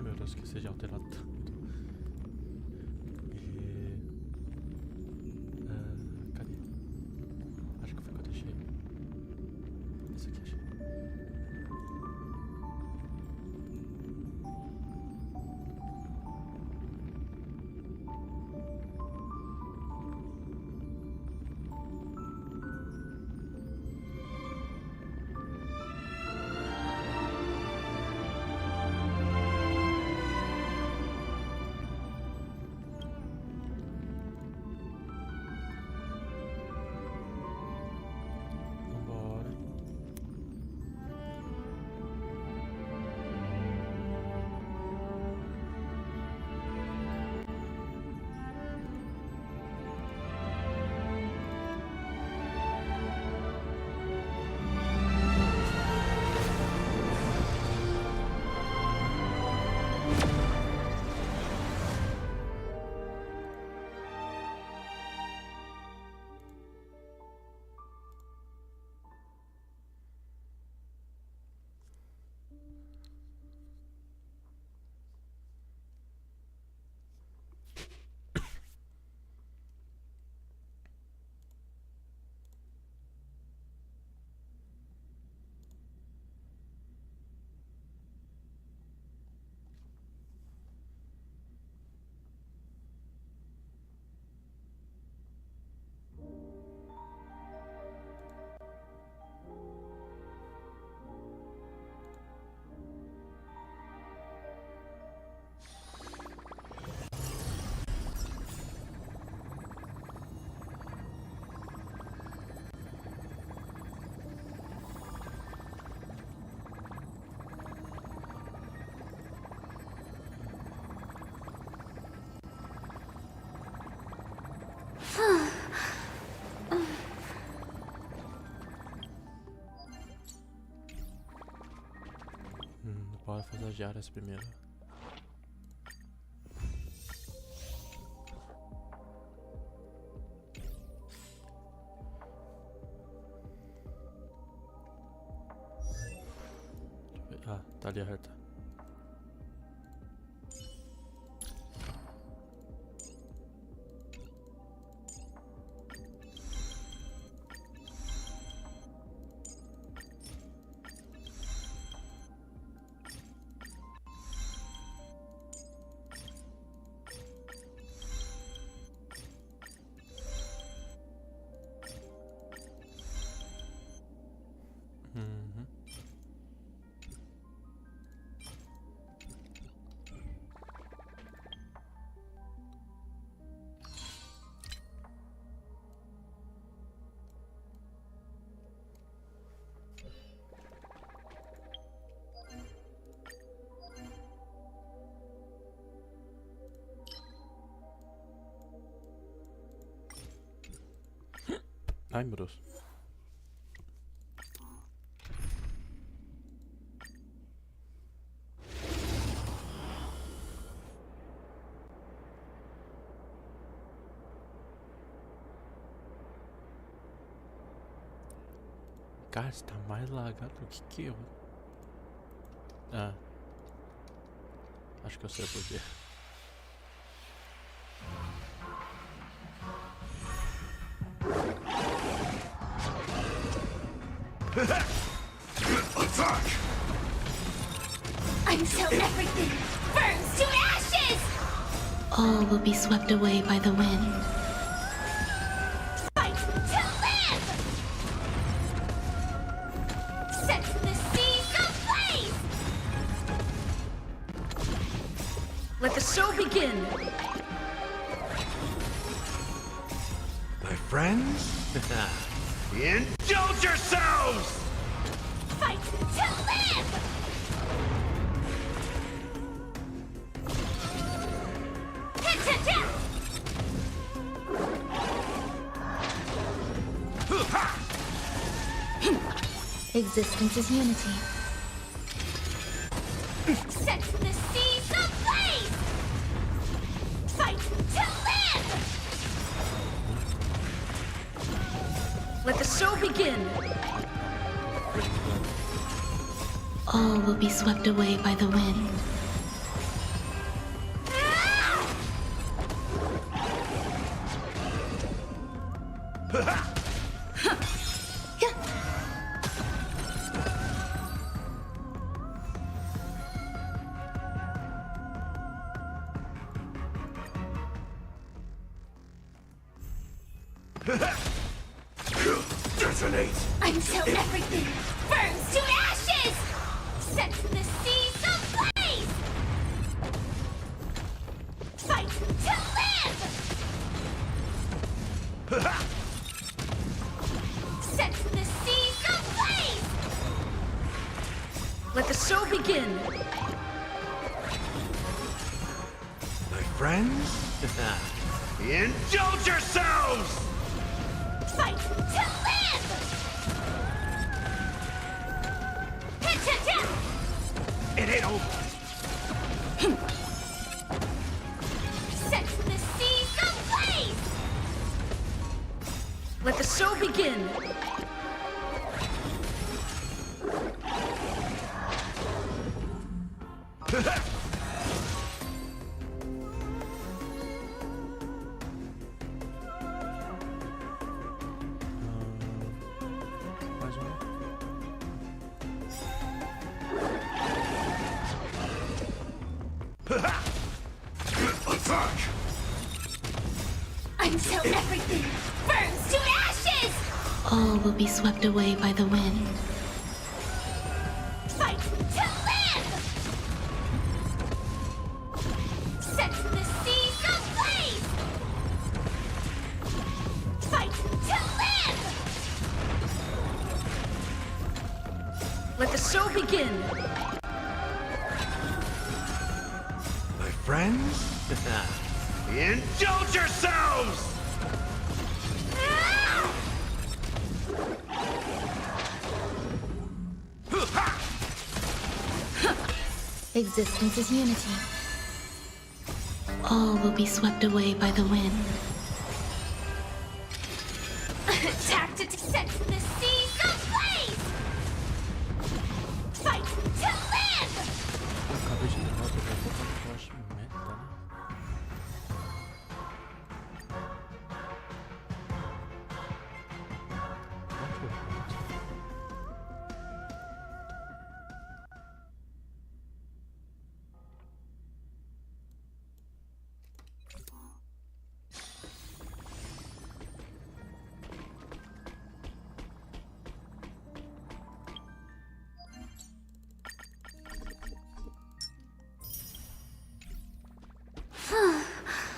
meu Deus, que seja alterado tanto. Cadê? Acho que foi que eu deixei. Esse aqui achei. Bora fazer as diárias primeiro. Ah, tá ali a reta. Ai, meu Deus. Cara, você tá mais lagado do que eu. Ah. Acho que eu sei por quê. Until everything burns to ashes! All will be swept away by the wind. Fight to live! Set the seas ablaze! Let the show begin! My friends? Indulge yourselves! Fight to live! Hit to death! Existence is unity. Set the seas ablaze! Fight to live! Let the show begin! All will be swept away by the wind. Detonate! Until everything burns to ashes! Set the seas ablaze! Fight to live! Set the seas ablaze! Let the show begin. My friends? Indulge yourselves! Fight to live! Hit to death! It ain't over. Set the seas ablaze! Let the show begin. Mais um. Attack! Until everything burns to ashes! All will be swept away by the wind. Fight to live! Set the seas ablaze! Fight to live! Let the show begin. My friends? Indulge yourselves! Existence is unity. All will be swept away by the wind. Attack to set the seas ablaze! Fight to live! Eu acabei de lembrar do que eu acho meta, né?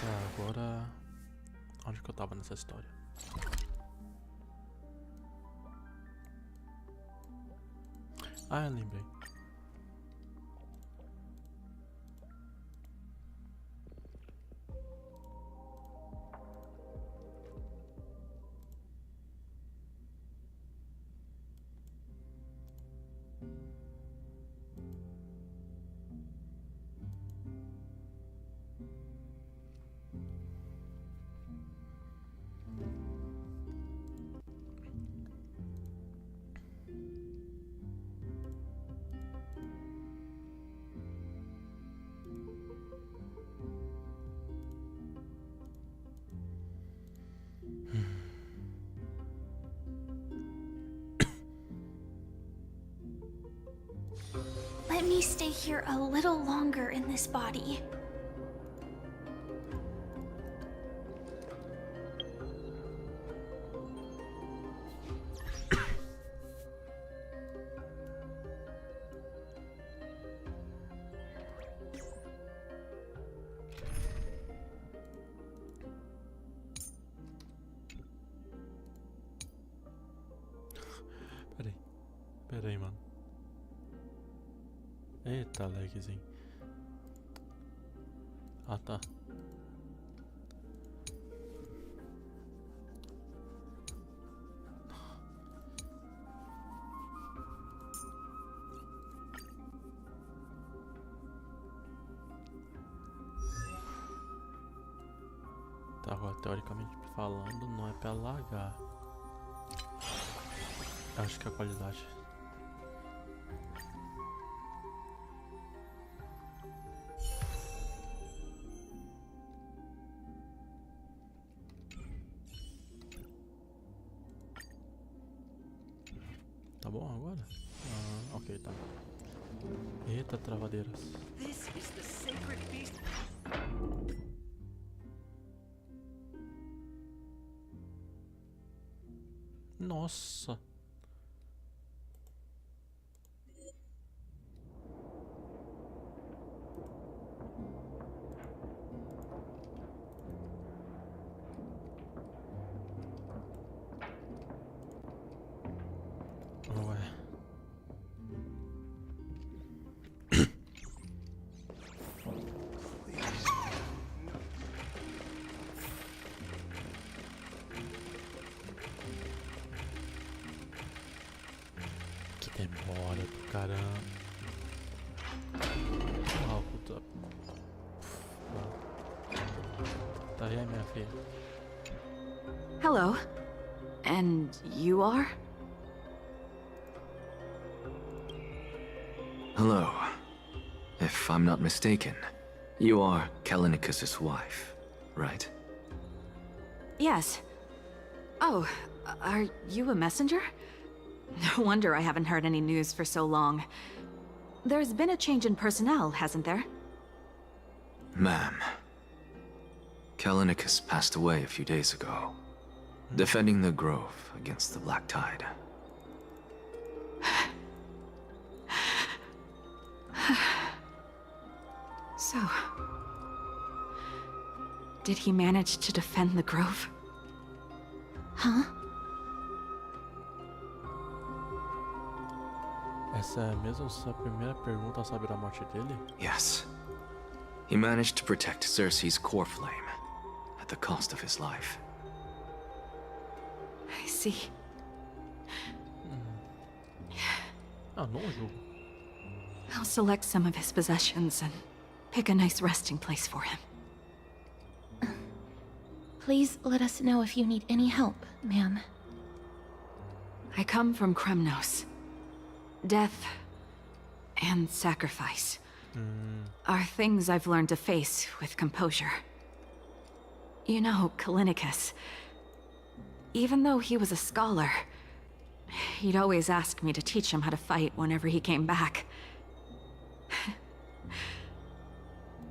Tá, agora... Onde que eu tava nessa história? Ah, eu lembrei. Let me stay here a little longer in this body. Pera aí, mano. Eita, lagzinho. Ah, tá. Tá, agora teoricamente falando, não é pra lagar. Acho que a qualidade. Tá bom agora? Ah, ok, tá. Eita, travadeiras. This is the sacred feast. Nossa. Ué. Que demora do caramba. Ah, puta. Tá aí, minha filha. Hello. And you are? Hello. If I'm not mistaken, you are Callinicus's wife, right? Yes. Oh, are you a messenger? No wonder I haven't heard any news for so long. There's been a change in personnel, hasn't there? Ma'am, Callinicus passed away a few days ago, defending the grove against the Black Tide. So, did he manage to defend the grove? Huh? Essa é mesmo sua primeira pergunta ao saber a morte dele? Yes. He managed to protect Cersei's core flame at the cost of his life. I see. Ah, não jogo. I'll select some of his possessions and pick a nice resting place for him. Please let us know if you need any help, ma'am. I come from Kremnos. Death and sacrifice are things I've learned to face with composure. You know, Callinicus, even though he was a scholar, he'd always ask me to teach him how to fight whenever he came back.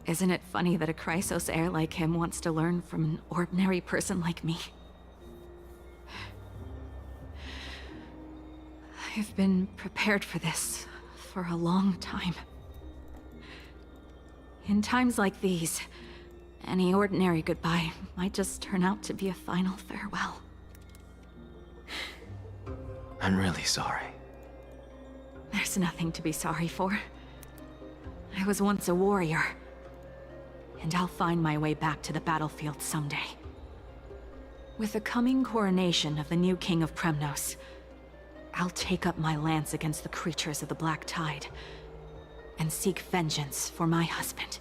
Isn't it funny that a Chrysos heir like him wants to learn from an ordinary person like me? I've been prepared for this for a long time. In times like these, any ordinary goodbye might just turn out to be a final farewell. I'm really sorry. There's nothing to be sorry for. I was once a warrior, and I'll find my way back to the battlefield someday. With the coming coronation of the new king of Kremnos, I'll take up my lance against the creatures of the Black Tide and seek vengeance for my husband.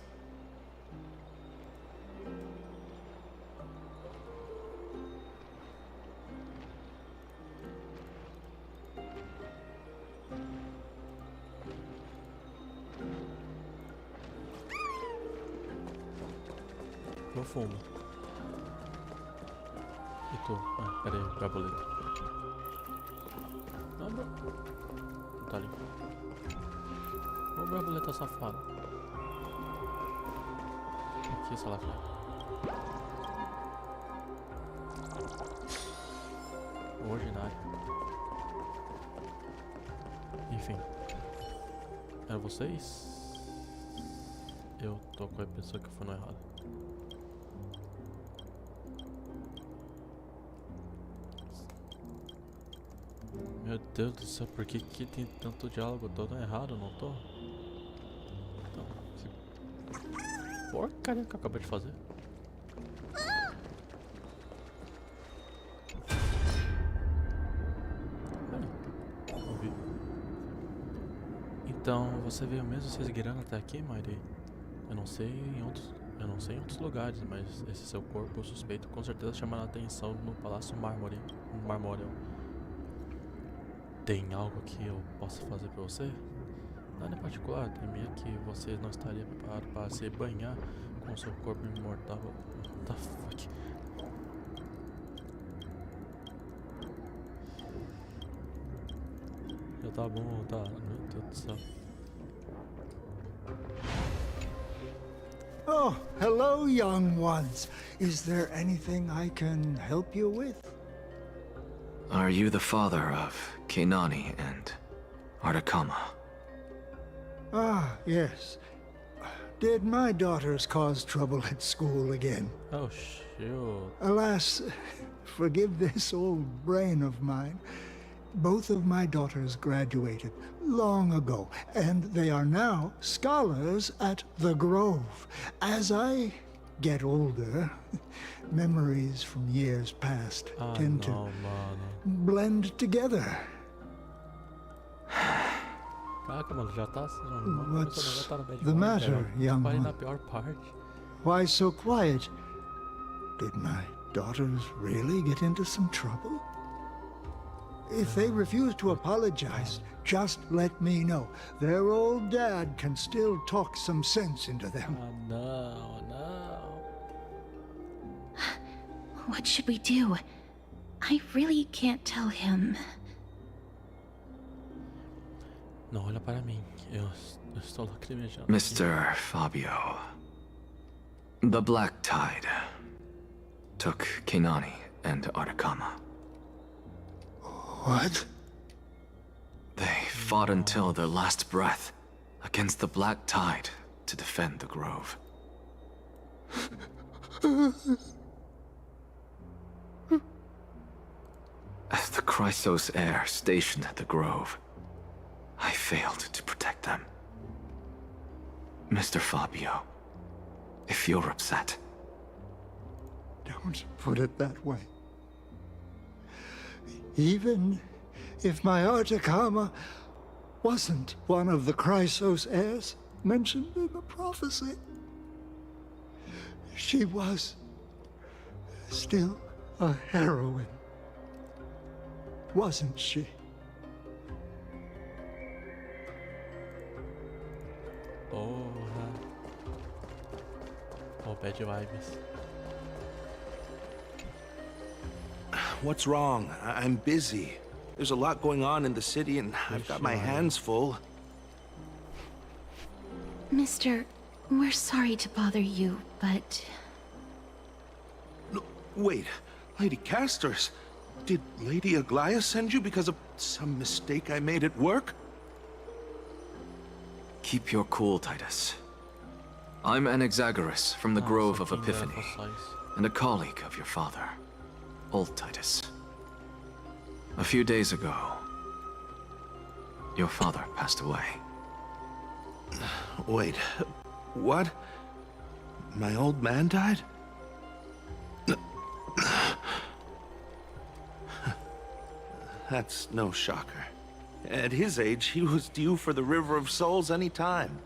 Eu fumo. E tu? Ah, pera aí, pegar a boleta. Ah, não. Tá ali. Ô, borboleta safada. Aqui, essa lafra. Ordinário. Enfim. Era vocês? Eu tô com a pessoa que foi no errado. Meu Deus do céu, por que tem tanto diálogo? Tô errado, não tô? Então, que porcaria que eu acabei de fazer. Ouvi. Então, você veio mesmo se esgueirando até aqui, Mayday? Eu não sei em outros lugares, mas esse seu corpo suspeito com certeza chamará a atenção no Palácio Marmóreo. Tem algo que eu possa fazer pra você? Nada em particular, temia que você não estaria preparado para se banhar com seu corpo imortal. What the fuck? Já tá bom, tá? Meu Deus do céu. Oh, hello, young ones. Is there anything I can help you with? Are you the father of Keinani and Artakama? Ah, yes. Did my daughters cause trouble at school again? Oh, shoot. Alas, forgive this old brain of mine. Both of my daughters graduated long ago, and they are now scholars at the Grove. As I get older, memories from years past tend to blend together. Caraca, mano, já tá. What's the matter, young Parei na one? pior parte. Why so quiet? Did my daughters really get into some trouble? If they refuse to apologize, just let me know. Their old dad can still talk some sense into them. Ah, não, não. What should we do? I really can't tell him. Não olha para mim. Eu estou lacrimejando. Mr. Fabio. The Black Tide took Keinani and Artakama. What? They fought until their last breath against the Black Tide to defend the Grove. As the Chrysos heir stationed at the Grove, I failed to protect them. Mr. Fabio, if you're upset, Don't put it that way. Even if my Artakama wasn't one of the Chrysos heirs mentioned in the prophecy, she was still a heroine, wasn't she? Porra. Oh, bad vibes. What's wrong? I'm busy. There's a lot going on in the city, and I've got my hands full. Mister, we're sorry to bother you, but No, wait, Lady Castors, did Lady Aglaia send you because of some mistake I made at work? keep your cool, Titus. I'm Anaxagoras from the Grove of Epiphany, and a colleague of your father, Old Titus. A few days ago, your father passed away. Wait, what? My old man died? That's no shocker. At his age, he was due for the River of Souls any time.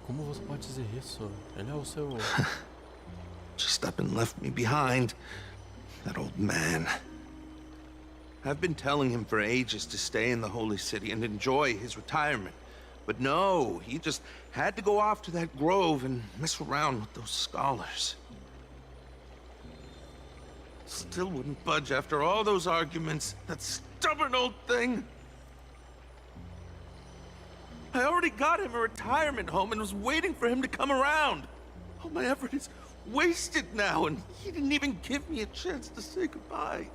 Como você pode dizer isso? Ele é o seu. Just up and left me behind. That old man. I've been telling him for ages to stay in the Holy City and enjoy his retirement. But no, he just had to go off to that grove and mess around with those scholars. Still wouldn't budge after all those arguments. That stubborn old thing. I already got him a retirement home and was waiting for him to come around. All my effort is wasted now, and he didn't even give me a chance to say goodbye.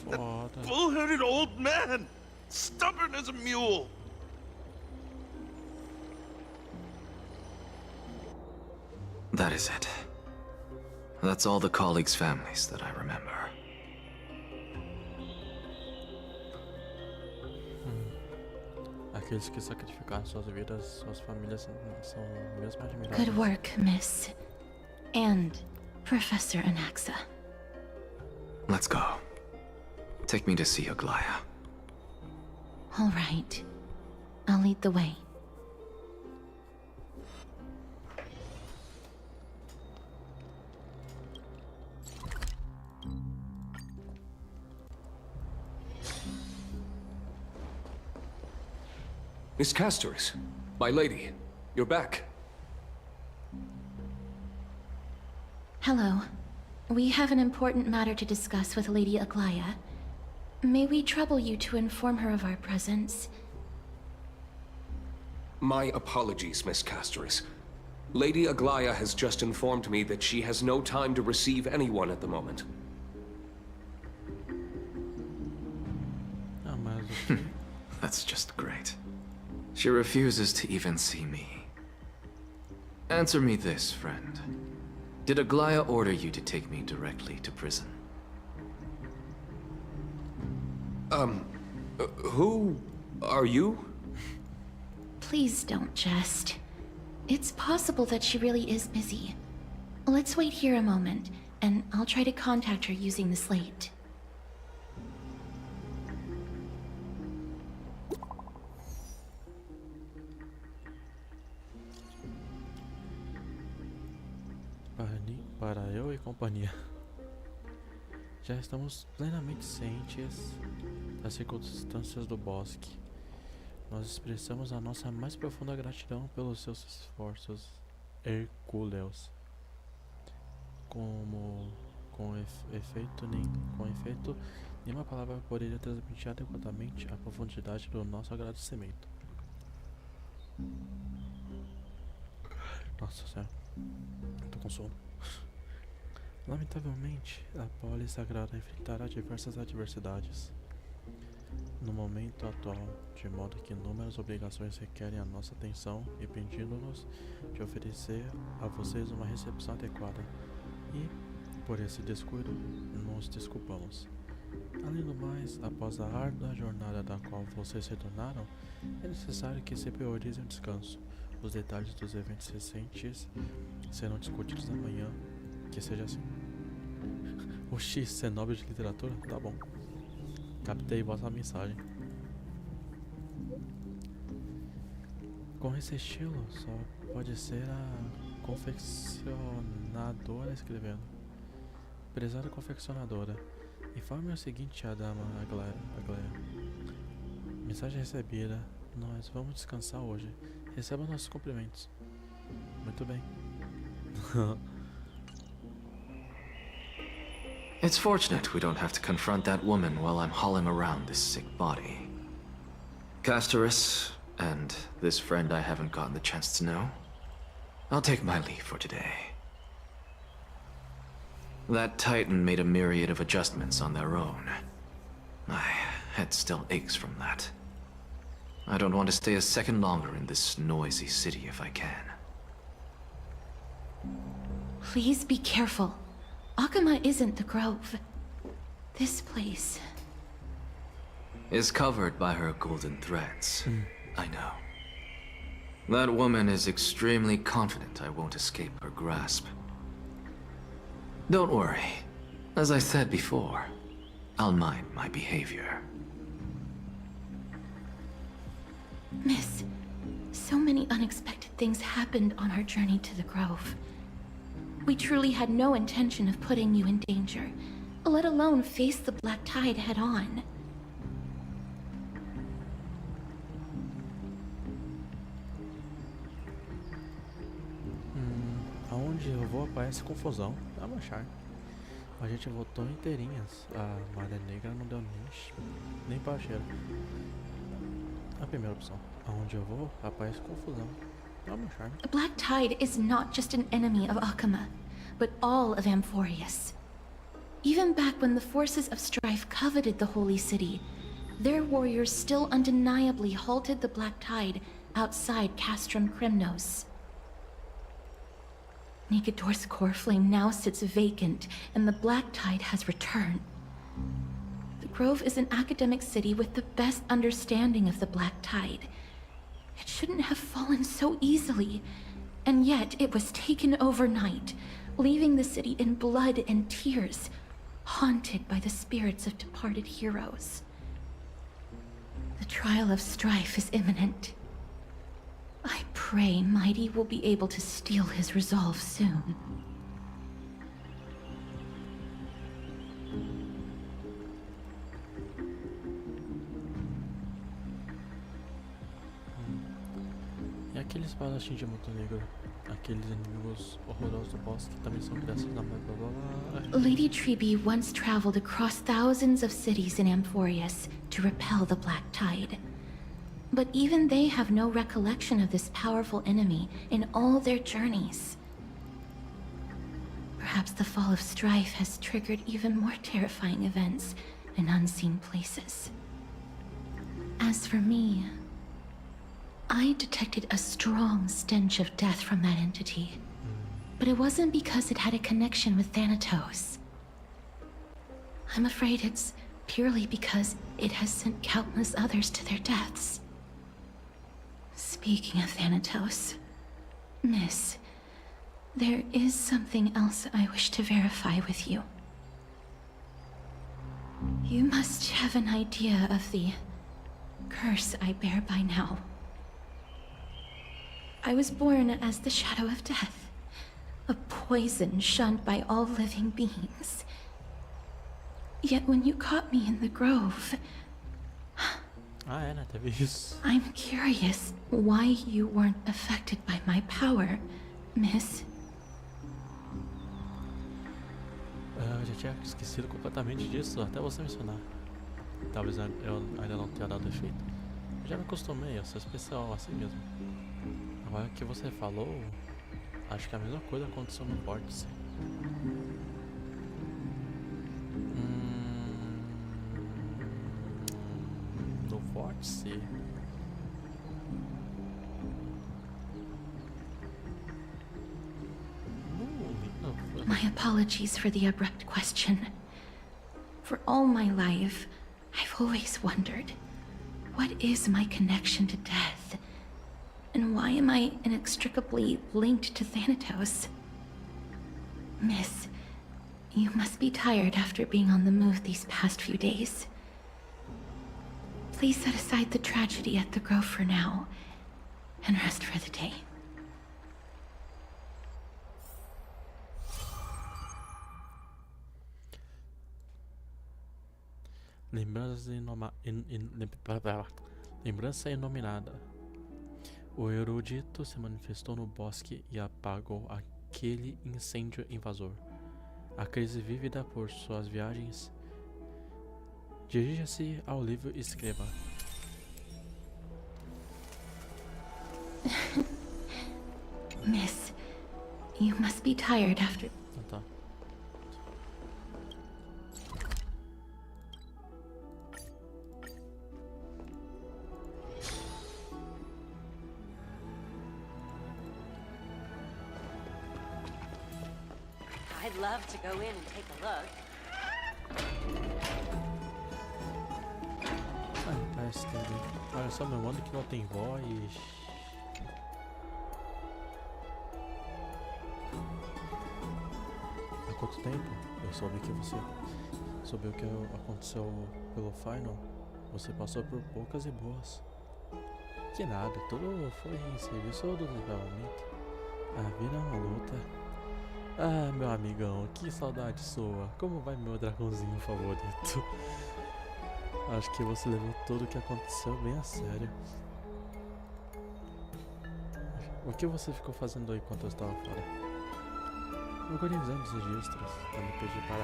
That Foda. bull-headed old man! Stubborn as a mule! That is it. That's all the colleagues' families that I remember. Aqueles que sacrificaram suas vidas, suas famílias são mesmo admiráveis. good work, Miss. And Professor Anaxa. Let's go. Take me to see Aglaia. All right. I'll lead the way. Miss Castors, my lady, you're back. Hello. We have an important matter to discuss with Lady Aglaia. May we trouble you to inform her of our presence? My apologies, Miss Casterus. Lady Aglaia has just informed me that she has no time to receive anyone at the moment. Ah, mas o quê? That's just great. She refuses to even see me. Answer me this, friend. Did Aglaia order you to take me directly to prison? Who are you? Please don't jest. It's possible that she really is busy. Let's wait here a moment, and I'll try to contact her using the slate. Para eu e companhia. Já estamos plenamente cientes das circunstâncias do bosque. Nós expressamos a nossa mais profunda gratidão pelos seus esforços hercúleos. Com efeito, nenhuma palavra poderia transmitir adequadamente a profundidade do nosso agradecimento. Nossa senhora, tô com sono. Lamentavelmente, a Poli Sagrada enfrentará diversas adversidades no momento atual, de modo que inúmeras obrigações requerem a nossa atenção, impedindo-nos de oferecer a vocês uma recepção adequada, e, por esse descuido, nos desculpamos. Além do mais, após a árdua jornada da qual vocês retornaram, é necessário que se priorize o descanso. Os detalhes dos eventos recentes serão discutidos amanhã. Que seja assim. Oxi, cenobre de literatura? Tá bom. Captei vossa mensagem. Com esse estilo, só pode ser a confeccionadora escrevendo. Prezada confeccionadora, informe o seguinte à dama Aglaia. Mensagem recebida. Nós vamos descansar hoje. Receba nossos cumprimentos. Muito bem. It's fortunate we don't have to confront that woman while I'm hauling around this sick body. Casterus, and this friend I haven't gotten the chance to know, I'll take my leave for today. That Titan made a myriad of adjustments on their own. My head still aches from that. I don't want to stay a second longer in this noisy city if I can. Please be careful. Akuma isn't the Grove. This place is covered by her golden threads. I know. That woman is extremely confident I won't escape her grasp. Don't worry. As I said before, I'll mind my behavior. Miss, so many unexpected things happened on our journey to the Grove. We truly had no intention of putting you in danger, let alone face the Black Tide head-on. Aonde eu vou aparece confusão. Vai marchar. A gente voltou inteirinhas. A Maré Negra não deu nem para cheiro. A primeira opção. Aonde eu vou aparece confusão. The Black Tide is not just an enemy of Akuma, but all of Amphorius. Even back when the forces of strife coveted the Holy City, their warriors still undeniably halted the Black Tide outside Castrum Krymnos. Nigador's core flame now sits vacant, and the Black Tide has returned. The Grove is an academic city with the best understanding of the Black Tide. It shouldn't have fallen so easily, and yet it was taken overnight, leaving the city in blood and tears, haunted by the spirits of departed heroes. The trial of strife is imminent. I pray Mighty will be able to steel his resolve soon. E aqueles espadachins de Montenegro, aqueles inimigos horrorosos do bosque que também são criados na blá blá blá. Lady Trebe once traveled across thousands of cities in Amphorius to repel the Black Tide. But even they have no recollection of this powerful enemy in all their journeys. Perhaps the fall of Strife has triggered even more terrifying events in unseen places. As for me, I detected a strong stench of death from that entity. But it wasn't because it had a connection with Thanatos. I'm afraid it's purely because it has sent countless others to their deaths. Speaking of Thanatos, Miss, there is something else I wish to verify with you. You must have an idea of the curse I bear by now. I was born as the shadow of death, a poison shunned by all living beings. Yet when you caught me in the grove, Teve isso. I'm curious why you weren't affected by my power, Miss. Eu já tinha esquecido completamente disso, até você mencionar. Talvez eu ainda não tenha dado efeito. Eu já me acostumei, eu sou especial assim mesmo. Agora que você falou, acho que a mesma coisa aconteceu no vórtice. No vórtice? My apologies for the abrupt question. For all my life, I've always wondered, what is my connection to death? And why am I inextricably linked to Thanatos? Miss, you must be tired after being on the move these past few days. Please set aside the tragedy at the Grove for now, and rest for the day. Lembrança inominada. O erudito se manifestou no bosque e apagou aquele incêndio invasor. A crise vívida por suas viagens. Dirija-se ao livro e escreva. Miss, you must be tired after... Tá. I'd love to go in and take a look. Parece que olha só, meu mano, que não tem voz. Há quanto tempo eu soube que você soube o que aconteceu pelo Final? Você passou por poucas e boas. Que nada, tudo foi em serviço do desenvolvimento. A vida é uma luta. Ah, meu amigão, que saudade sua. Como vai meu dragãozinho favorito? Acho que você levou tudo o que aconteceu bem a sério. O que você ficou fazendo aí enquanto eu estava fora? Organizando os registros. Eu me pedi para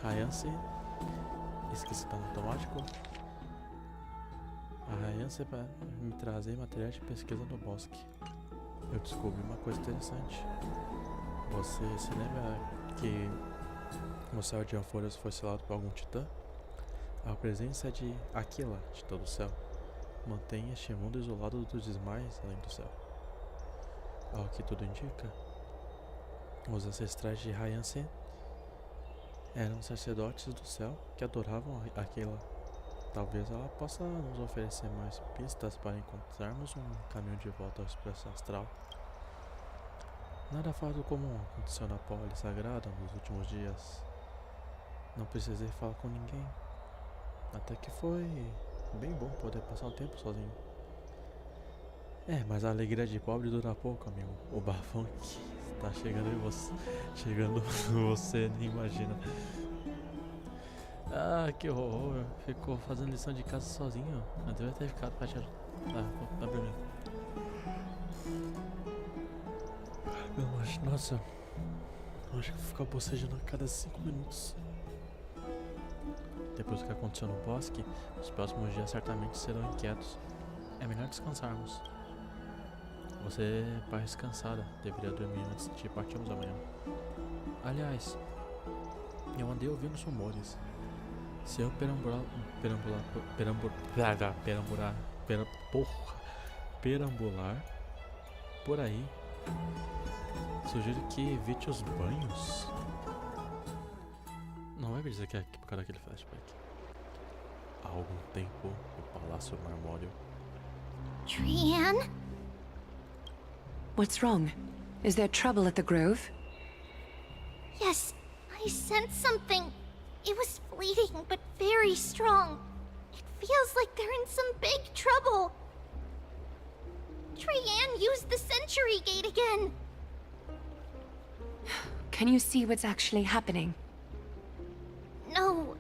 Hayance. Esqueci, tá no automático. A Hayance para me trazer materiais de pesquisa no bosque. Eu descobri uma coisa interessante. Você se lembra que o céu de Alforas foi selado por algum titã? A presença de Aquila, de todo o céu, mantém este mundo isolado dos demais além do céu. Ao que tudo indica, os ancestrais de Hayance eram sacerdotes do céu que adoravam Aquila. Talvez ela possa nos oferecer mais pistas para encontrarmos um caminho de volta ao expresso astral. Nada fora do comum aconteceu na pole sagrada nos últimos dias. Não precisei falar com ninguém. Até que foi bem bom poder passar um tempo sozinho. Mas a alegria de pobre dura pouco, amigo. O bafão que está chegando em você. Você nem imagina. Ah, que horror. Ficou fazendo lição de casa sozinho. Eu devia ter ficado pra te ajudar. Dá pra mim. Nossa, eu acho que vou ficar bocejando a cada 5 minutos. Depois do que aconteceu no bosque, os próximos dias certamente serão inquietos. É melhor descansarmos. Você parece cansada. Deveria dormir antes de partirmos amanhã. Aliás, eu andei ouvindo os rumores. Se eu perambular por aí, sugiro que evite os banhos. Não vai me dizer que é por causa daquele flashback. Há algum tempo, no Palácio Marmóreo. Trian? What's wrong? Is there trouble at the Grove? Yes, I sensed something. It was fleeting, but very strong. It feels like they're in some big trouble. Trian used the Century Gate again. Can you see what's actually happening? No,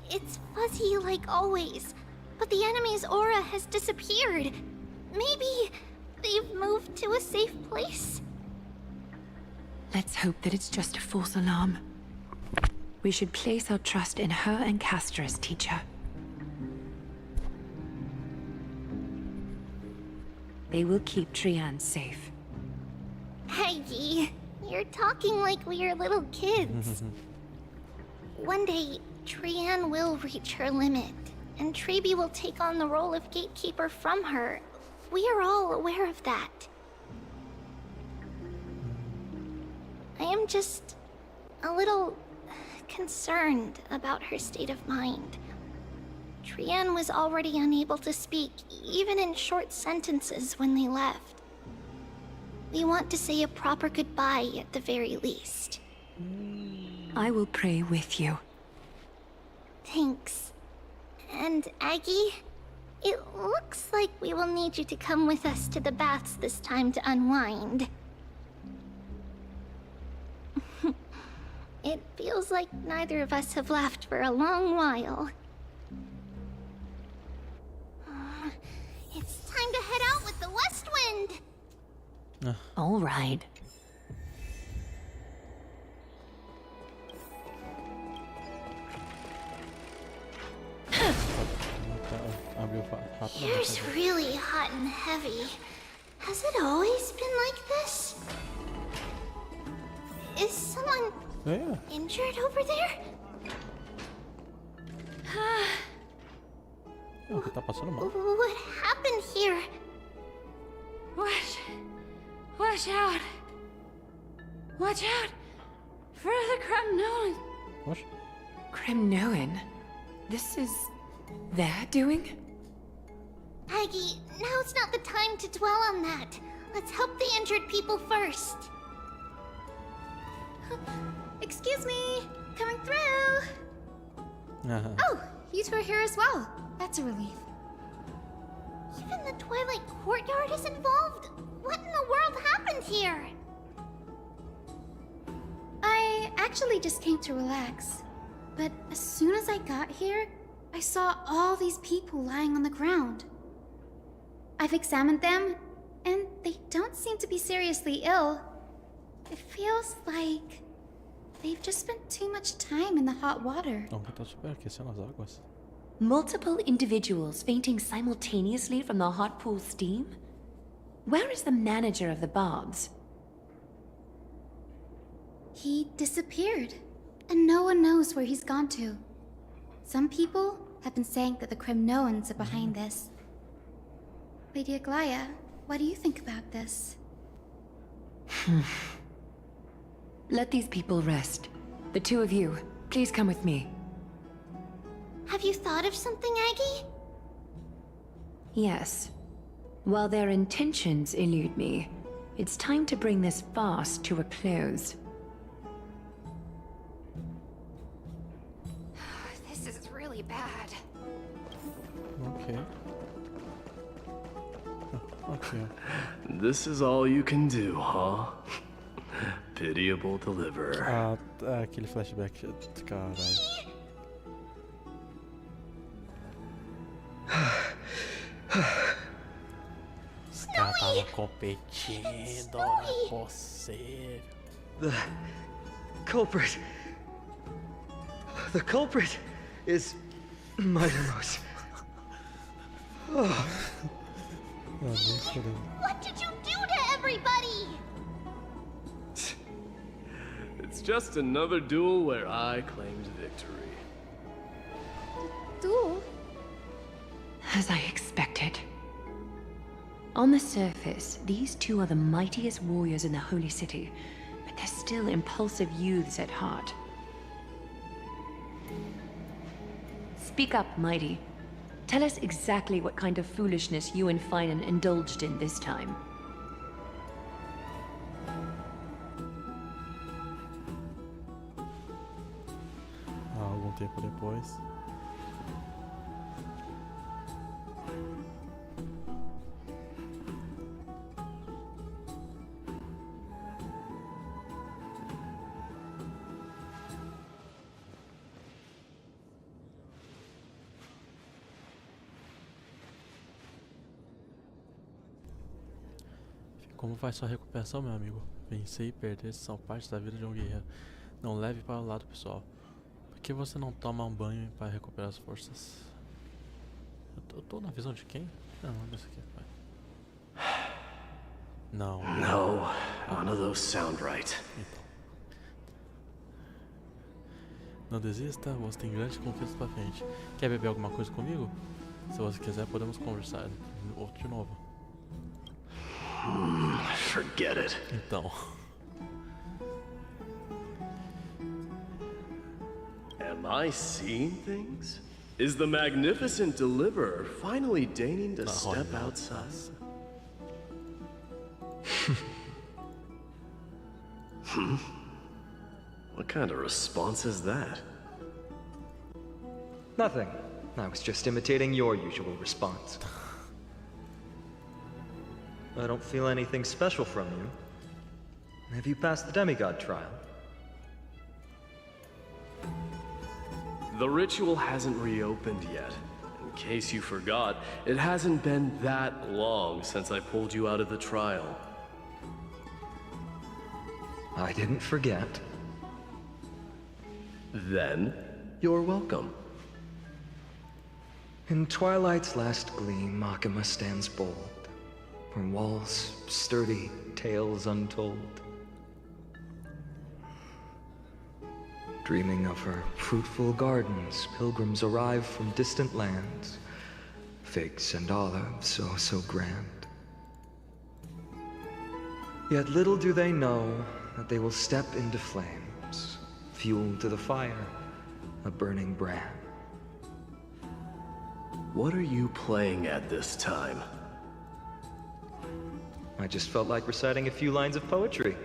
it's fuzzy like always. But the enemy's aura has disappeared. Maybe they've moved to a safe place. Let's hope that it's just a false alarm. We should place our trust in her and Castor's teacher. They will keep Trian safe. Peggy, you're talking like we are little kids. One day, Trian will reach her limit, and Trebi will take on the role of gatekeeper from her. We are all aware of that. I am just a little concerned about her state of mind. Trian was already unable to speak, even in short sentences when they left. We want to say a proper goodbye at the very least. I will pray with you. Thanks. And Aggie, it looks like we will need you to come with us to the baths this time to unwind. It feels like neither of us have laughed for a long while. It's time to head out with the west wind! All right. Here's really hot and heavy. Has it always been like this? Is someone injured over there? Tá passando mal. What happened here? Watch out! Watch out for the Kremnoan! Oxe. Kremnoan? This is their doing? Aggie, now's not the time to dwell on that. Let's help the injured people first. Excuse me! Coming through! Oh, you two are here as well. That's a relief. Even the Twilight Courtyard is involved? What in the world happened here? I actually just came to relax. But as soon as I got here, I saw all these people lying on the ground. I've examined them, and they don't seem to be seriously ill. It feels like they've just spent too much time in the hot water. Tá super aquecendo as águas. Multiple individuals fainting simultaneously from the hot pool steam? Where is the manager of the baths? He disappeared, and no one knows where he's gone to. Some people have been saying that the Kremnoans are behind this. Lady Aglaia, what do you think about this? Let these people rest. The two of you, please come with me. Have you thought of something, Aggie? Yes. While their intentions elude me, it's time to bring this farce to a close. This is really bad. Ok. Ok. This is all you can do, huh? Pitiable deliverer. Aquele flashback, caralho. Os caras estavam competindo, não é possível. The culprit is Mightymost. What did you do to everybody? It's just another duel where I claimed victory. Duel? As I expected. On the surface, these two are the mightiest warriors in the Holy City, but they're still impulsive youths at heart. Speak up, Mighty. Tell us exactly what kind of foolishness you and Finan indulged in this time. Algum tempo depois. Como vai sua recuperação, meu amigo? Vencer e perder são partes da vida de um guerreiro. Não leve para o lado pessoal. Por que você não toma um banho para recuperar as forças? Eu tô na visão de quem? Não, olha isso aqui. Vai. Não. No, none of those sound right. Então. Não desista, você tem grandes conquistas pra frente. Quer beber alguma coisa comigo? Se você quiser, podemos conversar de novo. Forget it. Então. Am I seeing things? Is the magnificent deliverer finally deigning to step outside? What kind of response is that? Nothing. I was just imitating your usual response. I don't feel anything special from you. Have you passed the demigod trial? The ritual hasn't reopened yet. In case you forgot, it hasn't been that long since I pulled you out of the trial. I didn't forget. Then, you're welcome. In twilight's last gleam, Makima stands bold. Her walls sturdy, tales untold. Dreaming of her fruitful gardens, pilgrims arrive from distant lands. Figs and olives, so grand. Yet little do they know that they will step into flames, fuel to the fire, a burning brand. What are you playing at this time? I just felt like reciting a few lines of poetry.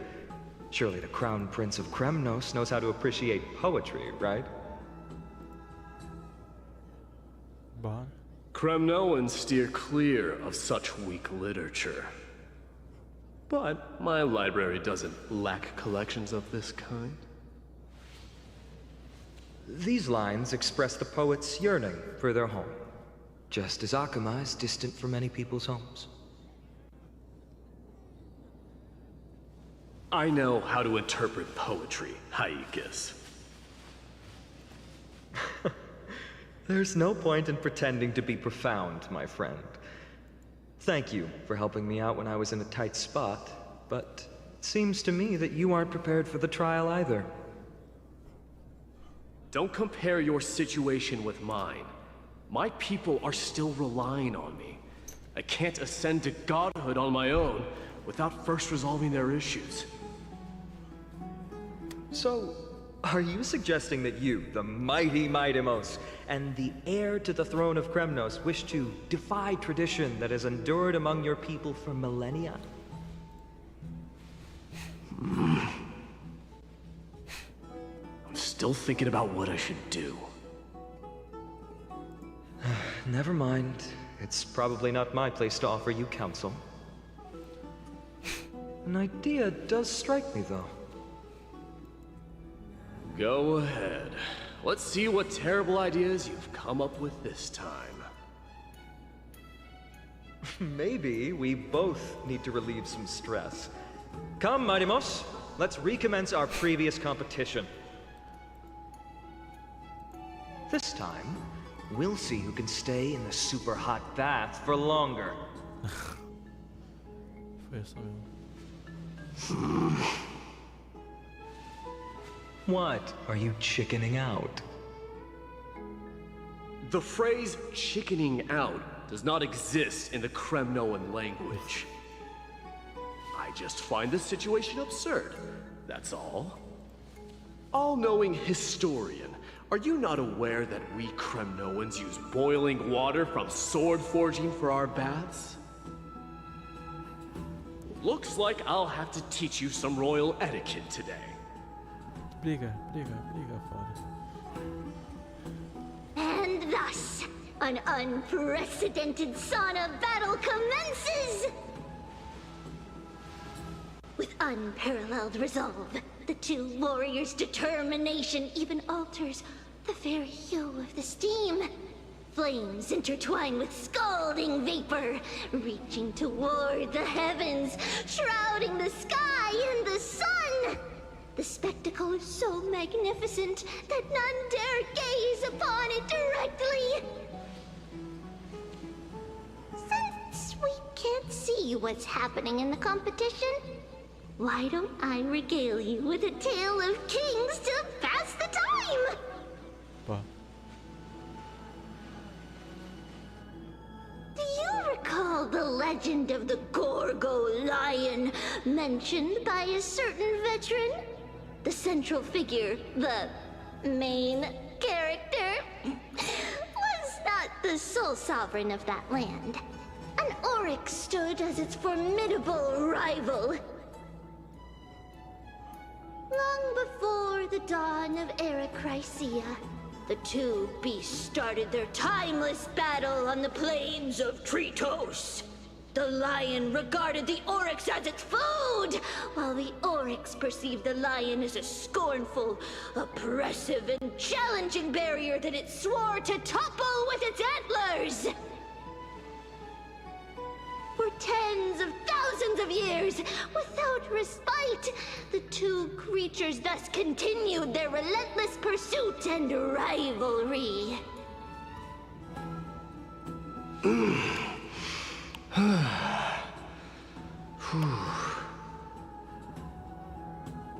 Surely the Crown Prince of Kremnos knows how to appreciate poetry, right? But Kremnoans steer clear of such weak literature. But my library doesn't lack collections of this kind. These lines express the poet's yearning for their home, just as Akuma is distant from many people's homes. I know how to interpret poetry, Haikis. There's no point in pretending to be profound, my friend. Thank you for helping me out when I was in a tight spot, but it seems to me that you aren't prepared for the trial either. Don't compare your situation with mine. My people are still relying on me. I can't ascend to godhood on my own without first resolving their issues. So, are you suggesting that you, the mighty Mightimos, and the heir to the throne of Kremnos, wish to defy tradition that has endured among your people for millennia? I'm still thinking about what I should do. Never mind. It's probably not my place to offer you counsel. An idea does strike me, though. Go ahead. Let's see what terrible ideas you've come up with this time. Maybe we both need to relieve some stress. Come, Mightimos, let's recommence our previous competition. This time, We'll see who can stay in the super hot bath for longer. Foi essa mesmo. What? Are you chickening out? The phrase chickening out does not exist in the Kremnoan language. I just find the situation absurd, that's all. All-knowing historian, are you not aware that we Kremnoans use boiling water from sword forging for our baths? Looks like I'll have to teach you some royal etiquette today. Briga, foda. And thus, an unprecedented sauna battle commences! With unparalleled resolve, the two warriors' determination even alters the very hue of the steam. Flames intertwine with scalding vapor, reaching toward the heavens, shrouding the sky and the sun. The spectacle is so magnificent that none dare gaze upon it directly. Since we can't see what's happening in the competition, why don't I regale you with a tale of kings to pass the time? Pá. Do you recall the legend of the Gorgo lion mentioned by a certain veteran? The central figure, the main character, was not the sole sovereign of that land. An oryx stood as its formidable rival. Long before the dawn of Era Chrysia, the two beasts started their timeless battle on the plains of Tritos. The lion regarded the oryx as its food, while the oryx perceived the lion as a scornful, oppressive, and challenging barrier that it swore to topple with its antlers. For tens of thousands of years, without respite, the two creatures thus continued their relentless pursuit and rivalry.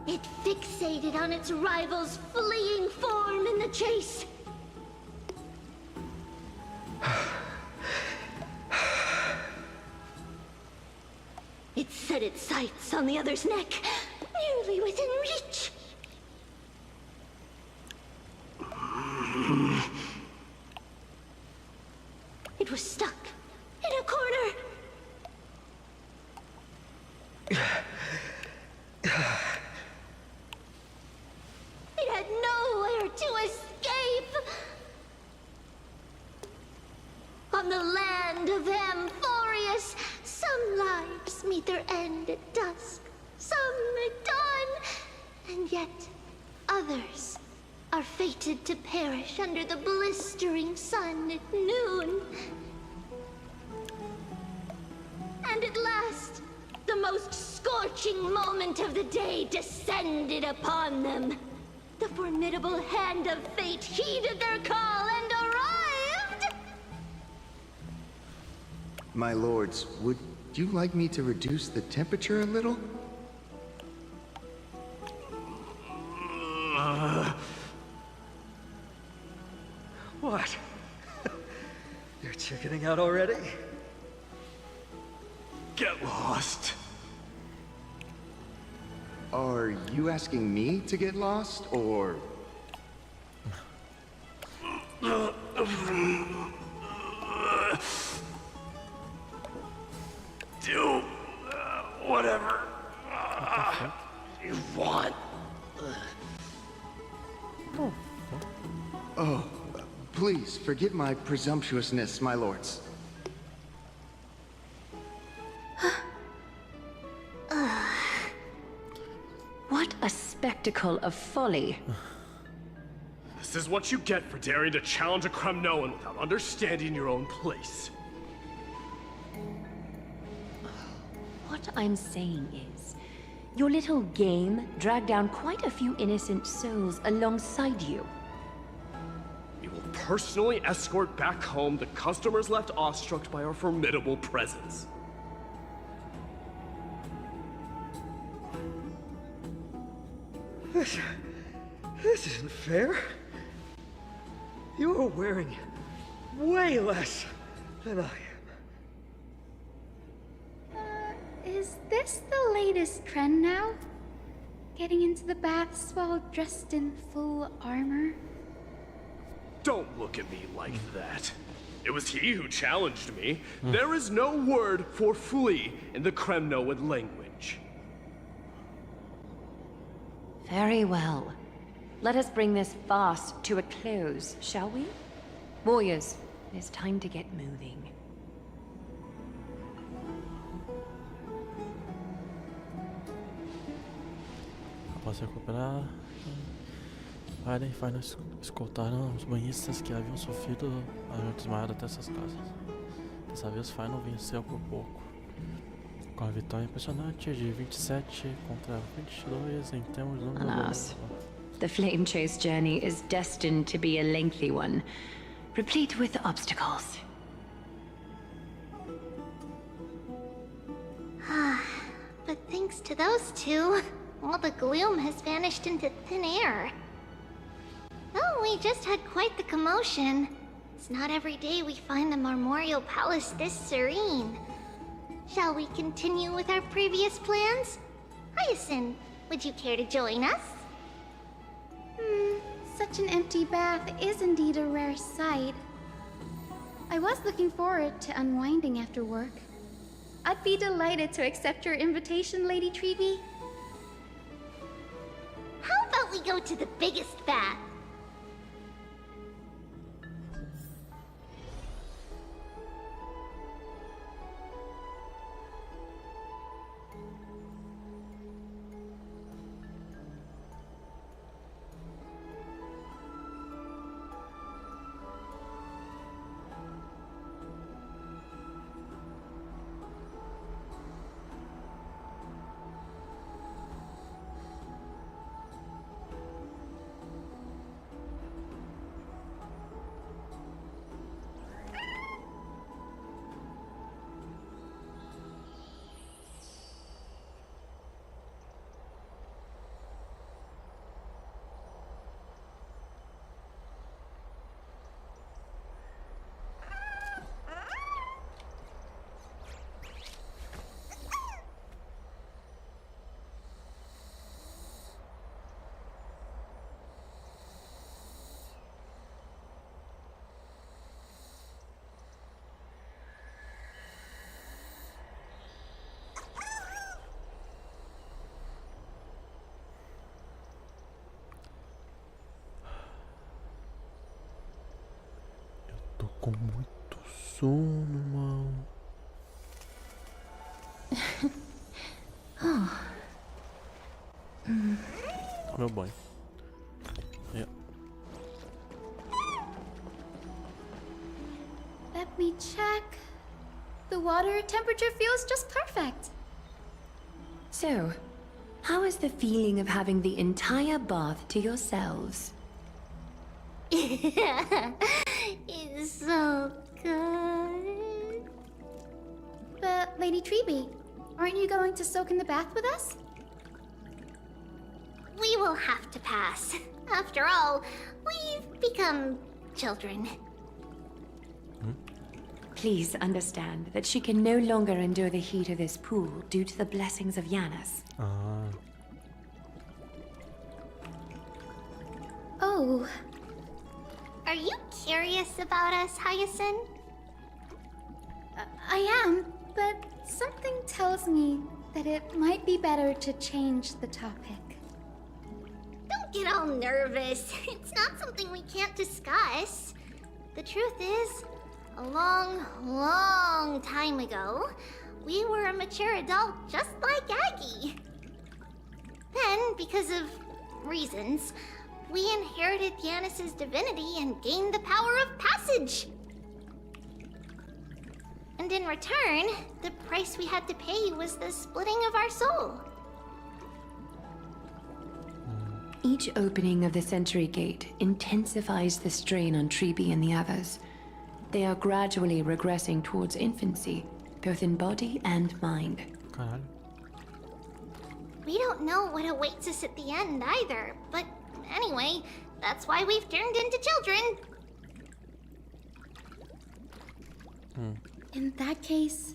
It fixated on its rival's fleeing form in the chase. It set its sights on the other's neck, nearly within reach. It was stuck in a corner. It had nowhere to escape. On the land of Amphorius, some lives meet their end at dusk, some at dawn, and yet others are fated to perish under the blistering sun at noon. And at last, the most scorching moment of the day descended upon them. The formidable hand of fate heeded their call and arrived! My lords, would you like me to reduce the temperature a little? What? You're chickening out already? Get lost. Are you asking me to get lost, or...? Do whatever you want. Oh, please forgive my presumptuousness, my lords. What a spectacle of folly. This is what you get for daring to challenge a Kremnoan without understanding your own place. What I'm saying is, your little game dragged down quite a few innocent souls alongside you. We will personally escort back home the customers left awestruck by our formidable presence. This isn't fair. You are wearing way less than I am. Is this the latest trend now? Getting into the baths while dressed in full armor? Don't look at me like that. It was he who challenged me. There is no word for flee in the Kremnoan language. Very well. Let us bring this farce to a close, shall we? Warriors, it is time to get moving. Após recuperar, Aiden e Final escoltaram os banhistas que haviam sofrido a desmaiado até essas casas. Dessa vez, Final venceu por pouco, com a vitória impressionante de 27 contra 22 em termos de número. Alas, the flame chase journey is destined to be a lengthy one, replete with obstacles. But thanks to those two, all the gloom has vanished into thin air. Oh, we just had quite the commotion. It's not every day we find the Marmorial Palace this serene. Shall we continue with our previous plans? Hyacinth, would you care to join us? Such an empty bath is indeed a rare sight. I was looking forward to unwinding after work. I'd be delighted to accept your invitation, Lady Treevee. How about we go to the biggest bath? Tô com muito sono, mano. Meu banho. Let me check. The water temperature feels just perfect. So, how is the feeling of having the entire bath to yourselves? It's so good. But, Lady Treevee, aren't you going to soak in the bath with us? We will have to pass. After all, we've become children. Please understand that she can no longer endure the heat of this pool due to the blessings of Yanis. Oh. Are you curious about us, Hyacinth? I am, but something tells me that it might be better to change the topic. Don't get all nervous. It's not something we can't discuss. The truth is, a long, long time ago, we were a mature adult just like Aggie. Then, because of reasons, we inherited Yanis's divinity and gained the power of passage. And in return, the price we had to pay was the splitting of our soul. Each opening of the Sentry Gate intensifies the strain on Treeby and the others. They are gradually regressing towards infancy, both in body and mind. Caralho. We don't know what awaits us at the end either, but anyway, that's why we've turned into children. In that case,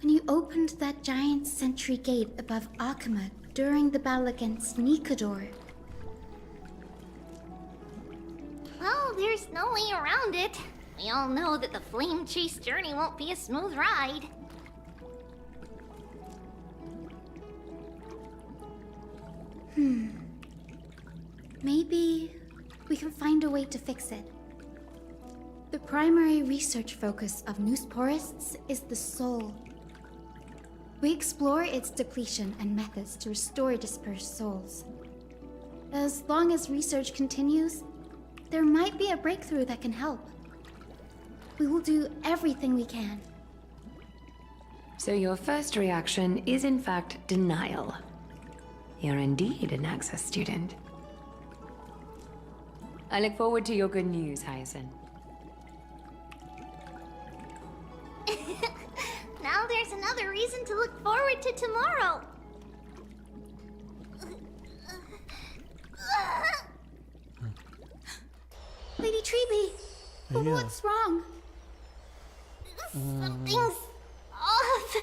when you opened that giant sentry gate above Akama during the battle against Nikador... Well, there's no way around it. We all know that the flame chase journey won't be a smooth ride. Maybe we can find a way to fix it. The primary research focus of Noosporists is the soul. We explore its depletion and methods to restore dispersed souls. As long as research continues, there might be a breakthrough that can help. We will do everything we can. So your first reaction is in fact denial. You're indeed an Access student. I look forward to your good news, Hyacinth. Now there's another reason to look forward to tomorrow. Lady Treeby, Yeah. what's wrong? Something's off.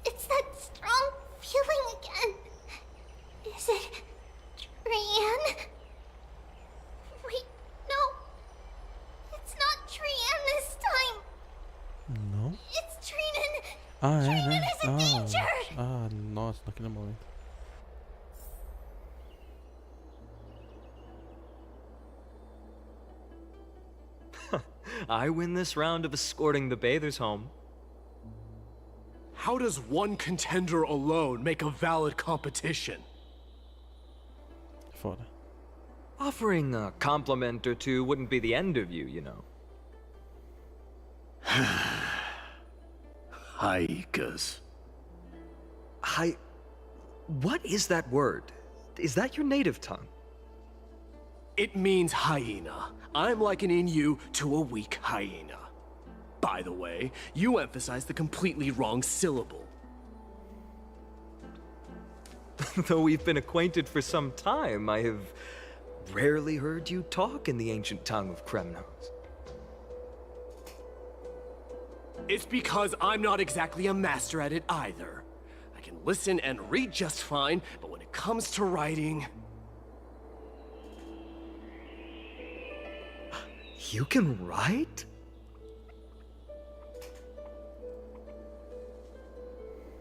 It's that strong feeling again. Is it Trian? Wait, no. It's not Trian this time. No? It's Trinan. Ah, é, Trinan né? is in danger. Ah, nossa, naquele momento. I win this round of escorting the bathers home. How does one contender alone make a valid competition? Foda. Offering a compliment or two wouldn't be the end of you, you know. Haikas. What is that word? Is that your native tongue? It means hyena. I'm likening you to a weak hyena. By the way, you emphasize the completely wrong syllable. Though we've been acquainted for some time, I have rarely heard you talk in the ancient tongue of Kremnos. It's because I'm not exactly a master at it either. I can listen and read just fine, but when it comes to writing... You can write?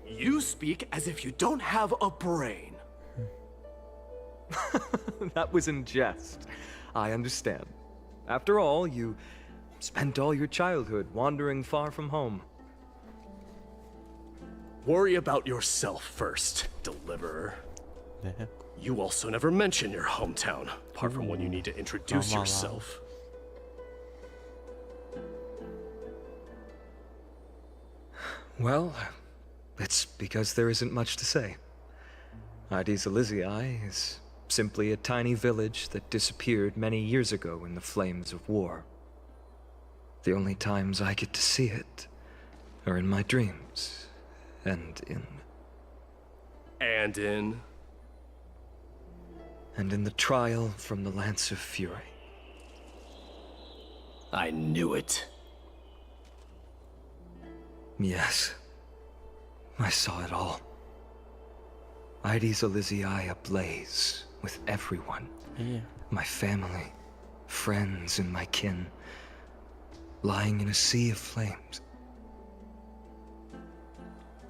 You speak as if you don't have a brain. That was in jest. I understand. After all, you spent all your childhood wandering far from home. Worry about yourself first, Deliverer. Yeah. You also never mention your hometown, apart from when you need to introduce Come on. yourself. Well, it's because there isn't much to say. Ides Elysiae is simply a tiny village that disappeared many years ago in the flames of war. The only times I get to see it are in my dreams, and in the trial from the Lance of Fury. I knew it. Yes, I saw it all. Ides Elysiae ablaze with everyone. Yeah. My family, friends, and my kin, lying in a sea of flames.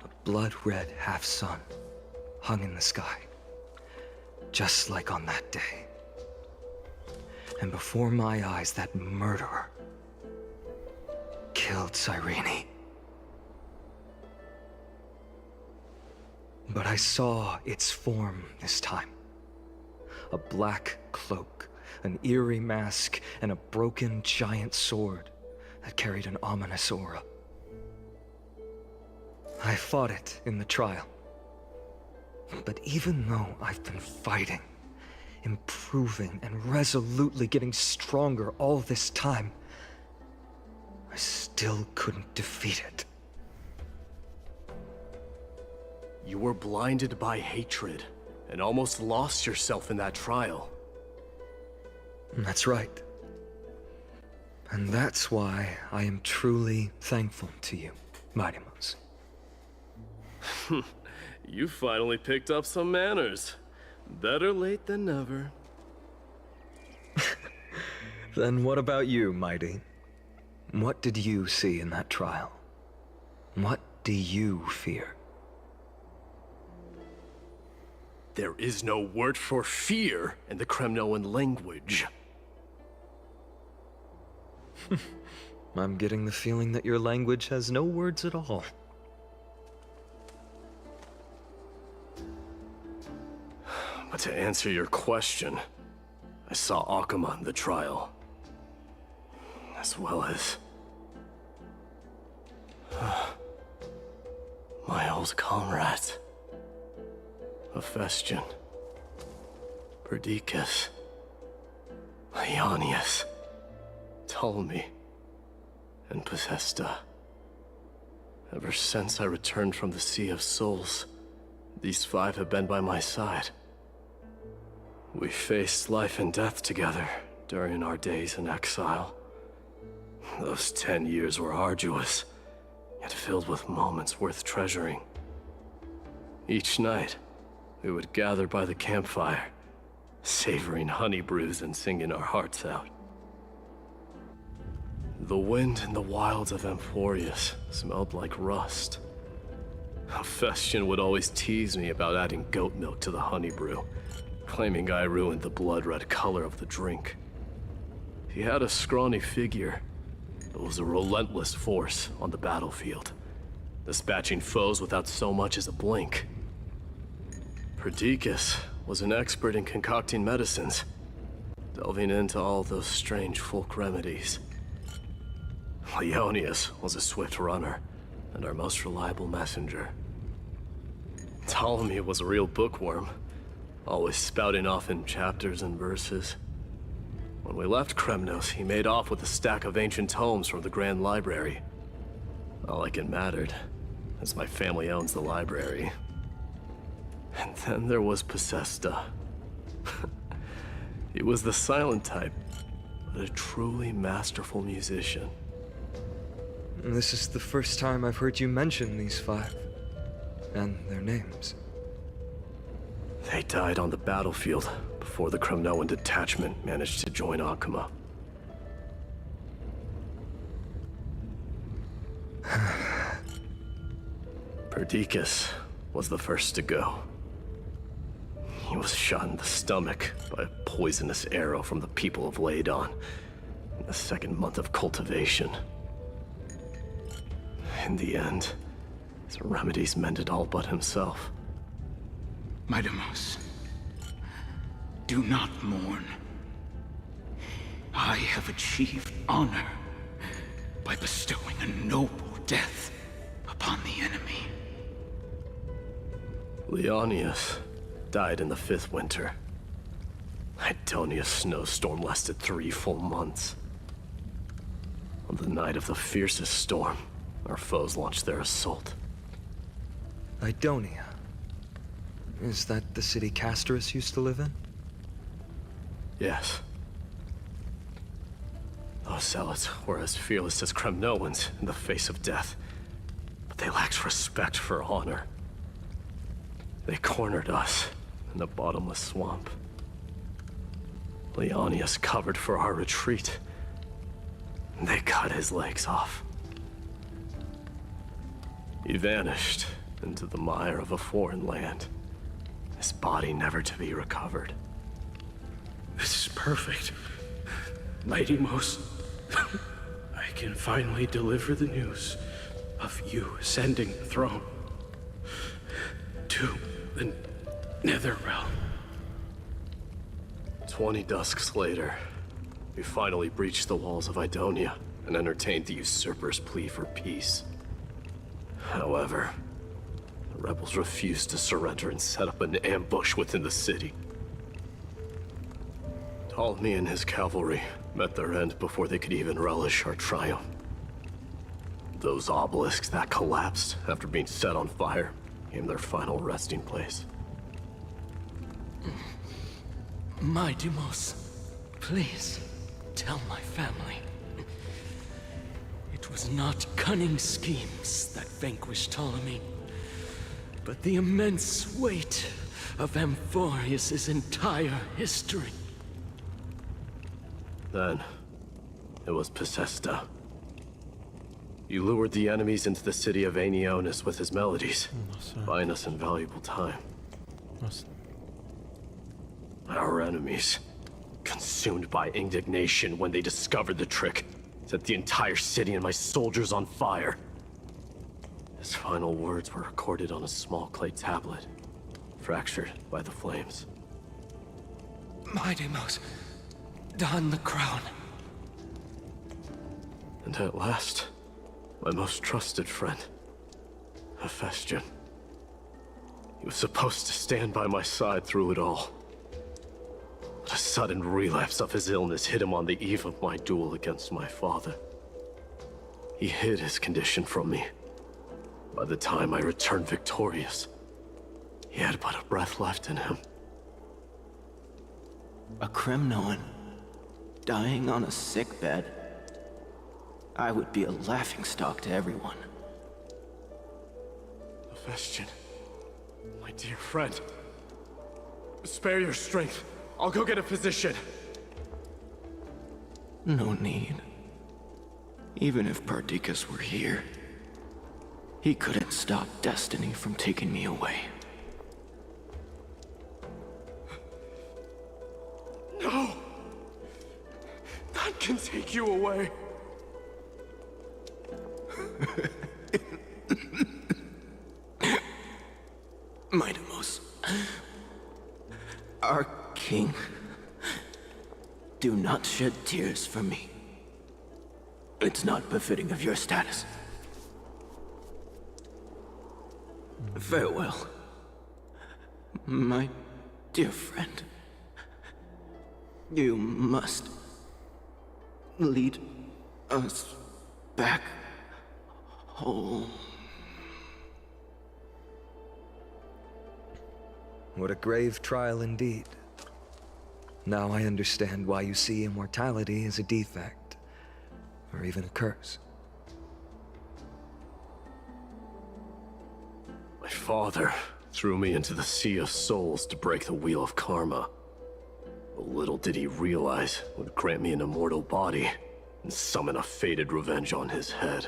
A blood-red half-sun hung in the sky, just like on that day. And before my eyes, that murderer killed Cyrene. But I saw its form this time. A black cloak, an eerie mask, and a broken giant sword that carried an ominous aura. I fought it in the trial. But even though I've been fighting improving and resolutely getting stronger all this time, I still couldn't defeat it. You were blinded by hatred and almost lost yourself in that trial. That's right. And that's why I am truly thankful to you, Mighty Mouse. You finally picked up some manners. Better late than never. Then what about you, Mighty? What did you see in that trial? What do you fear? There is no word for fear in the Kremnoan language. I'm getting the feeling that your language has no words at all. But to answer your question, I saw Akuma in the trial. As well as... my old comrades. Hephaestion, Perdiccas, Ionius, Ptolemy, and Possesta. Ever since I returned from the Sea of Souls, these 5 have been by my side. We faced life and death together during our days in exile. Those 10 years were arduous, yet filled with moments worth treasuring. Each night, we would gather by the campfire, savoring honey brews and singing our hearts out. The wind in the wilds of Amphorius smelled like rust. Hephaestion would always tease me about adding goat milk to the honey brew, claiming I ruined the blood-red color of the drink. He had a scrawny figure, but was a relentless force on the battlefield, dispatching foes without so much as a blink. Perdiccas was an expert in concocting medicines, delving into all those strange folk remedies. Ionius was a swift runner and our most reliable messenger. Ptolemy was a real bookworm, always spouting off in chapters and verses. When we left Kremnos, he made off with a stack of ancient tomes from the Grand Library. Not like it mattered, as my family owns the library. And then there was Possesta. He was the silent type, but a truly masterful musician. This is the first time I've heard you mention these 5, and their names. They died on the battlefield before the Kremnoan detachment managed to join Akuma. Perdiccas was the first to go. He was shot in the stomach by a poisonous arrow from the people of Ladon in the 2nd month of cultivation. In the end, his remedies mended all but himself. Mighty Mouse, do not mourn. I have achieved honor by bestowing a noble death upon the enemy. Leonius died in the 5th winter. Idonia's snowstorm lasted 3 full months. On the night of the fiercest storm, our foes launched their assault. Idonia. Is that the city Castorus used to live in? Yes. Those zealots were as fearless as Kremnoans in the face of death, but they lacked respect for honor. They cornered us in a bottomless swamp. Leonius covered for our retreat, and they cut his legs off. He vanished into the mire of a foreign land, his body never to be recovered. This is perfect. Mighty Mouse, I can finally deliver the news of you ascending the throne to the Netherrealm. 20 dusks later, we finally breached the walls of Idonia and entertained the usurper's plea for peace. However, the rebels refused to surrender and set up an ambush within the city. Ptolemy and his cavalry met their end before they could even relish our triumph. Those obelisks that collapsed after being set on fire became their final resting place. My Deimos, please tell my family. It was not cunning schemes that vanquished Ptolemy, but the immense weight of Amphorius' entire history. Then, it was Pacesta. He lured the enemies into the city of Aenionis with his melodies, buying us invaluable time. Our enemies, consumed by indignation when they discovered the trick, set the entire city and my soldiers on fire. His final words were recorded on a small clay tablet, fractured by the flames. My Deimos, don the crown. And at last, my most trusted friend, Hephaestion. He was supposed to stand by my side through it all. But a sudden relapse of his illness hit him on the eve of my duel against my father. He hid his condition from me. By the time I returned victorious, he had but a breath left in him. A Kremnoan dying on a sickbed. I would be a laughingstock to everyone. Hephaestion, my dear friend. Spare your strength. I'll go get a physician. No need. Even if Perdiccas were here, he couldn't stop destiny from taking me away. No! None can take you away. My Deimos, our king, do not shed tears for me. It's not befitting of your status. Farewell, my dear friend. You must lead us back home. What a grave trial indeed. Now I understand why you see immortality as a defect, or even a curse. My father threw me into the sea of souls to break the wheel of karma. But little did he realize it would grant me an immortal body and summon a fated revenge on his head.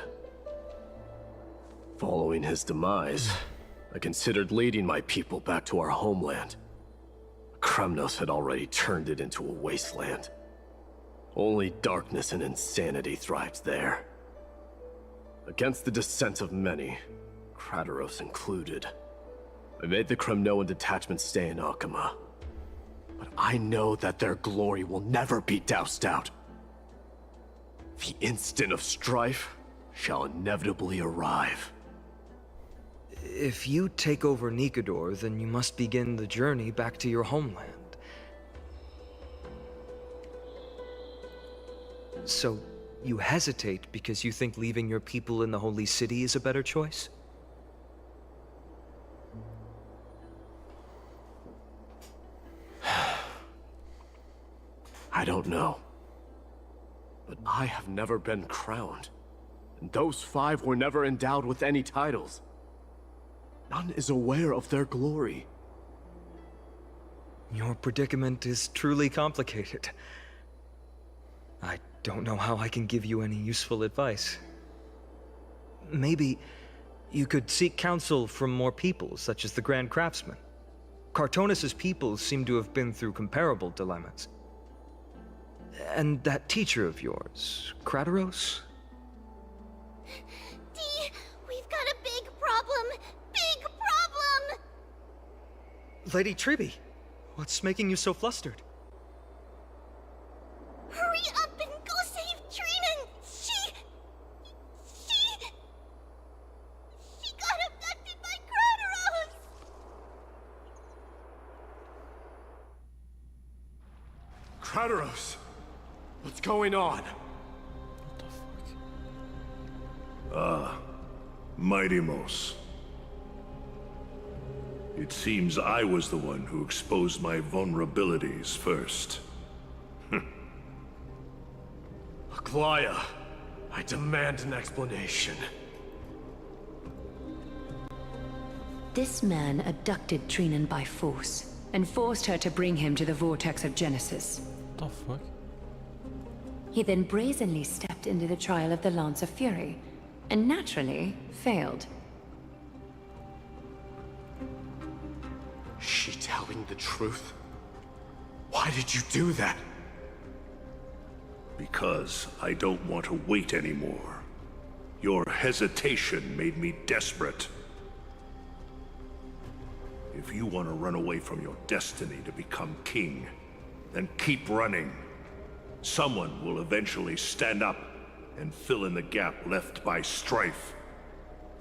Following his demise, I considered leading my people back to our homeland. Kremnos had already turned it into a wasteland. Only darkness and insanity thrived there. Against the dissent of many, Krateros included, I made the Kremnoan detachment stay in Akama. But I know that their glory will never be doused out. The instant of strife shall inevitably arrive. If you take over Nikedor, then you must begin the journey back to your homeland. So, you hesitate because you think leaving your people in the Holy City is a better choice? I don't know. But I have never been crowned. And those 5 were never endowed with any titles. None is aware of their glory. Your predicament is truly complicated. I don't know how I can give you any useful advice. Maybe you could seek counsel from more people, such as the Grand Craftsman. Cartonis' people seem to have been through comparable dilemmas. And that teacher of yours, Krateros? Dee, we've got a big problem! Big problem! Lady Tribby, what's making you so flustered? Hurry up and go save Trinan! She got abducted by Kratos! What's going on? Mighty-mos. It seems I was the one who exposed my vulnerabilities first. Agora, I demand an explanation. This man abducted Trinan by force, and forced her to bring him to the vortex of Genesis. The fuck? He then brazenly stepped into the trial of the Lance of Fury, and naturally failed. She telling the truth? Why did you do that? Because I don't want to wait anymore. Your hesitation made me desperate. If you want to run away from your destiny to become king, then keep running. Someone will eventually stand up and fill in the gap left by strife.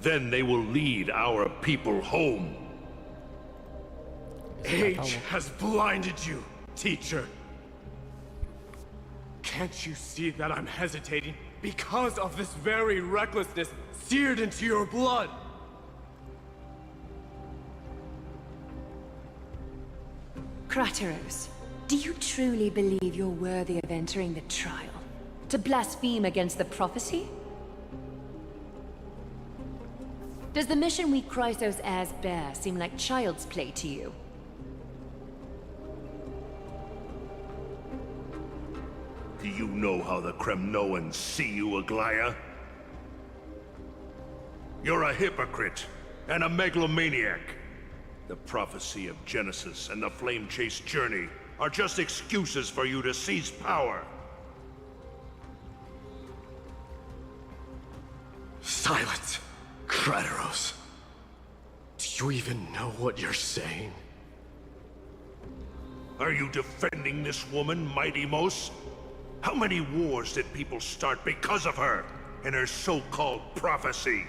Then they will lead our people home. Age has blinded you, teacher. Can't you see that I'm hesitating because of this very recklessness seared into your blood? Kratos, do you truly believe you're worthy of entering the trial? To blaspheme against the prophecy? Does the mission we Chrysos heirs bear seem like child's play to you? Do you know how the Kremnoans see you, Aglaia? You're a hypocrite and a megalomaniac. The prophecy of Genesis and the Flame Chase journey are just excuses for you to seize power. Silence, Kratos. Do you even know what you're saying? Are you defending this woman, Mighty-Mos? How many wars did people start because of her and her so-called prophecy?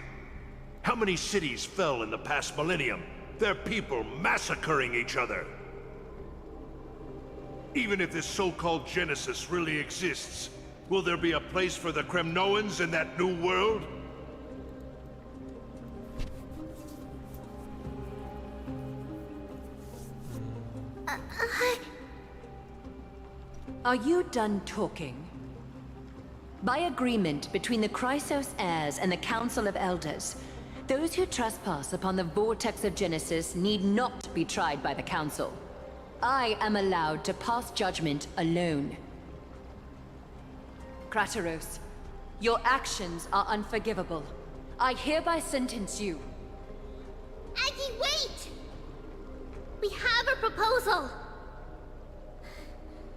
How many cities fell in the past millennium? Their people massacring each other. Even if this so-called Genesis really exists, will there be a place for the Kremnoans in that new world? Are you done talking? By agreement between the Chrysos heirs and the Council of Elders, those who trespass upon the vortex of Genesis need not be tried by the Council. I am allowed to pass judgment alone. Kratos, your actions are unforgivable. I hereby sentence you. Aggie, wait! We have a proposal!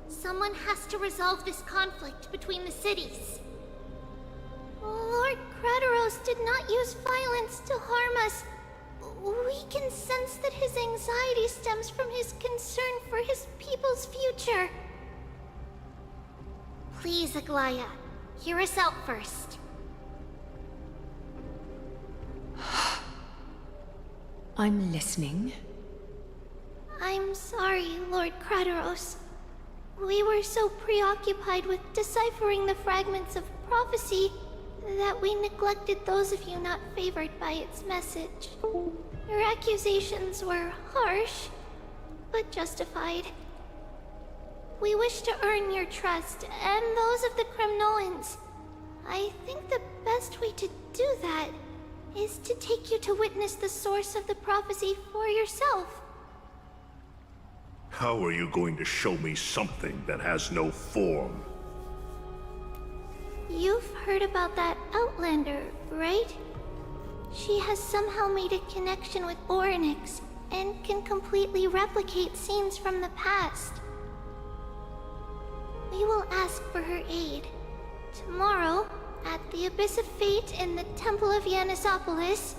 Someone has to resolve this conflict between the cities. Lord Kratos did not use violence to harm us. We can sense that his anxiety stems from his concern for his people's future. Please, Aglaia, hear us out first. I'm listening. I'm sorry, Lord Kratos. We were so preoccupied with deciphering the fragments of prophecy that we neglected those of you not favored by its message. Your accusations were harsh, but justified. We wish to earn your trust, and those of the Kremnoans. I think the best way to do that is to take you to witness the source of the prophecy for yourself. How are you going to show me something that has no form? You've heard about that Outlander, right? She has somehow made a connection with Orynyx and can completely replicate scenes from the past. We will ask for her aid. Tomorrow, at the Abyss of Fate in the Temple of Yanisopolis,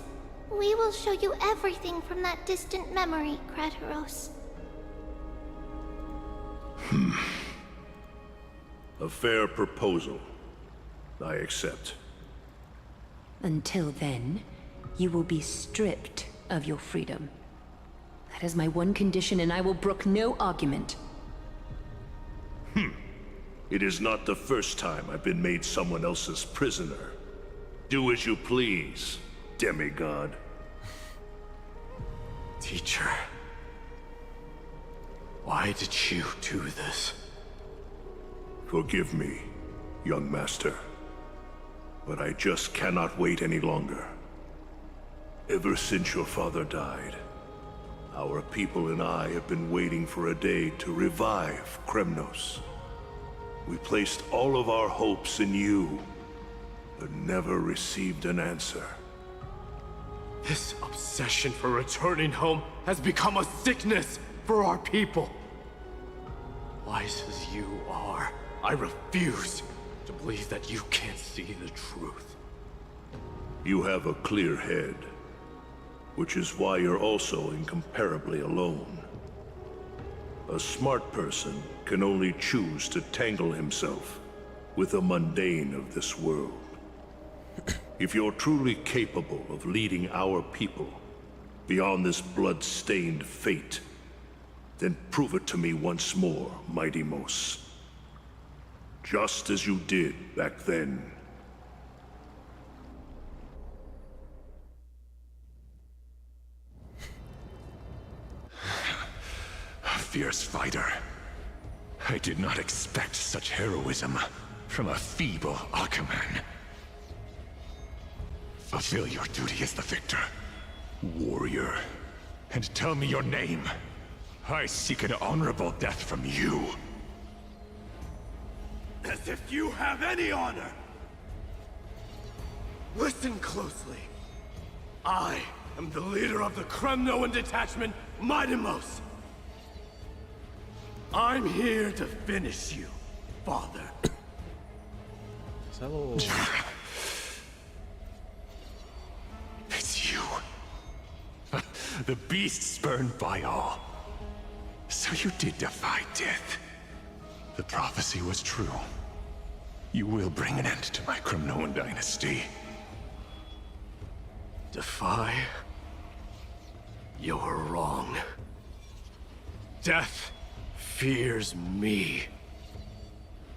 we will show you everything from that distant memory, Kratos. A fair proposal. I accept. Until then, you will be stripped of your freedom. That is my one condition, and I will brook no argument. It is not the first time I've been made someone else's prisoner. Do as you please, demigod. Teacher, why did you do this? Forgive me, young master. But I just cannot wait any longer. Ever since your father died, our people and I have been waiting for a day to revive Kremnos. We placed all of our hopes in you, but never received an answer. This obsession for returning home has become a sickness for our people. Wise as you are, I refuse to believe that you can't see the truth. You have a clear head, which is why you're also incomparably alone. A smart person can only choose to tangle himself with the mundane of this world. If you're truly capable of leading our people beyond this blood-stained fate, then prove it to me once more, Mighty Mos. Just as you did back then. A fierce fighter. I did not expect such heroism from a feeble Aquaman. Fulfill your duty as the victor, warrior, and tell me your name. I seek an honorable death from you. As if you have any honor! Listen closely. I am the leader of the Kremnoan detachment, Mighty Mos. I'm here to finish you, father. Hello. It's you. The beast spurned by all. So you did defy death. The prophecy was true. You will bring an end to my Kremnoan dynasty. Defy? You're wrong. Death fears me.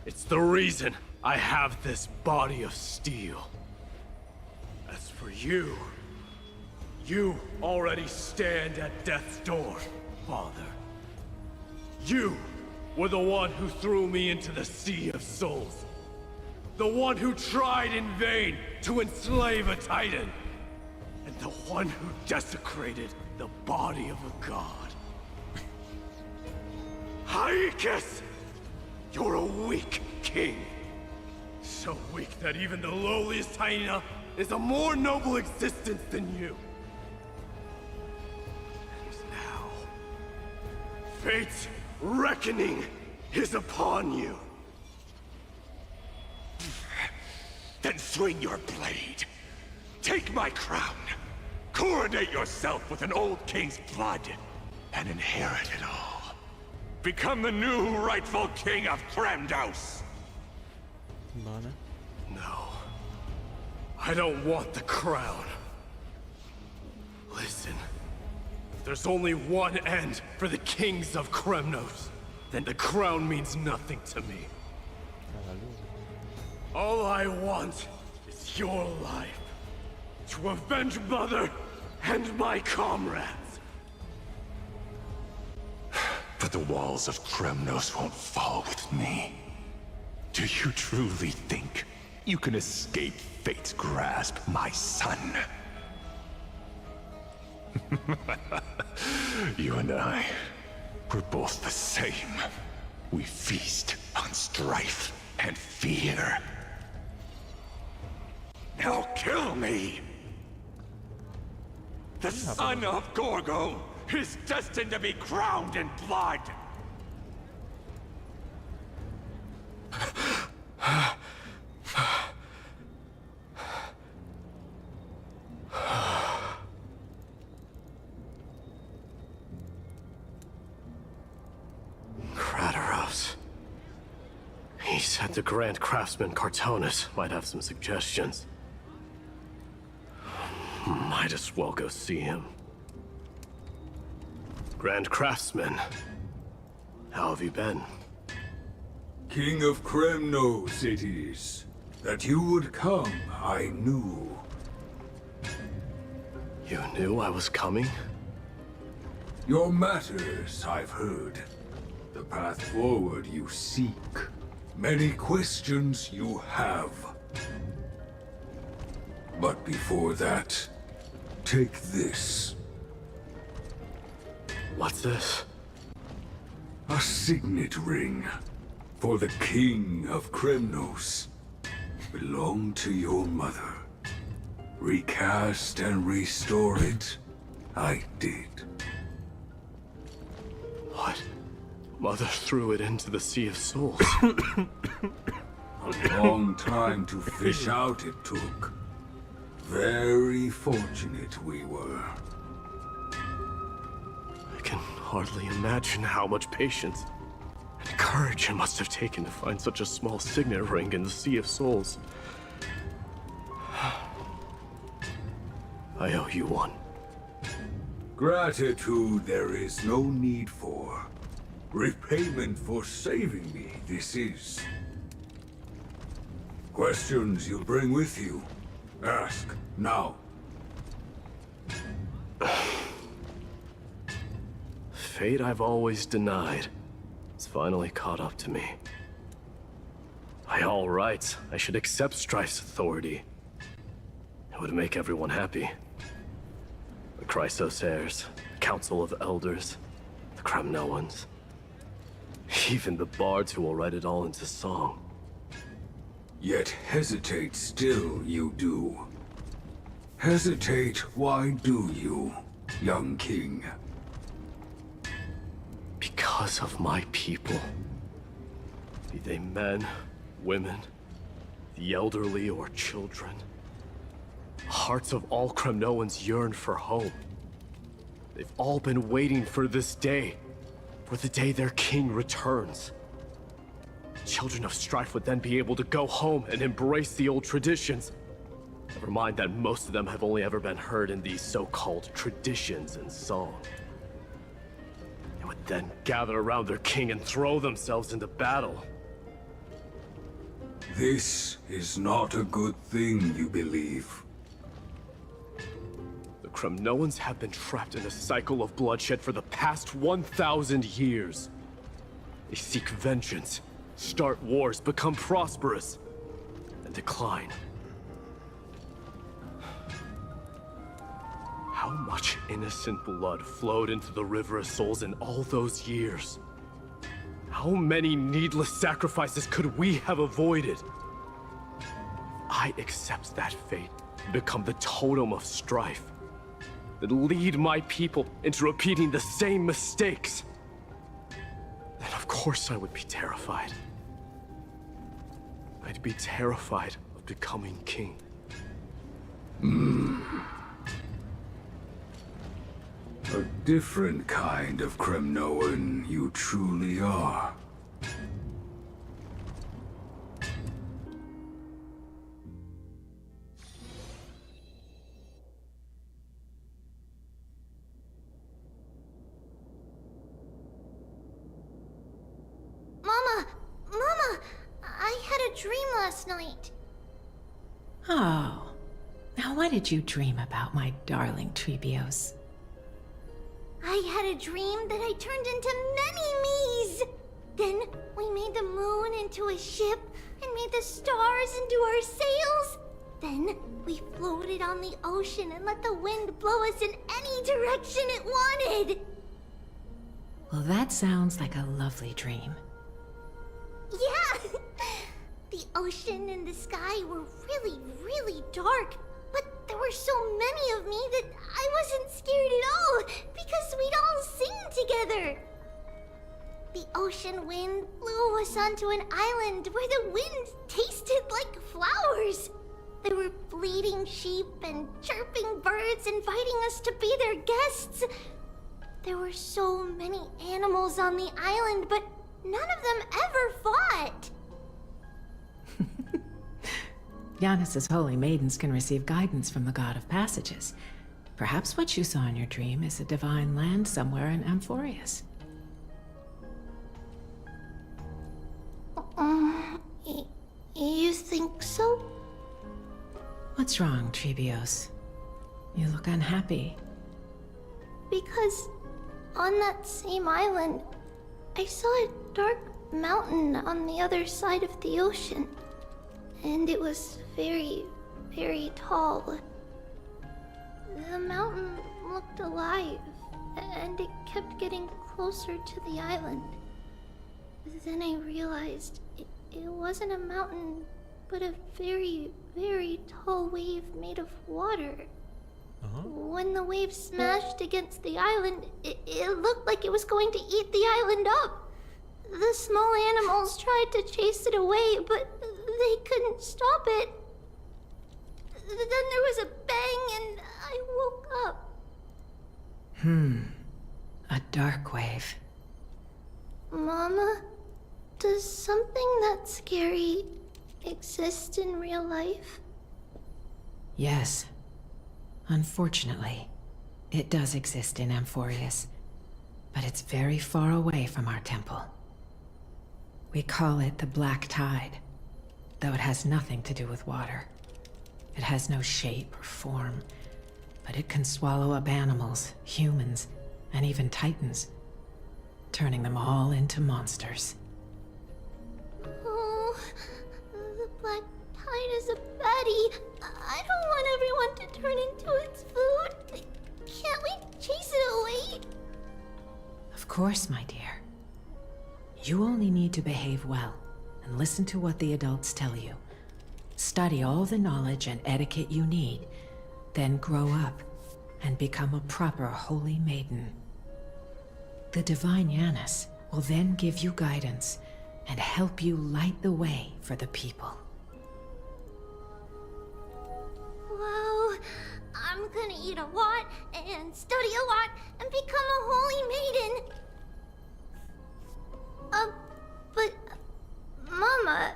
It's the reason I have this body of steel. As for you, you already stand at death's door, father. You were the one who threw me into the Sea of Souls. The one who tried in vain to enslave a Titan. And the one who desecrated the body of a god. Hyakis! You're a weak king. So weak that even the lowliest hyena is a more noble existence than you. And now, fate's reckoning is upon you. Then swing your blade. Take my crown. Coronate yourself with an old king's blood. And inherit it all. Become the new rightful king of Kremnos. No. I don't want the crown. Listen. If there's only one end for the kings of Kremnos, then the crown means nothing to me. All I want is your life. To avenge Mother and my comrades. But the walls of Kremnos won't fall with me. Do you truly think you can escape fate's grasp, my son? You and I, we're both the same. We feast on strife and fear. Now kill me! The son of Gorgo is destined to be crowned in blood! Kratos. He said the Grand Craftsman Cartonus might have some suggestions. Might as well go see him. Grand Craftsman, how have you been? King of Kremnos it is. That you would come, I knew. You knew I was coming? Your matters, I've heard. The path forward you seek. Many questions you have. But before that, take this. What's this? A signet ring. For the King of Kremnos. Belonged to your mother. Recast and restore it, I did. What? Mother threw it into the Sea of Souls. A long time to fish out it took. Very fortunate we were. I can hardly imagine how much patience and courage it must have taken to find such a small signet ring in the Sea of Souls. I owe you one. Gratitude there is no need for. Repayment for saving me, this is. Questions you'll bring with you? Ask, now. Fate I've always denied. It's finally caught up to me. By all rights, I should accept Strife's authority. It would make everyone happy. The Chrysos heirs, the Council of Elders, the Kremnoans. Even the bards who will write it all into song. Yet hesitate still you do. Hesitate, why do you, young king? Because of my people. Be they men, women, the elderly or children. The hearts of all Kremnoans yearn for home. They've all been waiting for this day. For the day their king returns. Children of Strife would then be able to go home and embrace the old traditions. Never mind that most of them have only ever been heard in these so-called traditions and song. They would then gather around their king and throw themselves into battle. This is not a good thing, you believe. The Kremnoans have been trapped in a cycle of bloodshed for the past 1,000 years. They seek vengeance, start wars, become prosperous, and decline. How much innocent blood flowed into the River of Souls in all those years? How many needless sacrifices could we have avoided? I accept that fate and become the totem of strife that lead my people into repeating the same mistakes. Then of course I would be terrified. I'd be terrified of becoming king. A different kind of Kremnoan you truly are. Mama, I had a dream last night. Oh. Now what did you dream about, my darling Trebios? I had a dream that I turned into many me's. Then we made the moon into a ship and made the stars into our sails. Then we floated on the ocean and let the wind blow us in any direction it wanted. Well, that sounds like a lovely dream. Yeah! The ocean and the sky were really, really dark, but there were so many of me that I wasn't scared at all because we'd all sing together. The ocean wind blew us onto an island where the wind tasted like flowers. There were bleating sheep and chirping birds inviting us to be their guests. There were so many animals on the island, but none of them ever fought. Giannis's holy maidens can receive guidance from the God of Passages. Perhaps what you saw in your dream is a divine land somewhere in Amphorius. What's wrong, Trebios? You look unhappy. Because on that same island, I saw a dark mountain on the other side of the ocean. And it was very, very tall. The mountain looked alive, and it kept getting closer to the island. Then I realized it wasn't a mountain, but a very, very tall wave made of water. When the wave smashed against the island, it looked like it was going to eat the island up. The small animals tried to chase it away, but they couldn't stop it. Then there was a bang and I woke up. A dark wave. Mama, does something that scary exist in real life? Yes. Unfortunately, it does exist in Amphorius, but it's very far away from our temple. We call it the Black Tide, though it has nothing to do with water. It has no shape or form, but it can swallow up animals, humans, and even titans, turning them all into monsters. Oh, the Black Tide is a baddie. I don't want everyone to turn into its food. Can't we chase it away? Of course, my dear. You only need to behave well and listen to what the adults tell you. Study all the knowledge and etiquette you need, then grow up and become a proper holy maiden. The divine Janus will then give you guidance and help you light the way for the people. Wow, I'm gonna eat a lot and study a lot and become a holy maiden. But Mama,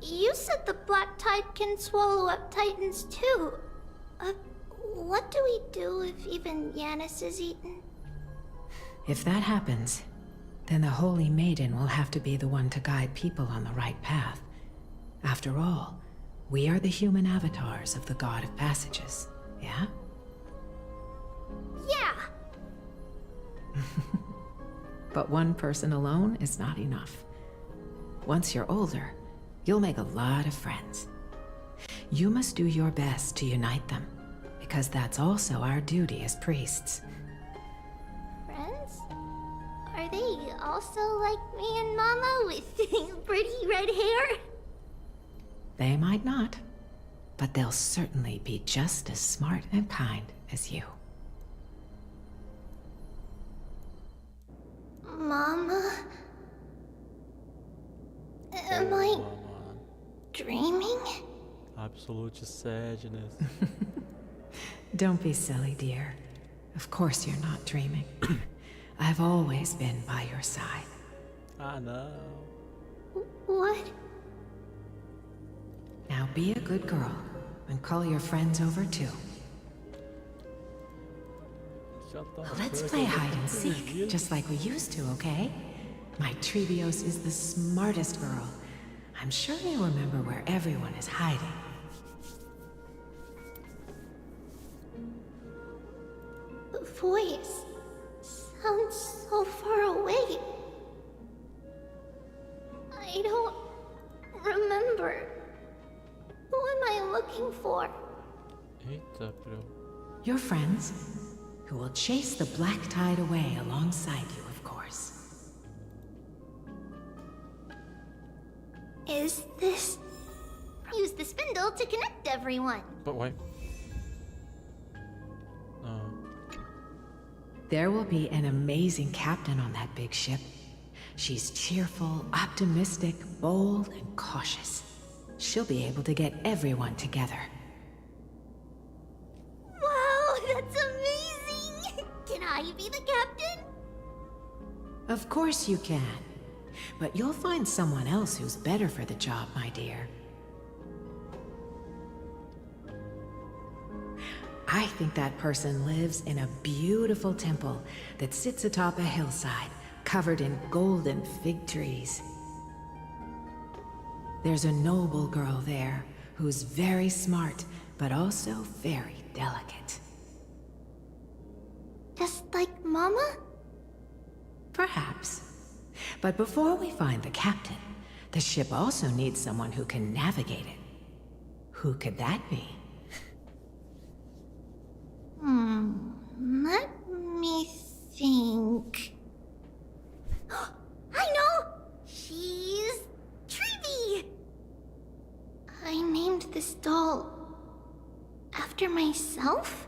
you said the Black Tide can swallow up titans too. What do we do if even Janus is eaten? If that happens, then the Holy Maiden will have to be the one to guide people on the right path. After all, we are the human avatars of the God of Passages, yeah? Yeah. But one person alone is not enough. Once you're older, you'll make a lot of friends. You must do your best to unite them, because that's also our duty as priests. Friends? Are they also like me and Mama with pretty red hair? They might not, but they'll certainly be just as smart and kind as you. Mama? Am I dreaming? Absolute sadness. Don't be silly, dear. Of course you're not dreaming. I've always been by your side. I know. What? Now be a good girl and call your friends over too. Let's play hide and seek, just like we used to, okay? My Trebios is the smartest girl. I'm sure you remember where everyone is hiding. The voice sounds so far away. I don't remember. Who am I looking for? Eita, bro. Your friends, who will chase the Black Tide away alongside you, of course. Is this... Use the spindle to connect everyone. But wait. There will be an amazing captain on that big ship. She's cheerful, optimistic, bold, and cautious. She'll be able to get everyone together. Wow, that's amazing! Can I be the captain? Of course you can. But you'll find someone else who's better for the job, my dear. I think that person lives in a beautiful temple that sits atop a hillside, covered in golden fig trees. There's a noble girl there who's very smart, but also very delicate. Just like Mama? Perhaps. But before we find the captain, the ship also needs someone who can navigate it. Who could that be? Let me think. I know! She's Treevee! I named this doll after myself?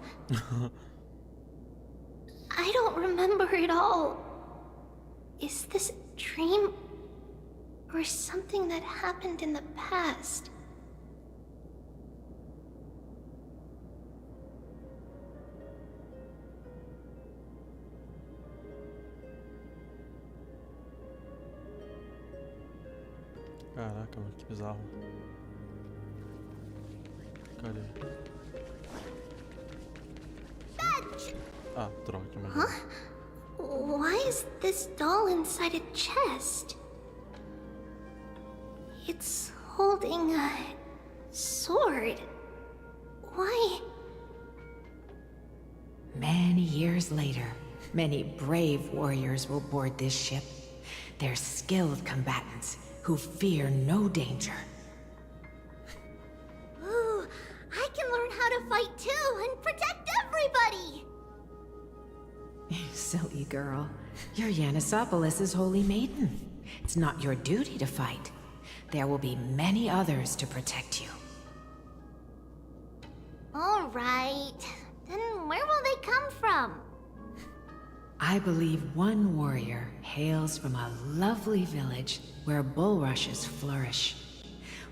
I don't remember it all. Is this a dream? Or something that happened in the past? Caraca, mano, que bizarro. Cadê? Ah, droga, mas... Huh? Why is this doll inside a chest? It's holding a sword. Why? Many years later, many brave warriors will board this ship. They're skilled combatants who fear no danger. Ooh, I can learn how to fight too and protect everybody! Silly girl. You're Yanisopoulos' holy maiden. It's not your duty to fight. There will be many others to protect you. Alright. Then where will they come from? I believe one warrior hails from a lovely village where bulrushes flourish,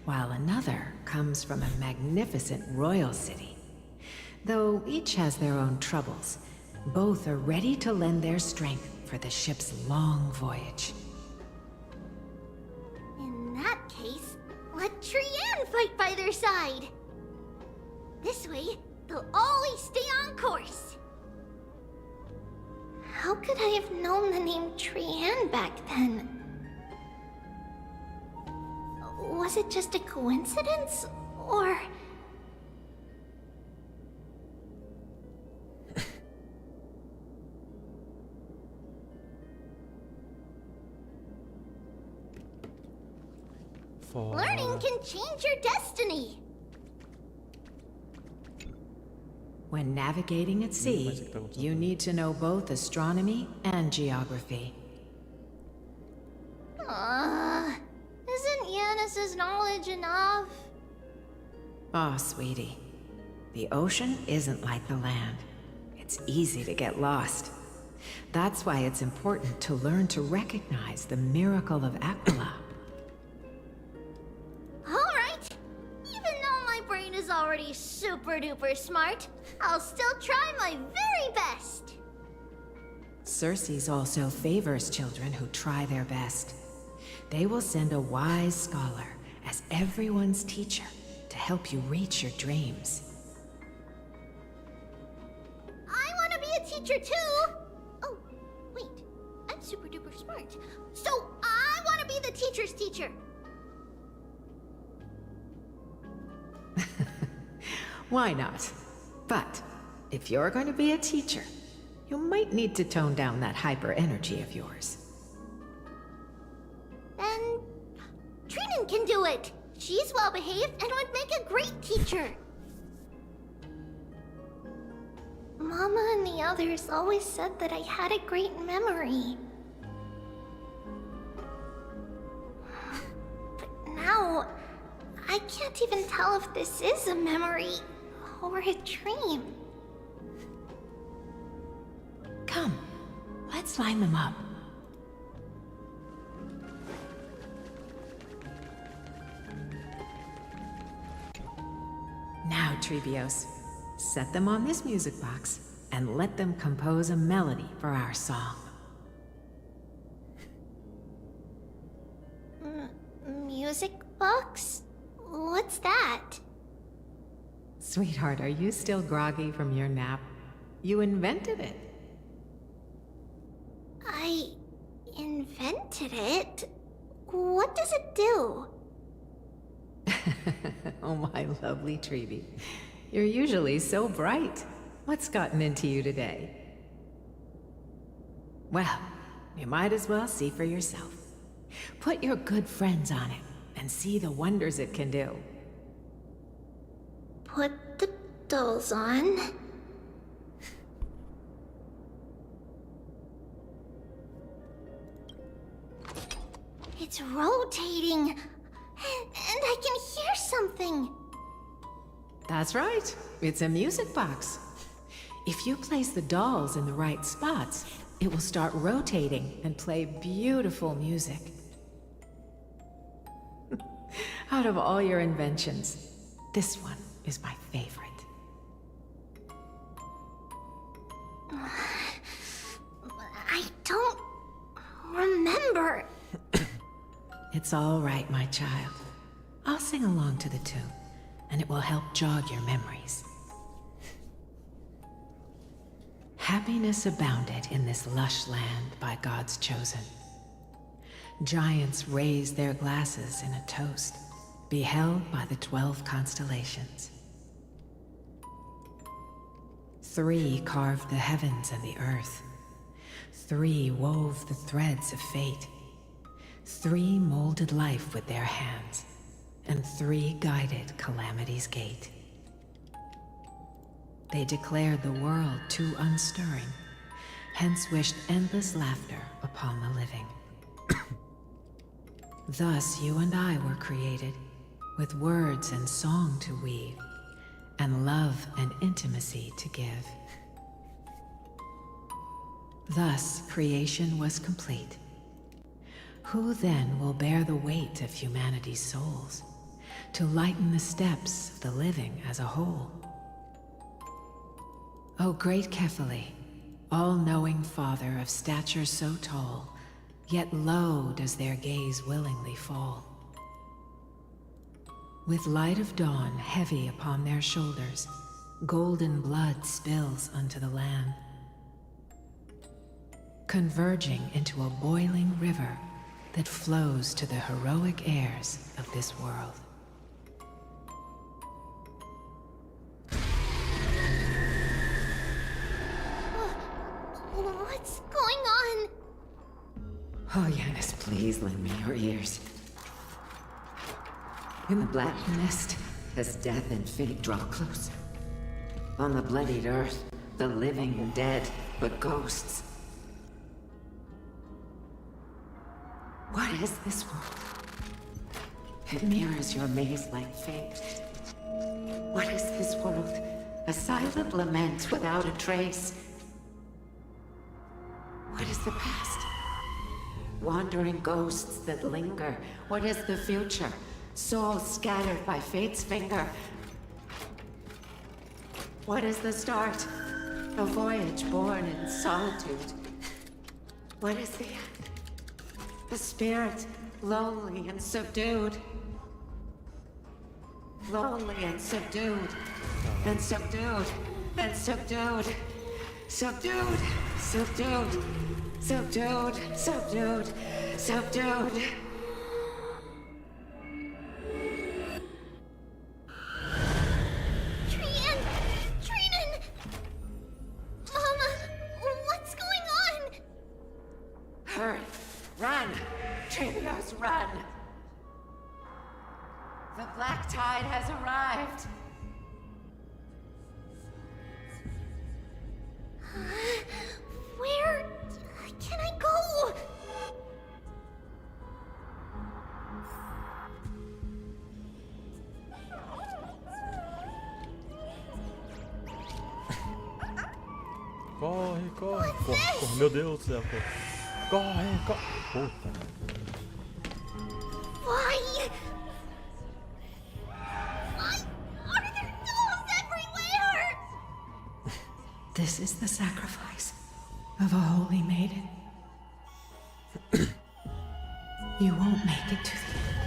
while another comes from a magnificent royal city. Though each has their own troubles, both are ready to lend their strength for the ship's long voyage. In that case, let Trian fight by their side. This way, they'll always stay on course. How could I have known the name Trian back then? Was it just a coincidence, or... Learning can change your destiny! When navigating at sea, you need to know both astronomy and geography. Isn't Yanis's knowledge enough? Oh, sweetie. The ocean isn't like the land. It's easy to get lost. That's why it's important to learn to recognize the miracle of Aquila. Alright! Even though my brain is already super duper smart, I'll still try my very best! Circe also favors children who try their best. They will send a wise scholar as everyone's teacher to help you reach your dreams. I want to be a teacher too! Oh, wait. I'm super duper smart. So I want to be the teacher's teacher! Why not? But if you're going to be a teacher, you might need to tone down that hyper energy of yours. Then Trinan can do it. She's well behaved and would make a great teacher. Mama and the others always said that I had a great memory. But now, I can't even tell if this is a memory or a dream. Come, let's line them up. Now, Treebios, set them on this music box and let them compose a melody for our song. Music box? What's that? Sweetheart, are you still groggy from your nap? You invented it. I invented it? What does it do? Oh, my lovely Treeby. You're usually so bright. What's gotten into you today? Well, you might as well see for yourself. Put your good friends on it and see the wonders it can do. Put the dolls on. It's rotating, and I can hear something. That's right. It's a music box. If you place the dolls in the right spots, it will start rotating and play beautiful music. Out of all your inventions, this one is my favorite. I don't remember. It's all right, my child. I'll sing along to the tune, and it will help jog your memories. Happiness abounded in this lush land by God's chosen. Giants raised their glasses in a toast, beheld by the 12 constellations. 3 carved the heavens and the earth. 3 wove the threads of fate. 3 molded life with their hands, and 3 guided calamity's gate. They declared the world too unstirring, hence wished endless laughter upon the living. Thus you and I were created, with words and song to weave, and love and intimacy to give. Thus creation was complete. Who then will bear the weight of humanity's souls, to lighten the steps of the living as a whole? O great Kephili, all-knowing Father of stature so tall, yet low does their gaze willingly fall. With light of dawn heavy upon their shoulders, golden blood spills unto the land, converging into a boiling river that flows to the heroic heirs of this world. What's going on? Oh, Yanis, please lend me your ears. In the black mist, as death and fate draw close. On the bloodied earth, the living and dead, but ghosts. What is this world? It mirrors your maze-like fate. What is this world? A silent lament without a trace. What is the past? Wandering ghosts that linger. What is the future? Souls scattered by fate's finger. What is the start? A voyage born in solitude. What is the end? The spirit, lonely and subdued. Lonely and subdued. And subdued. And subdued. Subdued. Subdued. Subdued. Subdued. Subdued. Run! The black tide has arrived. Where can I go? Corre, corre, corre, corre, meu Deus do céu, corre. Corre, corre. Puta. Why? Why are there dolls everywhere? This is the sacrifice of a holy maiden. You won't make it to the end.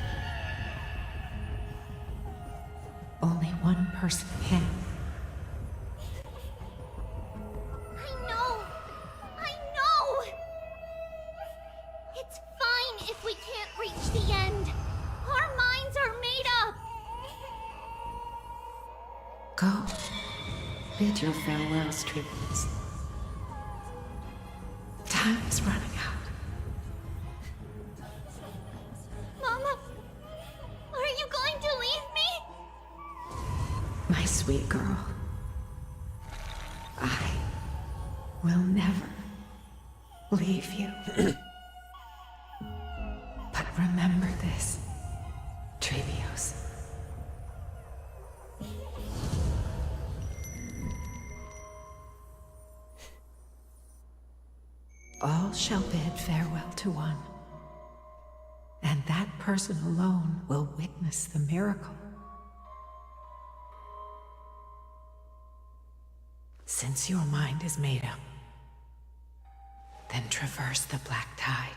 Only one person can. I know. It's fine if we can't reach the end. Our minds are made up. Go. Bid your farewells, Trivians. Time is running out. Mama, are you going to leave me? My sweet girl. I will never leave you. But remember this, Trevios. All shall bid farewell to one, and that person alone will witness the miracle. Since your mind is made up, then traverse the black tide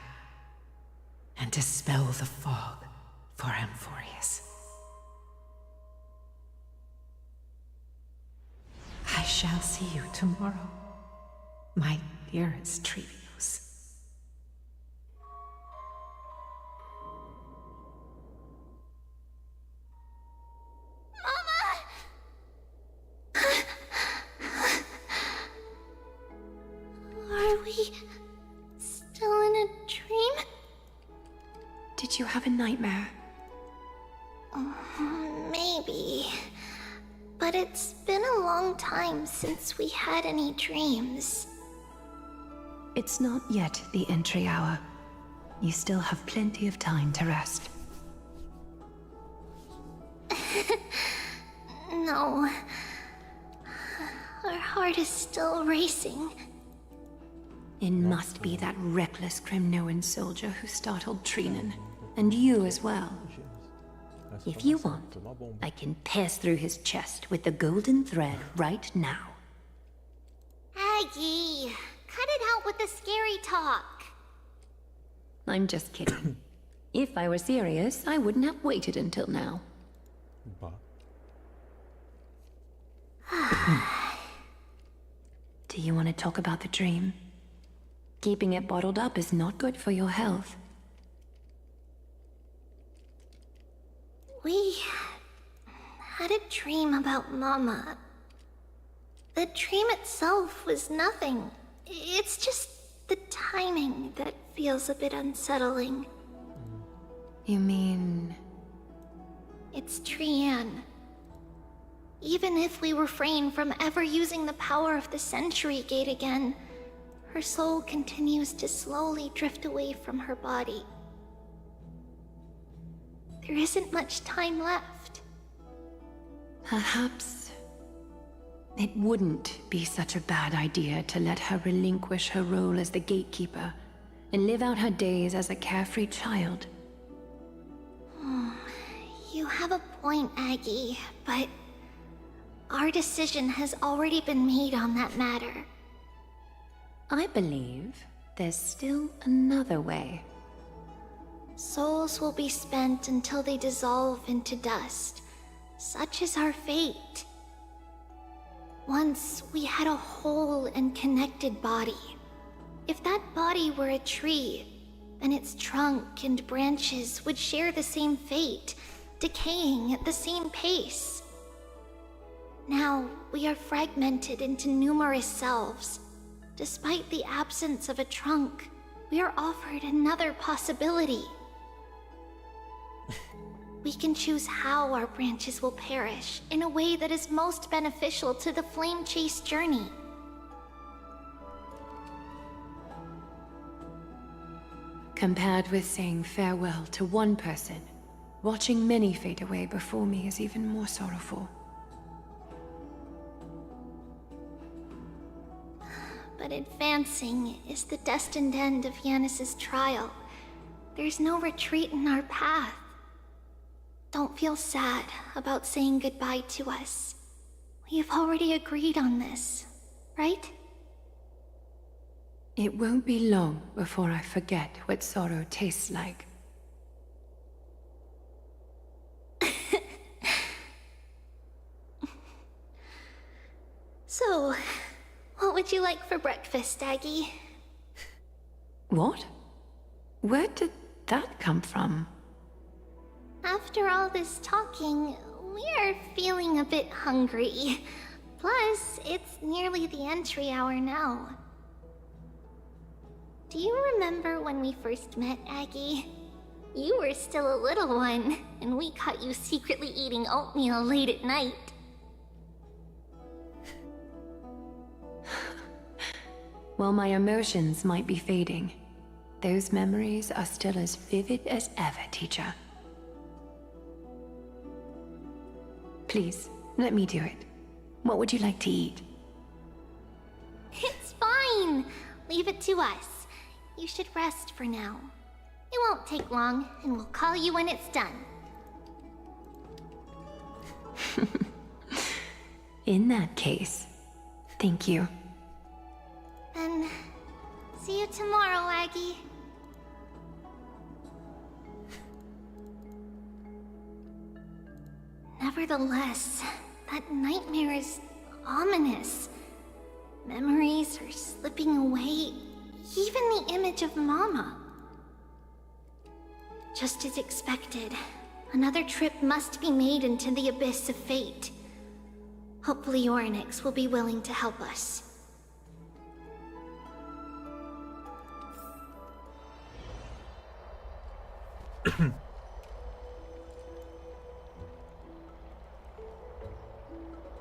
and dispel the fog for Amphorius. I shall see you tomorrow, my dearest Trevios. Are we still in a dream? Did you have a nightmare? Maybe. But it's been a long time since we had any dreams. It's not yet the entry hour. You still have plenty of time to rest. No. Our heart is still racing. It must be that reckless Kremnoan soldier who startled Trinan, and you as well. If you want, I can pass through his chest with the golden thread right now. Aggie, cut it out with the scary talk. I'm just kidding. If I were serious, I wouldn't have waited until now. Do you want to talk about the dream? Keeping it bottled up is not good for your health. We had a dream about Mama. The dream itself was nothing. It's just the timing that feels a bit unsettling. You mean... It's Trian. Even if we refrain from ever using the power of the Century Gate again, her soul continues to slowly drift away from her body. There isn't much time left. Perhaps it wouldn't be such a bad idea to let her relinquish her role as the gatekeeper and live out her days as a carefree child. You have a point, Aggie, but our decision has already been made on that matter. I believe there's still another way. Souls will be spent until they dissolve into dust. Such is our fate. Once we had a whole and connected body. If that body were a tree, then its trunk and branches would share the same fate, decaying at the same pace. Now, we are fragmented into numerous selves. Despite the absence of a trunk, we are offered another possibility. We can choose how our branches will perish in a way that is most beneficial to the Flame Chase journey. Compared with saying farewell to one person, watching many fade away before me is even more sorrowful. But advancing is the destined end of Yanis's trial. There's no retreat in our path. Don't feel sad about saying goodbye to us. We have already agreed on this, right? It won't be long before I forget what sorrow tastes like. So, what would you like for breakfast, Aggie? What? Where did that come from? After all this talking, we are feeling feeling a bit hungry. Plus, it's nearly the entry hour now. Do you remember when we first met, Aggie? You were still a little one, and we caught you secretly eating oatmeal late at night. While my emotions might be fading, those memories are still as vivid as ever, teacher. Please, let me do it. What would you like to eat? It's fine! Leave it to us. You should rest for now. It won't take long, and we'll call you when it's done. In that case, thank you. Then, see you tomorrow, Aggie. Nevertheless, that nightmare is ominous. Memories are slipping away, even the image of Mama. Just as expected, another trip must be made into the abyss of fate. Hopefully Orynyx will be willing to help us.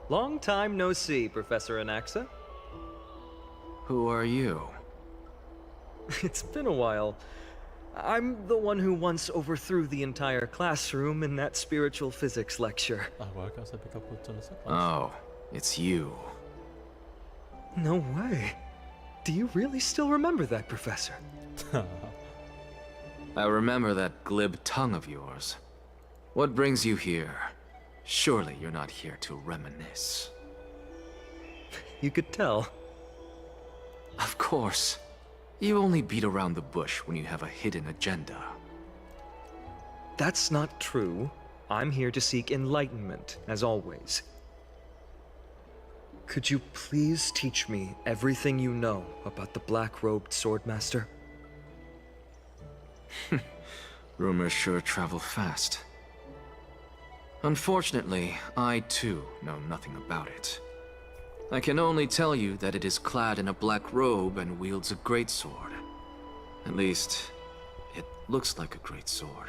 Long time no see, Professor Anaxa. Who are you? It's been a while. I'm the one who once overthrew the entire classroom in that spiritual physics lecture. Oh, it's you. No way. Do you really still remember that, Professor? I remember that glib tongue of yours. What brings you here? Surely you're not here to reminisce. You could tell. Of course. You only beat around the bush when you have a hidden agenda. That's not true. I'm here to seek enlightenment, as always. Could you please teach me everything you know about the black-robed swordmaster? Rumors sure travel fast. Unfortunately, I too know nothing about it. I can only tell you that it is clad in a black robe and wields a greatsword. At least, it looks like a greatsword.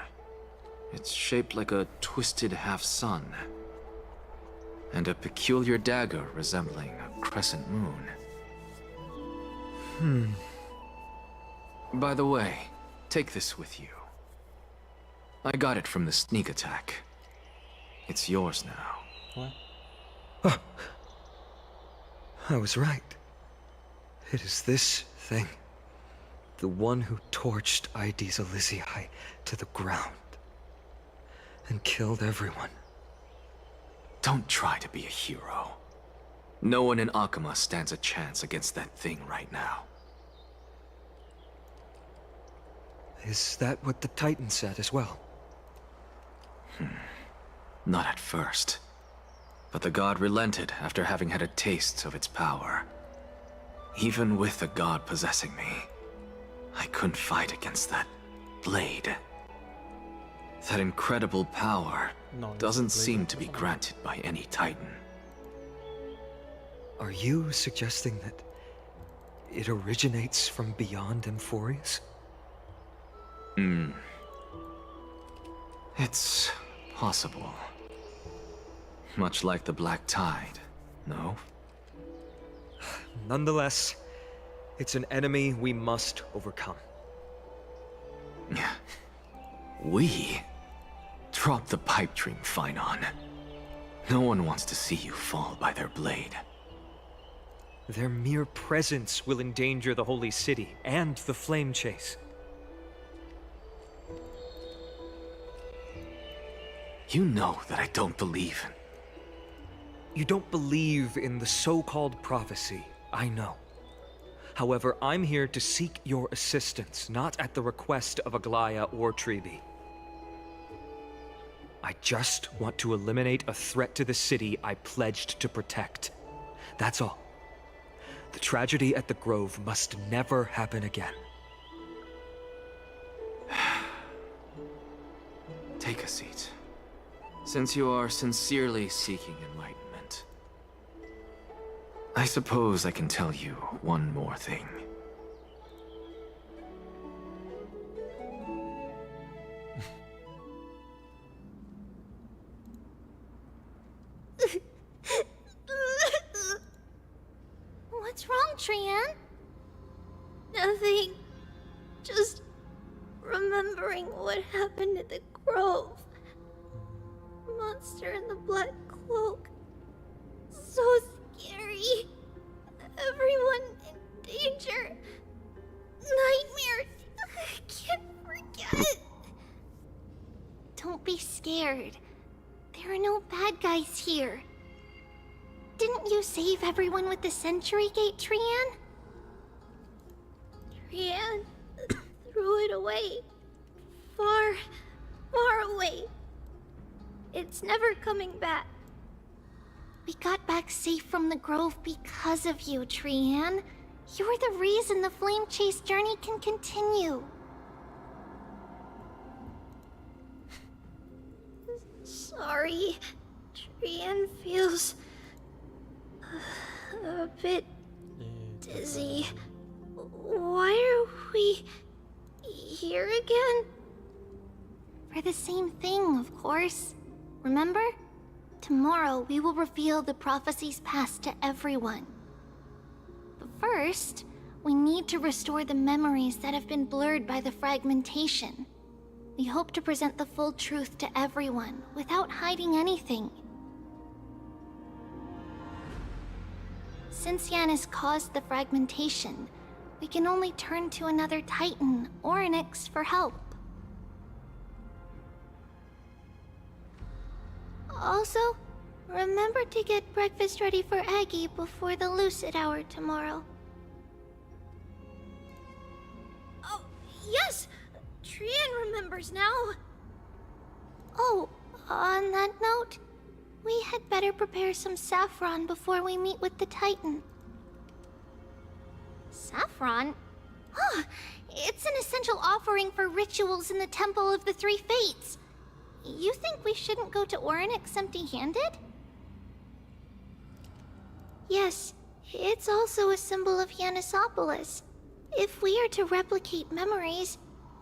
It's shaped like a twisted half-sun, and a peculiar dagger resembling a crescent moon. By the way, take this with you. I got it from the sneak attack. It's yours now. What? I was right. It is this thing. The one who torched Aedes Elysiae to the ground. And killed everyone. Don't try to be a hero. No one in Akama stands a chance against that thing right now. Is that what the Titan said as well? Not at first. But the god relented after having had a taste of its power. Even with the god possessing me, I couldn't fight against that blade. That incredible power doesn't seem to be granted by any Titan. Are you suggesting that it originates from beyond Emphorius? It's possible. Much like the Black Tide, no? Nonetheless, it's an enemy we must overcome. We? Drop the pipe dream, Phynon. No one wants to see you fall by their blade. Their mere presence will endanger the Holy City and the Flame Chase. You know that I don't believe in... You don't believe in the so-called prophecy, I know. However, I'm here to seek your assistance, not at the request of Aglaya or Tribi. I just want to eliminate a threat to the city I pledged to protect. That's all. The tragedy at the Grove must never happen again. Take a seat. Since you are sincerely seeking enlightenment, I suppose I can tell you one more thing. What's wrong, Trian? Nothing. Just remembering what happened at the Grove. Monster in the black cloak. So scary. Everyone in danger. Nightmares. I can't forget. Don't be scared. There are no bad guys here. Didn't you save everyone with the Century Gate, Trian? Trian threw it away. Far, far away. It's never coming back. We got back safe from the Grove because of you, Trian. You're the reason the Flame Chase journey can continue. Sorry. Trian feels a bit dizzy. Why are we here again? For the same thing, of course. Remember? Tomorrow we will reveal the prophecies passed to everyone. But first, we need to restore the memories that have been blurred by the fragmentation. We hope to present the full truth to everyone without hiding anything. Since Yanis caused the fragmentation, we can only turn to another Titan or an X for help. Also, remember to get breakfast ready for Aggie before the lucid hour tomorrow. Oh, yes! Trian remembers now. Oh, on that note, we had better prepare some saffron before we meet with the Titan. Saffron? Huh, it's an essential offering for rituals in the Temple of the Three Fates. You think we shouldn't go to Orynyx empty-handed? Yes, it's also a symbol of Yanisopolis. If we are to replicate memories,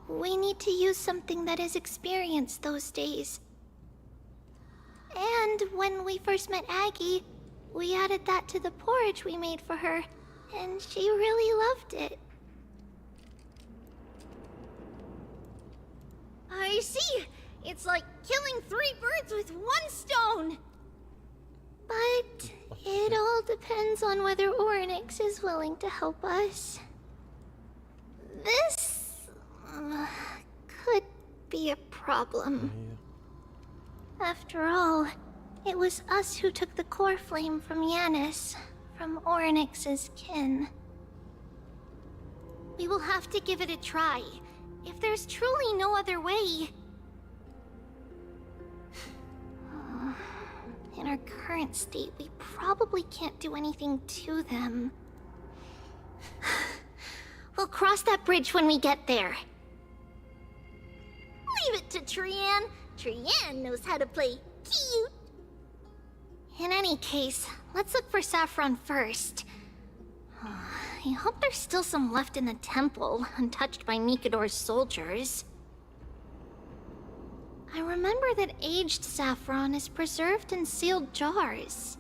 we need to use something that has experienced those days. And when we first met Aggie, we added that to the porridge we made for her, and she really loved it. I see! It's like killing 3 birds with 1 stone! But it all depends on whether Orynyx is willing to help us. This could be a problem. After all, it was us who took the core flame from Yanis, from Orynyx's kin. We will have to give it a try. If there's truly no other way... In our current state, we probably can't do anything to them. We'll cross that bridge when we get there. Leave it to Trian. Trian knows how to play cute. In any case, let's look for saffron first. I hope there's still some left in the temple, untouched by Mikador's soldiers. I remember that aged saffron is preserved in sealed jars.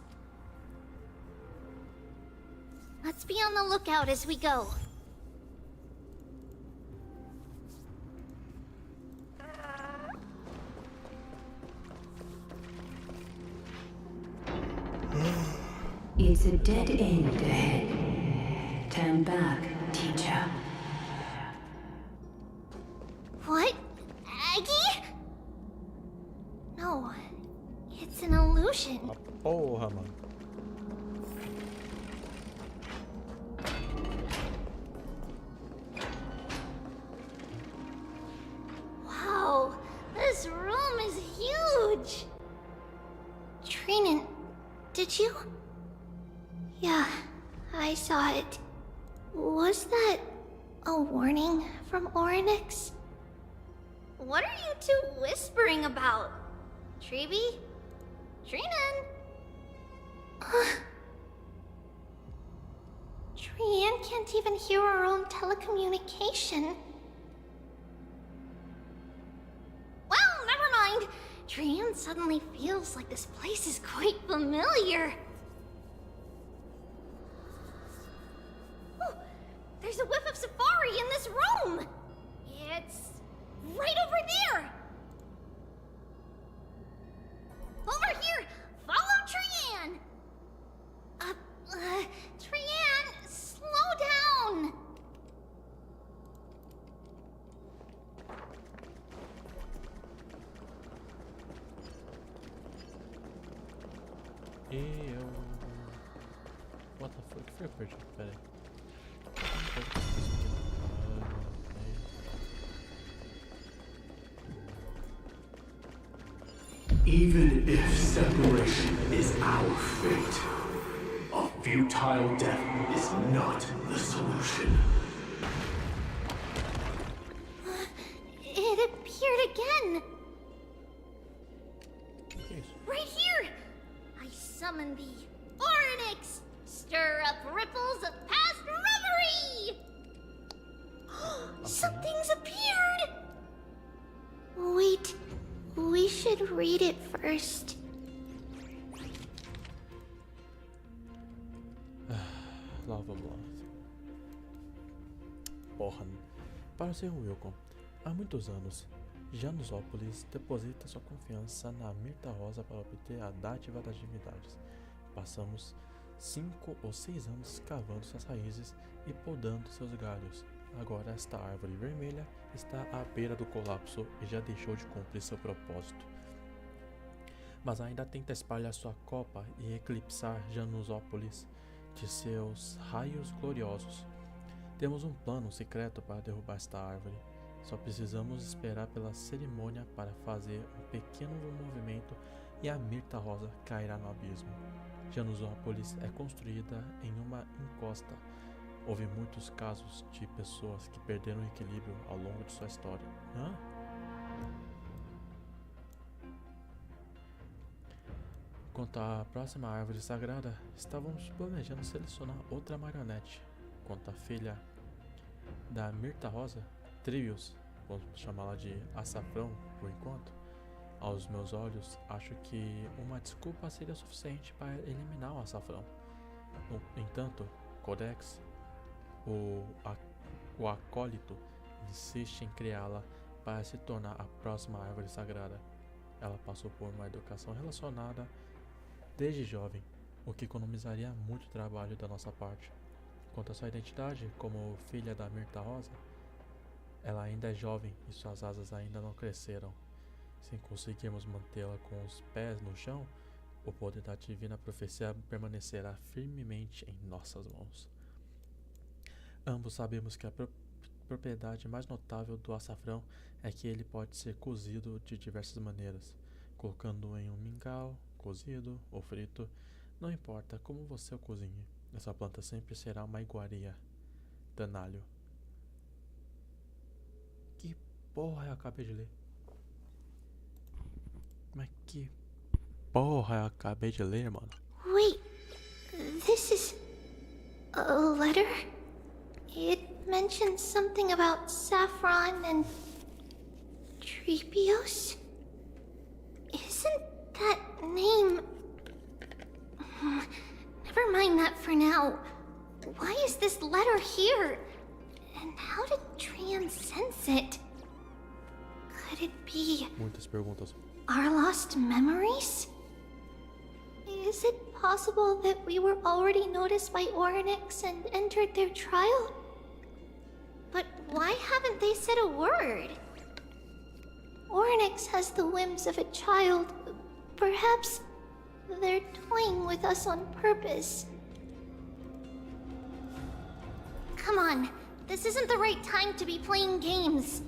Let's be on the lookout as we go. It's a dead end ahead. Turn back, teacher. What? Aggie? No, it's an illusion. Porra, mano. Wow, this room is huge. Trinan, did you? Yeah, I saw it. Was that a warning from Orynyx? What are you two whispering about? Treeby? Trinan? Trian can't even hear our own telecommunication. Well, never mind. Trian suddenly feels like this place is quite familiar. Oh, there's a whiff of safari in this room. It's right over there. Over here! Follow Trian! Trian, slow down! What the fuck? Foi perdido, pera aí. Even if separation is our fate, a futile death is not the solution. It appeared again! Right here! I summon thee, Orynyx! Stir up ripples of past reverie! Something's appeared! Wait, we should read it first. Lá vamos lá. Porra. Para o Sr. Wilcon, há muitos anos, Janusópolis deposita sua confiança na Mirta Rosa para obter a dádiva das divindades. Passamos 5 ou 6 anos cavando suas raízes e podando seus galhos. Agora esta árvore vermelha está à beira do colapso e já deixou de cumprir seu propósito. Mas ainda tenta espalhar sua copa e eclipsar Janusópolis de seus raios gloriosos. Temos um plano secreto para derrubar esta árvore. Só precisamos esperar pela cerimônia para fazer um pequeno movimento e a Mirta Rosa cairá no abismo. Janusópolis é construída em uma encosta. Houve muitos casos de pessoas que perderam o equilíbrio ao longo de sua história. Quanto à próxima árvore sagrada, estávamos planejando selecionar outra marionete. Quanto à filha da Mirta Rosa, Trivius, vamos chamá-la de Açafrão por enquanto, aos meus olhos, acho que uma desculpa seria suficiente para eliminar o Açafrão. No entanto, Codex, o acólito, insiste em criá-la para se tornar a próxima árvore sagrada. Ela passou por uma educação relacionada desde jovem, o que economizaria muito trabalho da nossa parte. Quanto à sua identidade como filha da Mirta Rosa, ela ainda é jovem e suas asas ainda não cresceram. Se conseguirmos mantê-la com os pés no chão, o poder da divina profecia permanecerá firmemente em nossas mãos. Ambos sabemos que a propriedade mais notável do açafrão é que ele pode ser cozido de diversas maneiras, colocando em um mingau, cozido ou frito. Não importa como você o cozinhe, essa planta sempre será uma iguaria. Danalho. Que porra eu acabei de ler? Mas que porra eu acabei de ler, mano? Wait, this is a letter? It mentions something about saffron and Treebios? Isn't that name... Never mind that for now. Why is this letter here? And how did Trian sense it? Could it be... Muitas perguntas. Our lost memories? Is it possible that we were already noticed by Orynyx and entered their trial? But why haven't they said a word? Orynyx has the whims of a child. Perhaps they're toying with us on purpose. Come on, this isn't the right time to be playing games.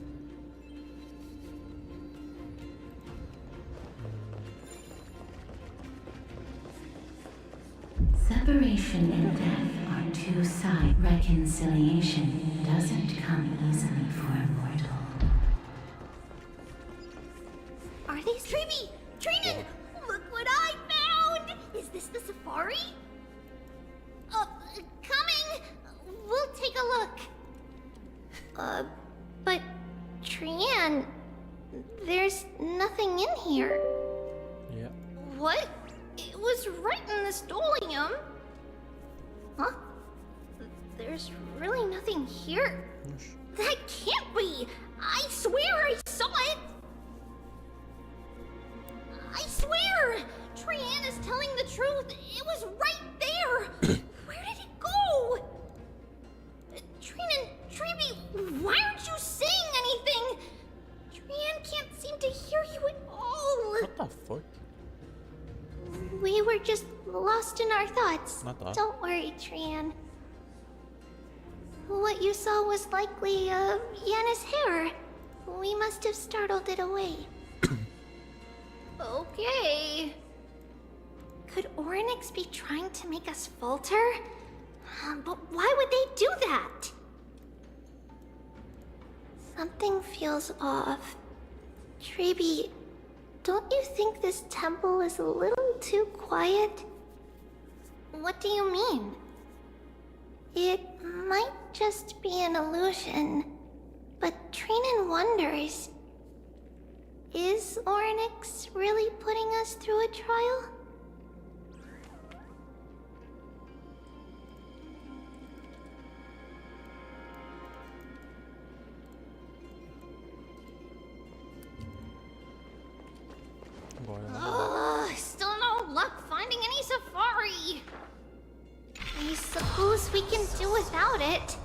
Separation and death are two sides. Reconciliation doesn't come easily for a mortal. Are these Treeby? Trina! this the safari? Coming! We'll take a look. But Trian, there's nothing in here. Yeah. What? It was right in the stolium. Huh? There's really nothing here. That can't be! I swear I saw it! I swear! Trian is telling the truth. It was right there! Where did it go? Trian and Treeby, why aren't you saying anything? Trian can't seem to hear you at all. What the fuck? We were just lost in our thoughts. Not that. Don't worry, Trian. What you saw was likely, Yana's hair. We must have startled it away. Okay. Could Oryx be trying to make us falter? But why would they do that? Something feels off. Treeby, don't you think this temple is a little too quiet? What do you mean? It might just be an illusion, but Trinan wonders, is Oryx really putting us through a trial? Still no luck finding any safari. I suppose we can do without it.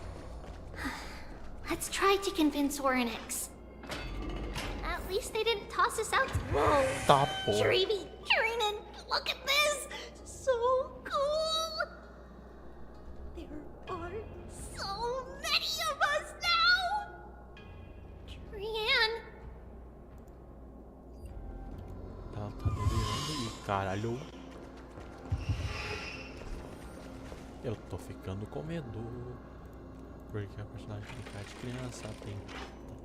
Let's try to convince Oryx. At least they didn't toss us out. Whoa! Stop, boy. Treeby, Trinan, look at this! So cool! There are so many of us now! Trian. Ela tá delirando e caralho. Eu tô ficando com medo. Porque a personagem de criança tem.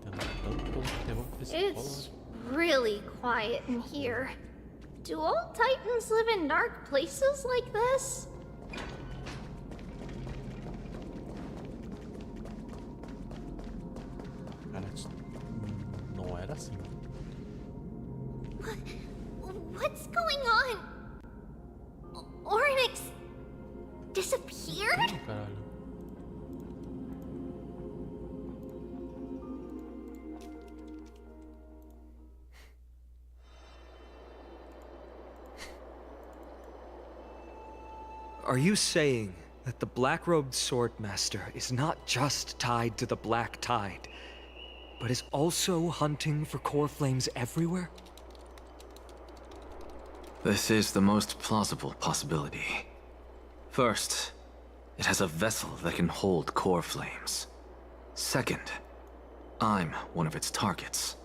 Tá tendo tanto terror psicológico. It's really quiet in here. Do all Titans live in dark places like this? Cara, não era assim. What's going on? Oryx disappeared? Caralho. Are you saying that the black-robed swordmaster is not just tied to the Black Tide, but is also hunting for core flames everywhere? This is the most plausible possibility. First, it has a vessel that can hold core flames. Second, I'm one of its targets.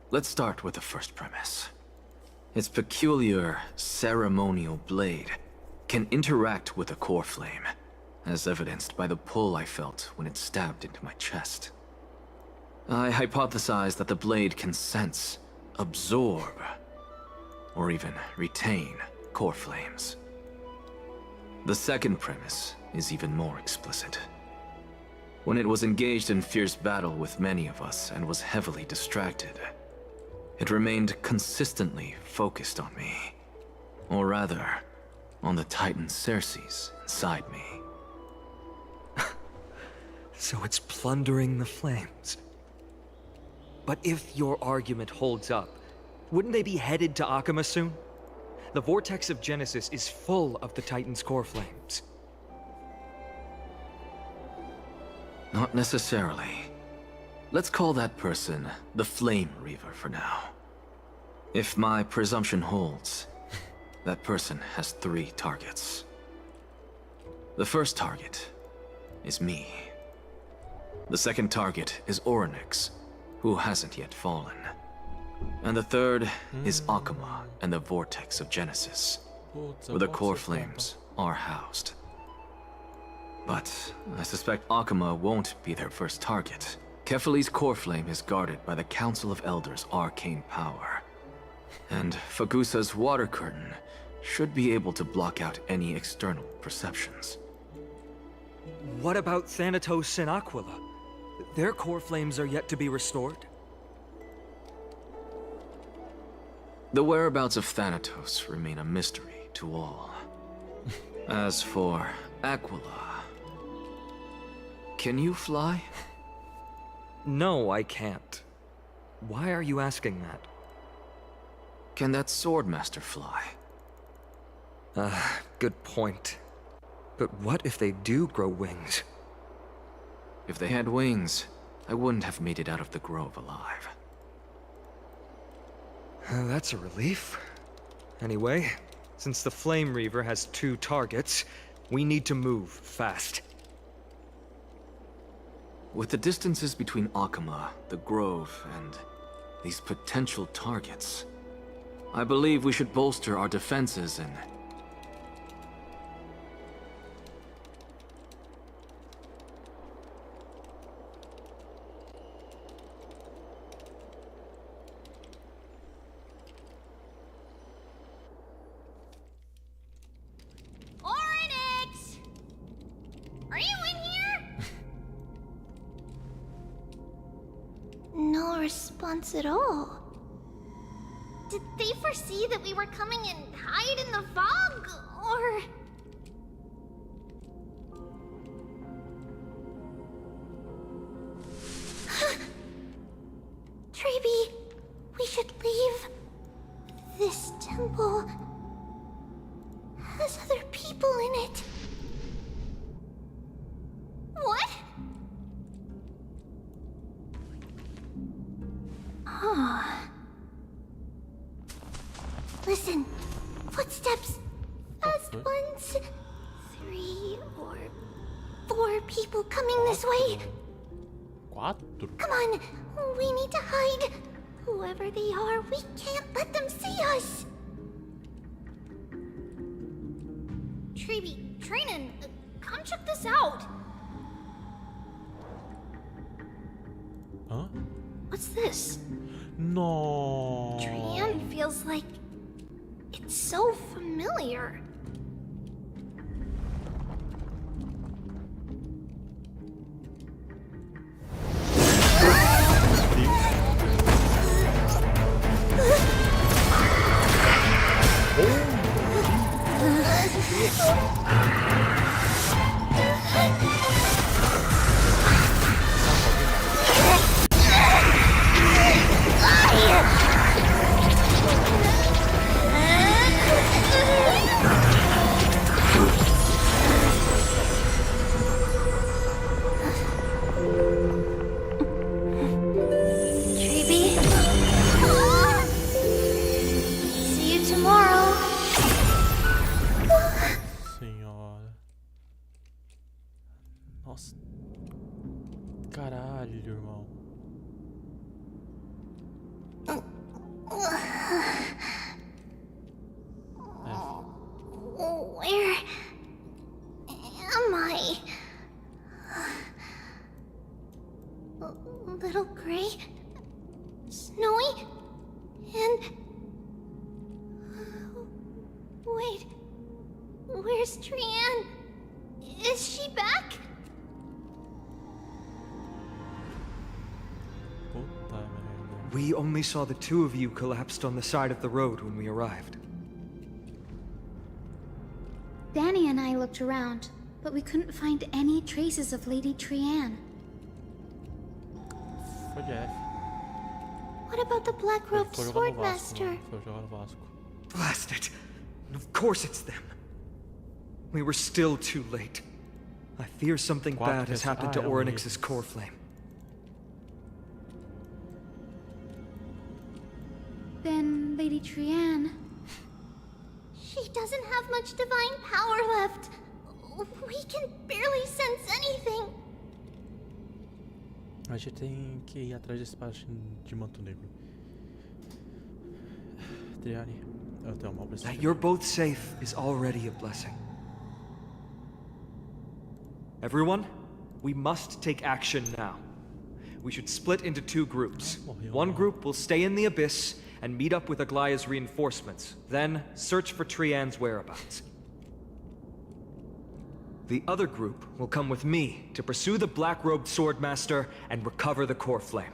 Let's start with the first premise. Its peculiar ceremonial blade can interact with a core flame, as evidenced by the pull I felt when it stabbed into my chest. I hypothesize that the blade can sense, absorb, or even retain core flames. The second premise is even more explicit. When it was engaged in fierce battle with many of us and was heavily distracted, it remained consistently focused on me. Or rather, on the Titan Cersei's inside me. So it's plundering the flames. But if your argument holds up, wouldn't they be headed to Akama soon? The vortex of Genesis is full of the Titan's core flames. Not necessarily. Let's call that person the Flame Reaver for now. If my presumption holds, that person has 3 targets. The first target is me. The second target is Oryx, who hasn't yet fallen. And the third is Akama and the Vortex of Genesis, where the core flames are housed. But I suspect Akama won't be their first target. Kefali's core flame is guarded by the Council of Elders' arcane power. And Fagusa's water curtain should be able to block out any external perceptions. What about Thanatos and Aquila? Their core flames are yet to be restored. The whereabouts of Thanatos remain a mystery to all. As for Aquila, can you fly? No, I can't. Why are you asking that? Can that Swordmaster fly? Good point. But what if they do grow wings? If they had wings, I wouldn't have made it out of the grove alive. That's a relief. Anyway, since the Flame Reaver has 2 targets, we need to move fast. With the distances between Akama, the grove, and these potential targets, I believe we should bolster our defenses and... Oryx! Are you in here? No response at all. Did they foresee that we were coming and hide in the fog, or...? Treeby, we should leave. This temple has other people in it. What? Huh. Listen, footsteps. Fast ones. 3 or 4 people coming this way. Come on, we need to hide. Whoever they are, we can't let them see us. Treeby, Trainin, come check this out. Huh? What's this? No. Trian feels like it's so familiar. Nossa. Caralho, irmão. Where am I? Little gray, snowy, and... Wait, where's Trian? Is she back? We only saw the 2 of you collapsed on the side of the road when we arrived. Danny and I looked around, but we couldn't find any traces of Lady Trian. What about the black-robed swordmaster? Blast it! Of course it's them. We were still too late. I fear something bad has happened to Oryx's core flame. Then Lady Trian... She doesn't have much divine power left. We can barely sense anything. A gente tem que ir atrás desse espadachim de manto negro. Triane, eu tenho uma That you're both safe is already a blessing. Everyone, we must take action now. We should split into 2 groups. One group will stay in the abyss, and meet up with Aglaya's reinforcements, then search for Trian's whereabouts. The other group will come with me to pursue the black-robed swordmaster and recover the core flame.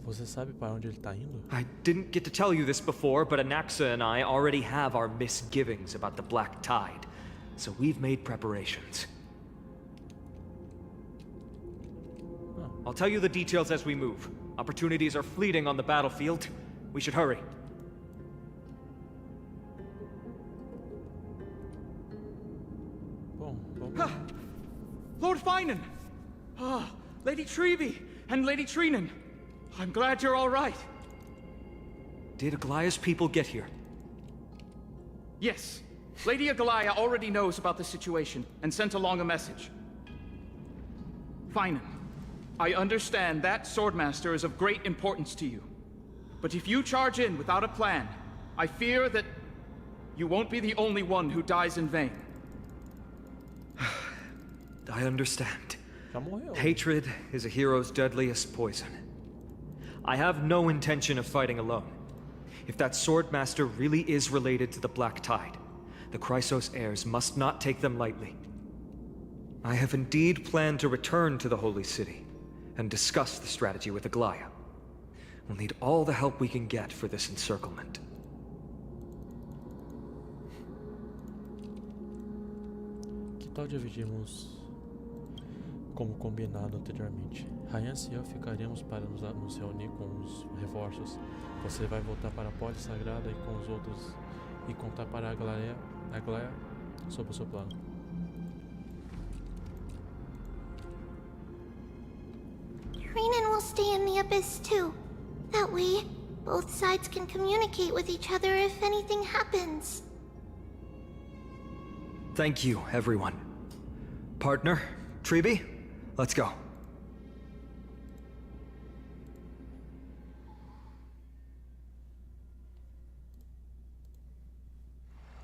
Você sabe para onde ele tá indo? I didn't get to tell you this before, but Anaxa and I already have our misgivings about the Black Tide, so we've made preparations. I'll tell you the details as we move. Opportunities are fleeting on the battlefield. We should hurry. Lord Finan! Lady Trevi and Lady Trinan. I'm glad you're all right. Did Aglaya's people get here? Yes. Lady Aglaya already knows about the situation and sent along a message. Finan, I understand that Swordmaster is of great importance to you. But if you charge in without a plan, I fear that you won't be the only one who dies in vain. I understand. Hatred is a hero's deadliest poison. I have no intention of fighting alone. If that Swordmaster really is related to the Black Tide, the Chrysos heirs must not take them lightly. I have indeed planned to return to the Holy City and discuss the strategy with Aglaya. We'll need all the help we can get for this encirclement. Que tal dividirmos como combinado anteriormente? Ryan e eu ficaríamos para nos reunir com os reforços. Você vai voltar para a Polis Sagrada e com os outros e contar para a Aglaya sobre o seu plano. Trinan will stay in the Abyss too. That way, both sides can communicate with each other if anything happens. Thank you, everyone. Partner, Trebi, let's go.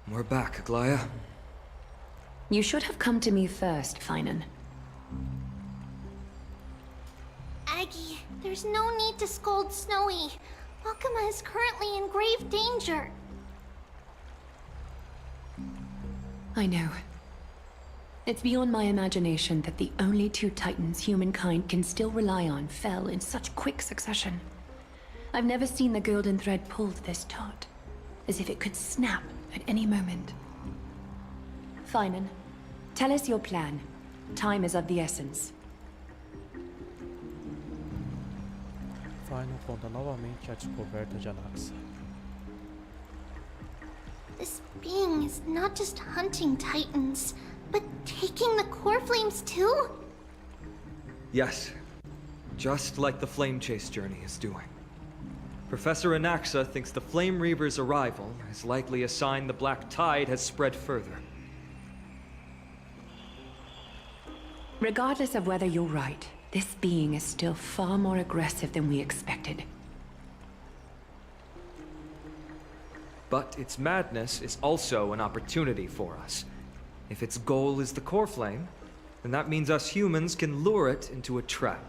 We're back, Aglaya. You should have come to me first, Finan. Aggie, there's no need to scold Snowy. Wakama is currently in grave danger. I know. It's beyond my imagination that the only two titans humankind can still rely on fell in such quick succession. I've never seen the golden thread pulled this taut, as if it could snap at any moment. Finan, tell us your plan. Time is of the essence. Final conta novamente a descoberta de Anaxa. This being is not just hunting titans, but taking the core flames too? Yes, just like the Flame Chase journey is doing. Professor Anaxa thinks the Flame Reaver's arrival is likely a sign the Black Tide has spread further. Regardless of whether you're right, this being is still far more aggressive than we expected. But its madness is also an opportunity for us. If its goal is the core flame, then that means us humans can lure it into a trap.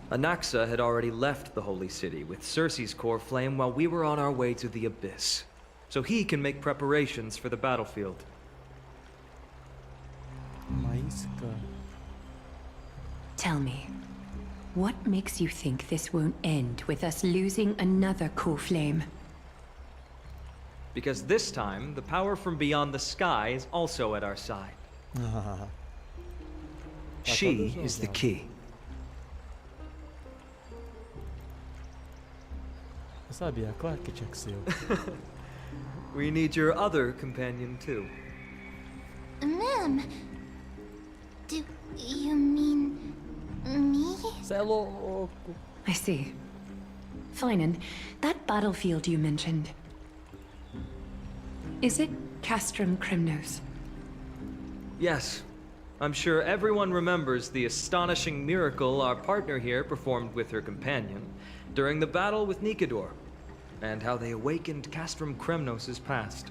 Anaxa had already left the Holy City with Cersei's core flame while we were on our way to the Abyss, so he can make preparations for the battlefield. Tell me, what makes you think this won't end with us losing another core flame? Because this time, the power from beyond the sky is also at our side. She is the key. Sabia, claro que tinha que ser eu. We need your other companion too. Ma'am, do you mean me? Cê é louco. I see. Finan, that battlefield you mentioned. Is it Castrum Kremnos? Yes. I'm sure everyone remembers the astonishing miracle our partner here performed with her companion during the battle with Nikador, and how they awakened Castrum Kremnos' past.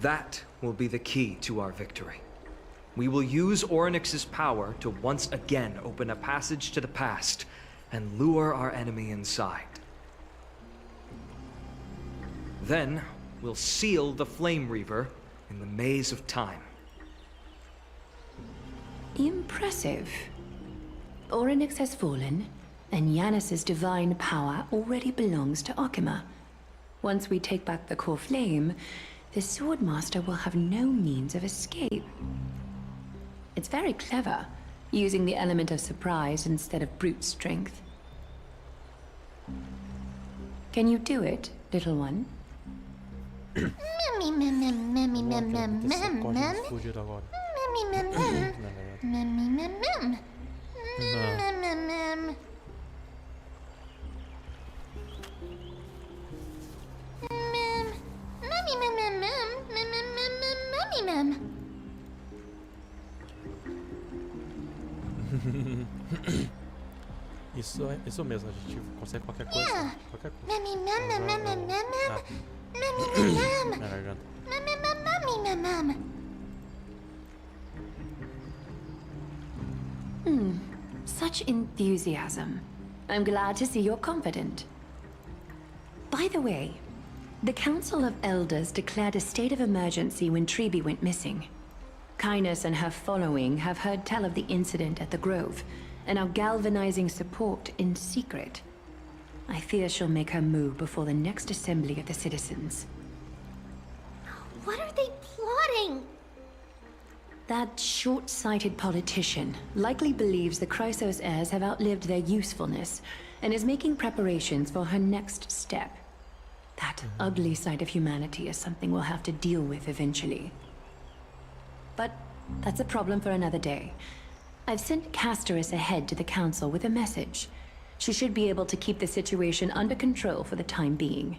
That will be the key to our victory. We will use Orynyx's power to once again open a passage to the past and lure our enemy inside. Then, we'll seal the Flame Reaver in the maze of time. Impressive. Orynyx has fallen, and Yanis's divine power already belongs to Akima. Once we take back the core flame, the Swordmaster will have no means of escape. It's very clever, using the element of surprise instead of brute strength. Can you do it, little one? Isso mesmo, a gente consegue qualquer coisa. Yeah. Qualquer coisa. Minha garganta. Such enthusiasm. I'm glad to see you're confident. By the way, the Council of Elders declared a state of emergency when Treeby went missing. Kainos and her following have heard tell of the incident at the Grove, and are galvanizing support in secret. I fear she'll make her move before the next assembly of the citizens. What are they plotting? That short-sighted politician likely believes the Chrysos heirs have outlived their usefulness, and is making preparations for her next step. That ugly side of humanity is something we'll have to deal with eventually. But that's a problem for another day. I've sent Castoris ahead to the Council with a message. She should be able to keep the situation under control for the time being.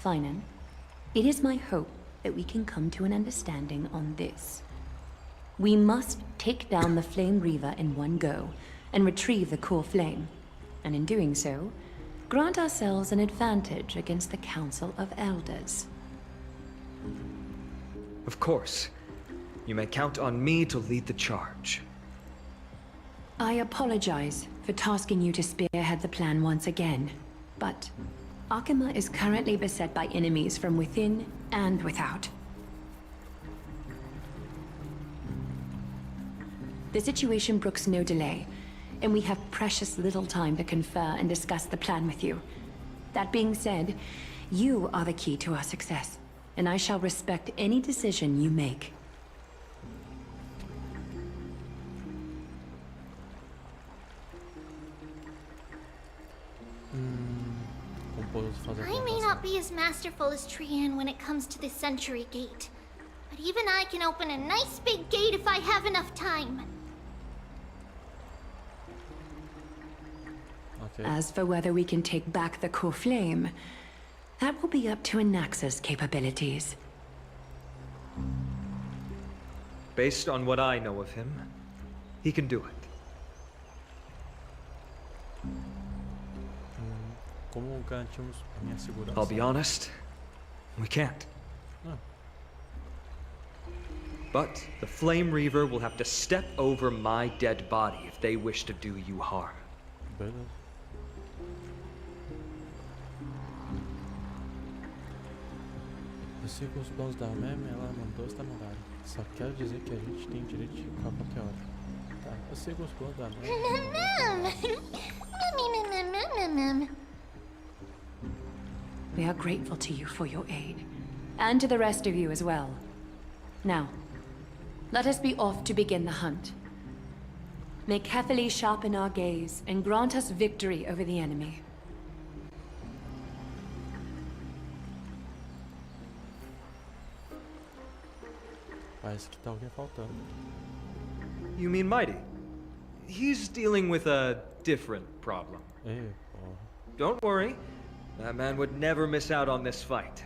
Finan, it is my hope that we can come to an understanding on this. We must take down the Flame Reaver in one go, and retrieve the core flame. And in doing so, grant ourselves an advantage against the Council of Elders. Of course. You may count on me to lead the charge. I apologize for tasking you to spearhead the plan once again, but Akima is currently beset by enemies from within and without. The situation brooks no delay, and we have precious little time to confer and discuss the plan with you. That being said, you are the key to our success, and I shall respect any decision you make. I may not be as masterful as Trian when it comes to the Century Gate, but even I can open a nice big gate if I have enough time. Okay. As for whether we can take back the core flame, that will be up to Anaxa's capabilities. Based on what I know of him, he can do it. Como garantimos a minha segurança? I'll be honest, we can't. Ah. But the Flame Reaver will have to step over my dead body if they wish to do you harm. Beleza. Eu sigo os planos da Meme, ela mandou esta mandada. Só quero dizer que a gente tem direito de ir a qualquer hora. Tá, eu sigo os planos da Meme. We are grateful to you for your aid, and to the rest of you as well. Now, let us be off to begin the hunt. May carefully sharpen our gaze and grant us victory over the enemy. Parece que tá alguém faltando. You mean Mighty? He's dealing with a different problem. Ei, porra. Don't worry. That man would never miss out on this fight.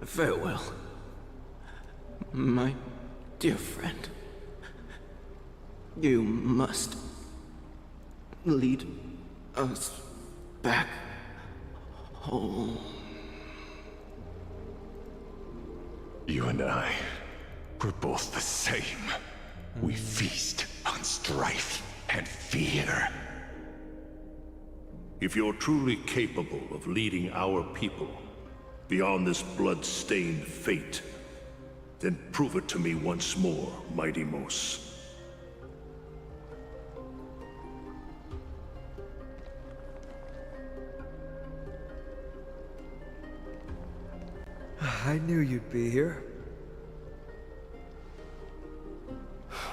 Farewell, my dear friend. You must lead us back home. You and I, we're both the same. We feast on strife and fear. If you're truly capable of leading our people beyond this blood-stained fate, then prove it to me once more, Mighty Mos. I knew you'd be here.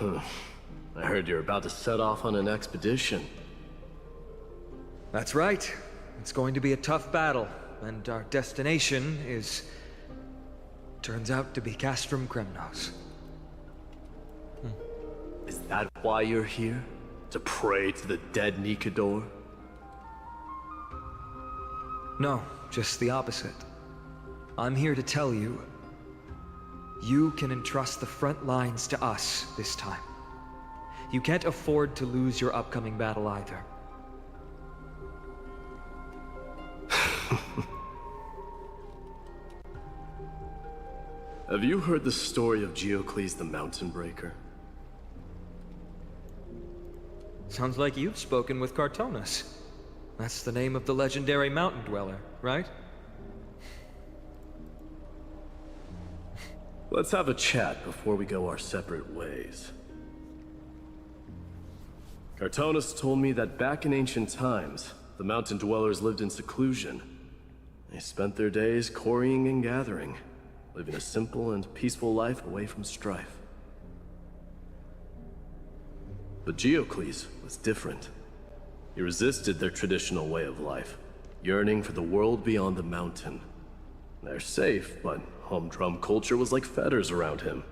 I heard you're about to set off on an expedition. That's right. It's going to be a tough battle, and our destination turns out to be Castrum Kremnos. Is that why you're here? To pray to the dead Nikador? No, just the opposite. I'm here to tell you, you can entrust the front lines to us this time. You can't afford to lose your upcoming battle either. Have you heard the story of Geocles the Mountain Breaker? Sounds like you've spoken with Cartonus. That's the name of the legendary mountain dweller, right? Let's have a chat before we go our separate ways. Cartonus told me that back in ancient times, the mountain dwellers lived in seclusion. They spent their days quarrying and gathering, living a simple and peaceful life away from strife. But Geocles was different. He resisted their traditional way of life, yearning for the world beyond the mountain. They're safe, but humdrum culture was like fetters around him.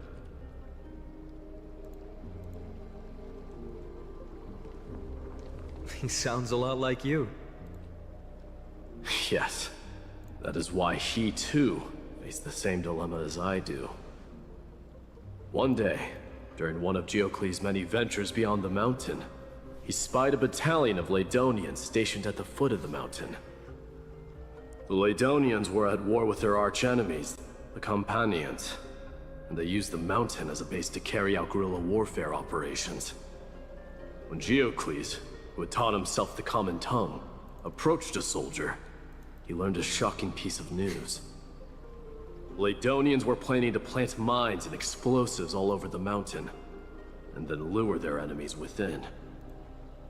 He sounds a lot like you. Yes. That is why he, too, faced the same dilemma as I do. One day, during one of Geocles' many ventures beyond the mountain, he spied a battalion of Laedonians stationed at the foot of the mountain. The Laedonians were at war with their arch-enemies, the Companions, and they used the mountain as a base to carry out guerrilla warfare operations. When Geocles, who had taught himself the common tongue, approached a soldier, he learned a shocking piece of news. The Laedonians were planning to plant mines and explosives all over the mountain, and then lure their enemies within.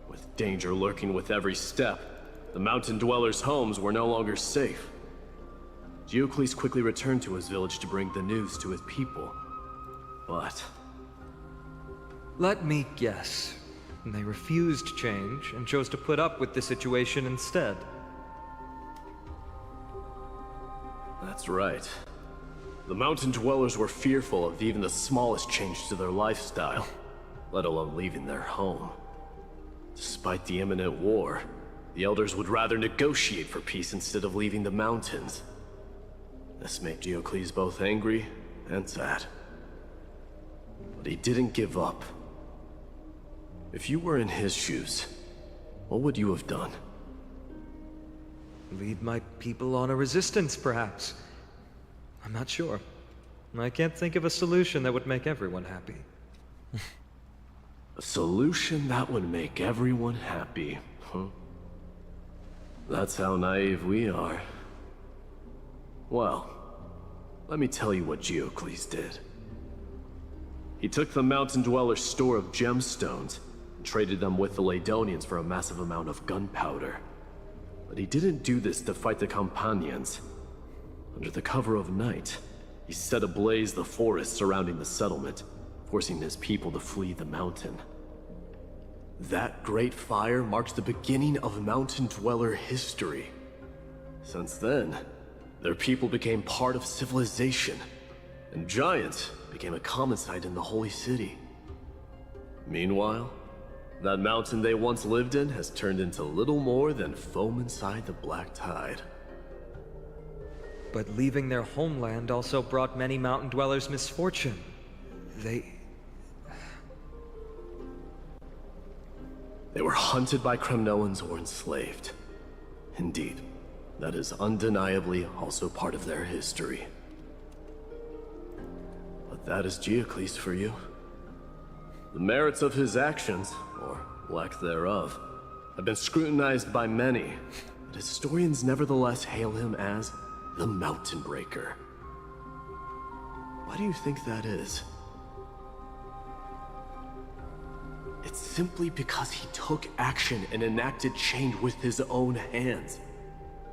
With danger lurking with every step, the mountain dwellers' homes were no longer safe. Geocles quickly returned to his village to bring the news to his people. But... let me guess. They refused change and chose to put up with the situation instead. That's right. The mountain dwellers were fearful of even the smallest change to their lifestyle, let alone leaving their home. Despite the imminent war, the elders would rather negotiate for peace instead of leaving the mountains. This made Geocles both angry and sad. But he didn't give up. If you were in his shoes, what would you have done? Lead my people on a resistance, perhaps. I'm not sure. I can't think of a solution that would make everyone happy. A solution that would make everyone happy, huh? That's how naive we are. Well, let me tell you what Geocles did. He took the mountain dwellers' store of gemstones and traded them with the Laedonians for a massive amount of gunpowder. But he didn't do this to fight the Companions. Under the cover of night, he set ablaze the forest surrounding the settlement, forcing his people to flee the mountain. That great fire marked the beginning of mountain dweller history. Since then, their people became part of civilization, and giants became a common sight in the Holy City. Meanwhile, that mountain they once lived in has turned into little more than foam inside the black tide. But leaving their homeland also brought many mountain dwellers misfortune. They were hunted by Kremnoans or enslaved. Indeed, that is undeniably also part of their history. But that is Geocles for you. The merits of his actions, or lack thereof, have been scrutinized by many, but historians nevertheless hail him as the Mountain Breaker. Why do you think that is? It's simply because he took action and enacted change with his own hands.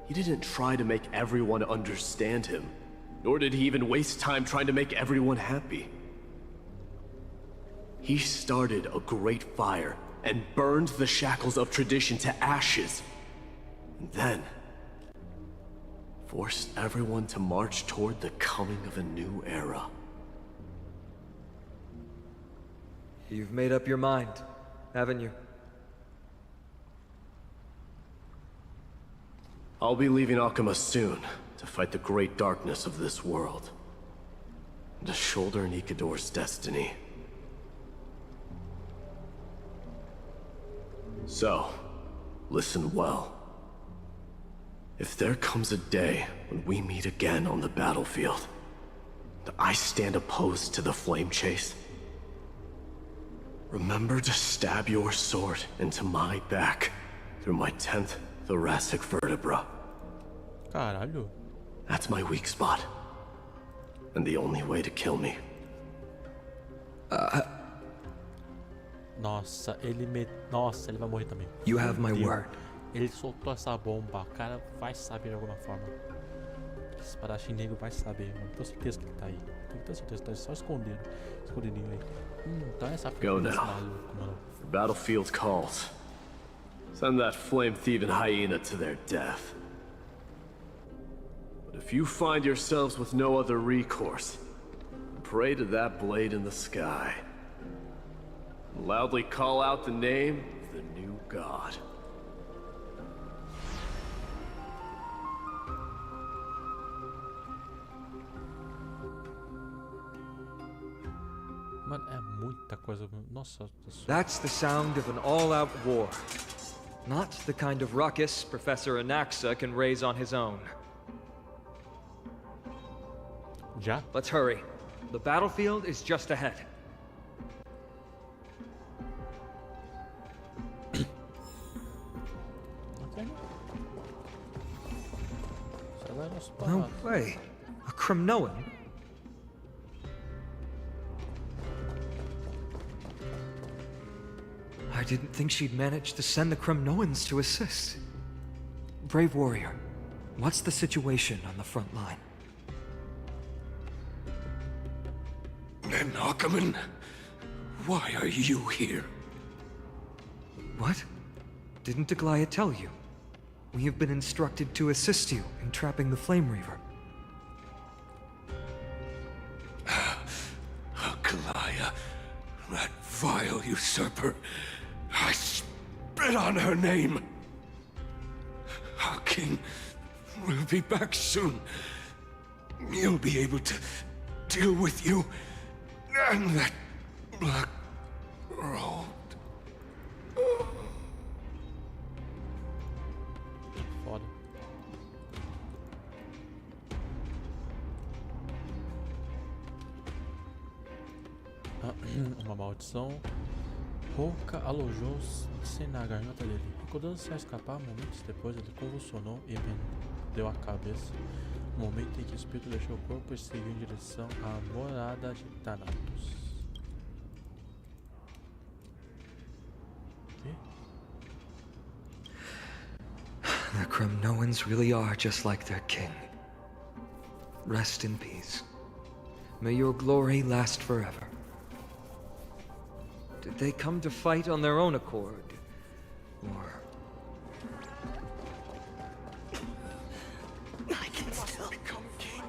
He didn't try to make everyone understand him, nor did he even waste time trying to make everyone happy. He started a great fire and burned the shackles of tradition to ashes, and then forced everyone to march toward the coming of a new era. You've made up your mind, haven't you? I'll be leaving Akuma soon to fight the great darkness of this world, and to shoulder Nikador's destiny. So, listen well. If there comes a day when we meet again on the battlefield, and I stand opposed to the flame chase, remember to stab your sword into my back through my 10th thoracic vertebra. Caralho. That's my weak spot, and the only way to kill me. Nossa, ele vai morrer também. You have my word. Ele soltou essa bomba, o cara vai saber de alguma forma. Esse espadachim negro vai saber, mano. Tenho certeza que ele tá aí. Tenho certeza, tá só escondidinho aí. Então é essa Go now. The battlefield calls. Send that flame-thieving hyena to their death. But if you find yourselves with no other recourse, pray to that blade in the sky. And loudly call out the name of the new god. Mano, é muita coisa. Nossa. That's the sound of an all-out war. Not the kind of ruckus Professor Anaxa can raise on his own. Já? Let's hurry. The battlefield is just ahead. No way. A Kremnoan? I didn't think she'd manage to send the Kremnoans to assist. Brave warrior, what's the situation on the front line? Nakaman, why are you here? What? Didn't Aglaia tell you? We have been instructed to assist you in trapping the Flame Reaver. Aglaia, that vile usurper. I spit on her name. Our king will be back soon. He'll be able to deal with you and that black road. Foda. Uma maldição. Honka alojou-se na garganta dele. Recordando-se a escapar, momentos depois ele convulsionou e perdeu a cabeça. No momento em que o espírito deixou o corpo e seguiu em direção à morada de Thanatos. The Kremnoans really are just like their king. Rest in peace. May your glory last forever. Did they come to fight on their own accord? Or... I can still become king.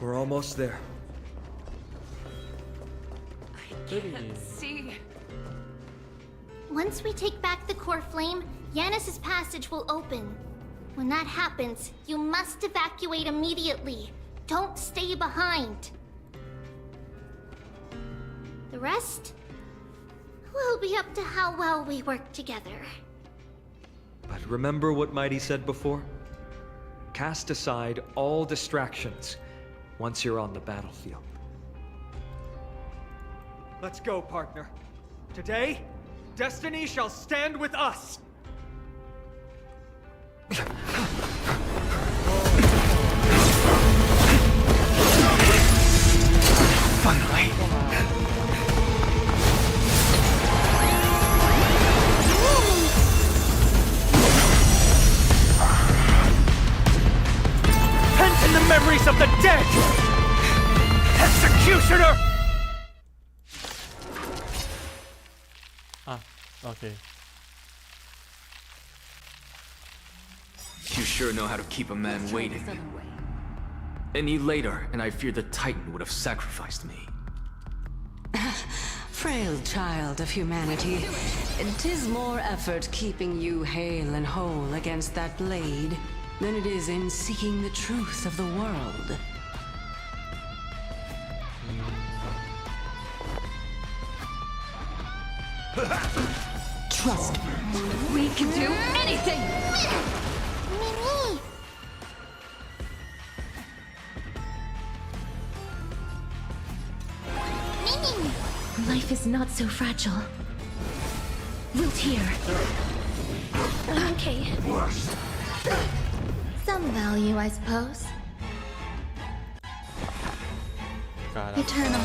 We're almost there. Can't see. Once we take back the core flame, Yanis's passage will open. When that happens, you must evacuate immediately. Don't stay behind. The rest will be up to how well we work together. But remember what Mighty said before? Cast aside all distractions once you're on the battlefield. Let's go, partner. Today, destiny shall stand with us! Finally. Pent in the memories of the dead! Executioner! Ah, okay. You sure know how to keep a man waiting. Any later, and I fear the Titan would have sacrificed me. Frail child of humanity, 'tis more effort keeping you hale and whole against that blade than it is in seeking the truth of the world. Trust me, we can do anything! Mimi! Mimi! Life is not so fragile. Wilt here. Okay. Some value, I suppose. Eternal.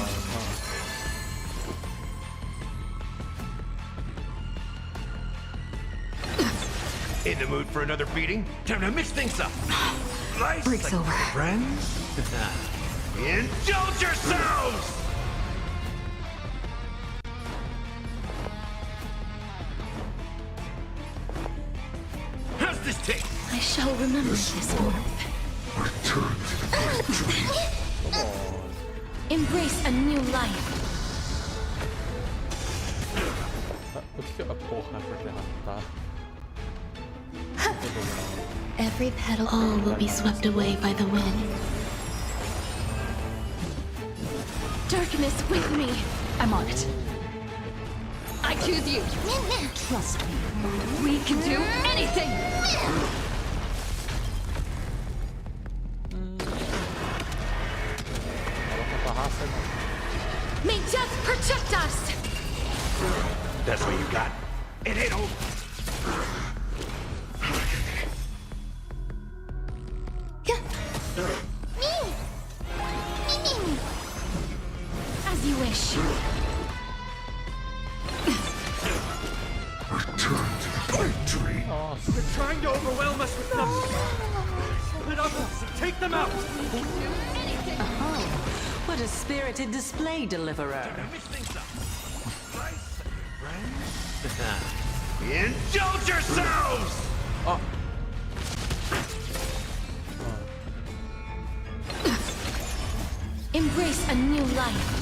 In the mood for another beating? Time to mix things up. Nice, Break's over. Friends? Indulge yourselves! How's this taste? I shall remember this warmth. Embrace a new life. Every petal, all will be swept away by the wind. Darkness with me. I'm on it. I choose you. Trust me, we can do anything! May death protect us! That's what you got. It ain't over. As you wish. They're trying to overwhelm us with numbers. Split up and take them out! Oh, what a spirited display, deliverer. Indulge yourselves! Embrace a new life.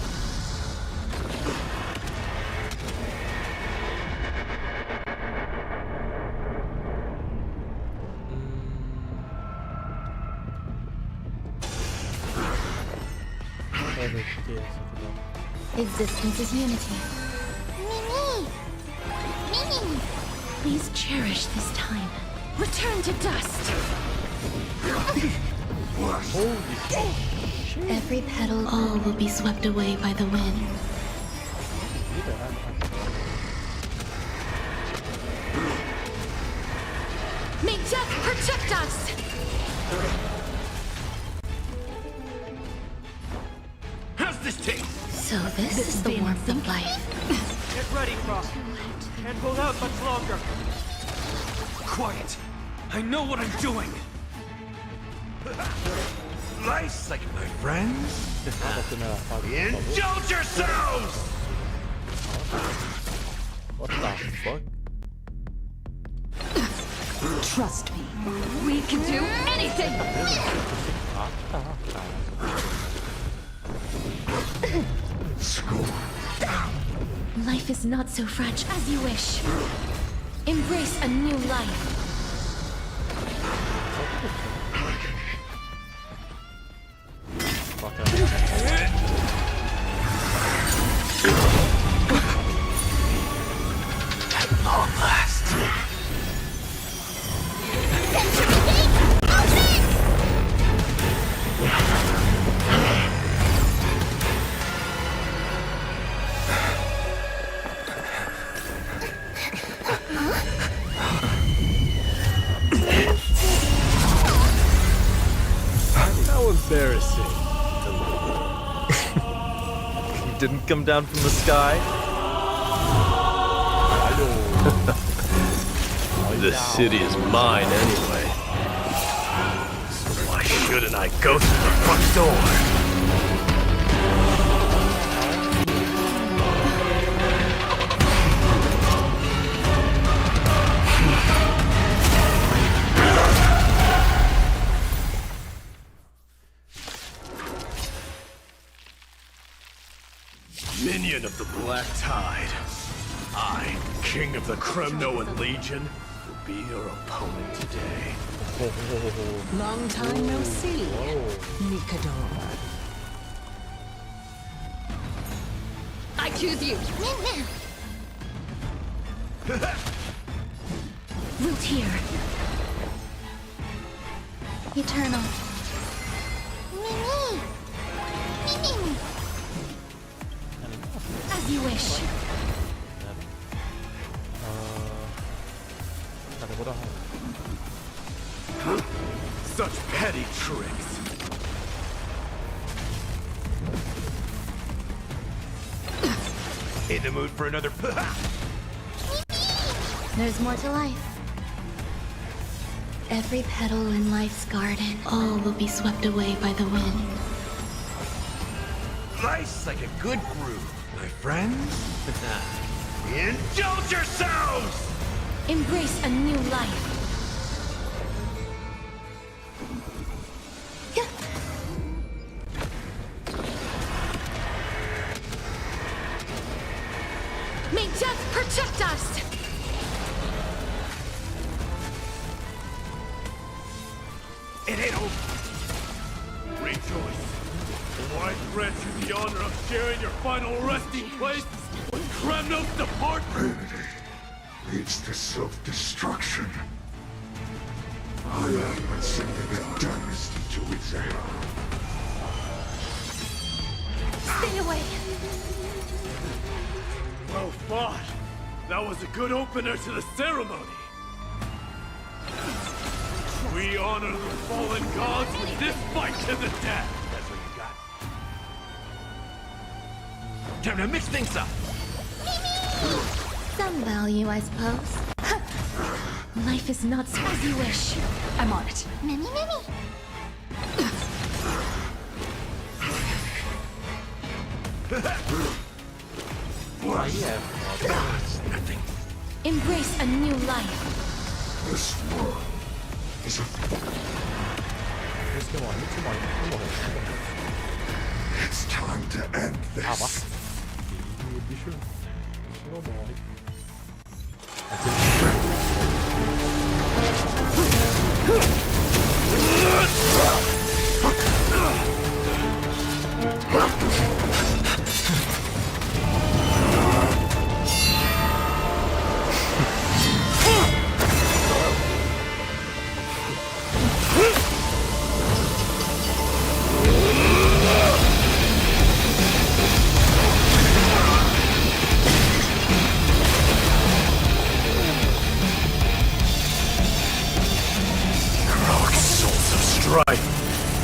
Existence is unity. Mimi! Mimi! Please cherish this time. Return to dust. Every petal, all will be swept away by the wind. May death protect us! How's this taste? So this is the warmth of life. Get ready, Frost. Can't hold out much longer. Quiet. I know what I'm doing. Nice, like my friends. Indulge yourselves! What the fuck? Trust me, we can do anything! Life is not so fragile. As you wish. Embrace a new life. Fuck long last. How embarrassing. He didn't come down from the sky? This city is mine anyway. So why shouldn't I go through the front door? Minion of the Black Tide. I, King of the Kremnoan Legion, will be your opponent today. Long time no see, Nikador. I choose you. Root here. Eternal. Mimi. Mimi. As you wish. Such petty tricks. In the mood for another There's more to life. Every petal in life's garden, all will be swept away by the wind. Life's like a good groove, my friends. Indulge yourselves! Embrace a new life. May death protect us! It ain't over. Rejoice. For I grant you the honor of sharing your final resting place when Kremnos depart. Leads to self-destruction. I am but sending a dynasty to its end. Stay away! Well fought. That was a good opener to the ceremony. We honor the fallen gods with this fight to the death. That's what you got. Time to mix things up. Some value, I suppose. Life is not as you wish. I'm on it. Mimi, Mimi. Nothing. Embrace a new life. This world is a... It's time to end this.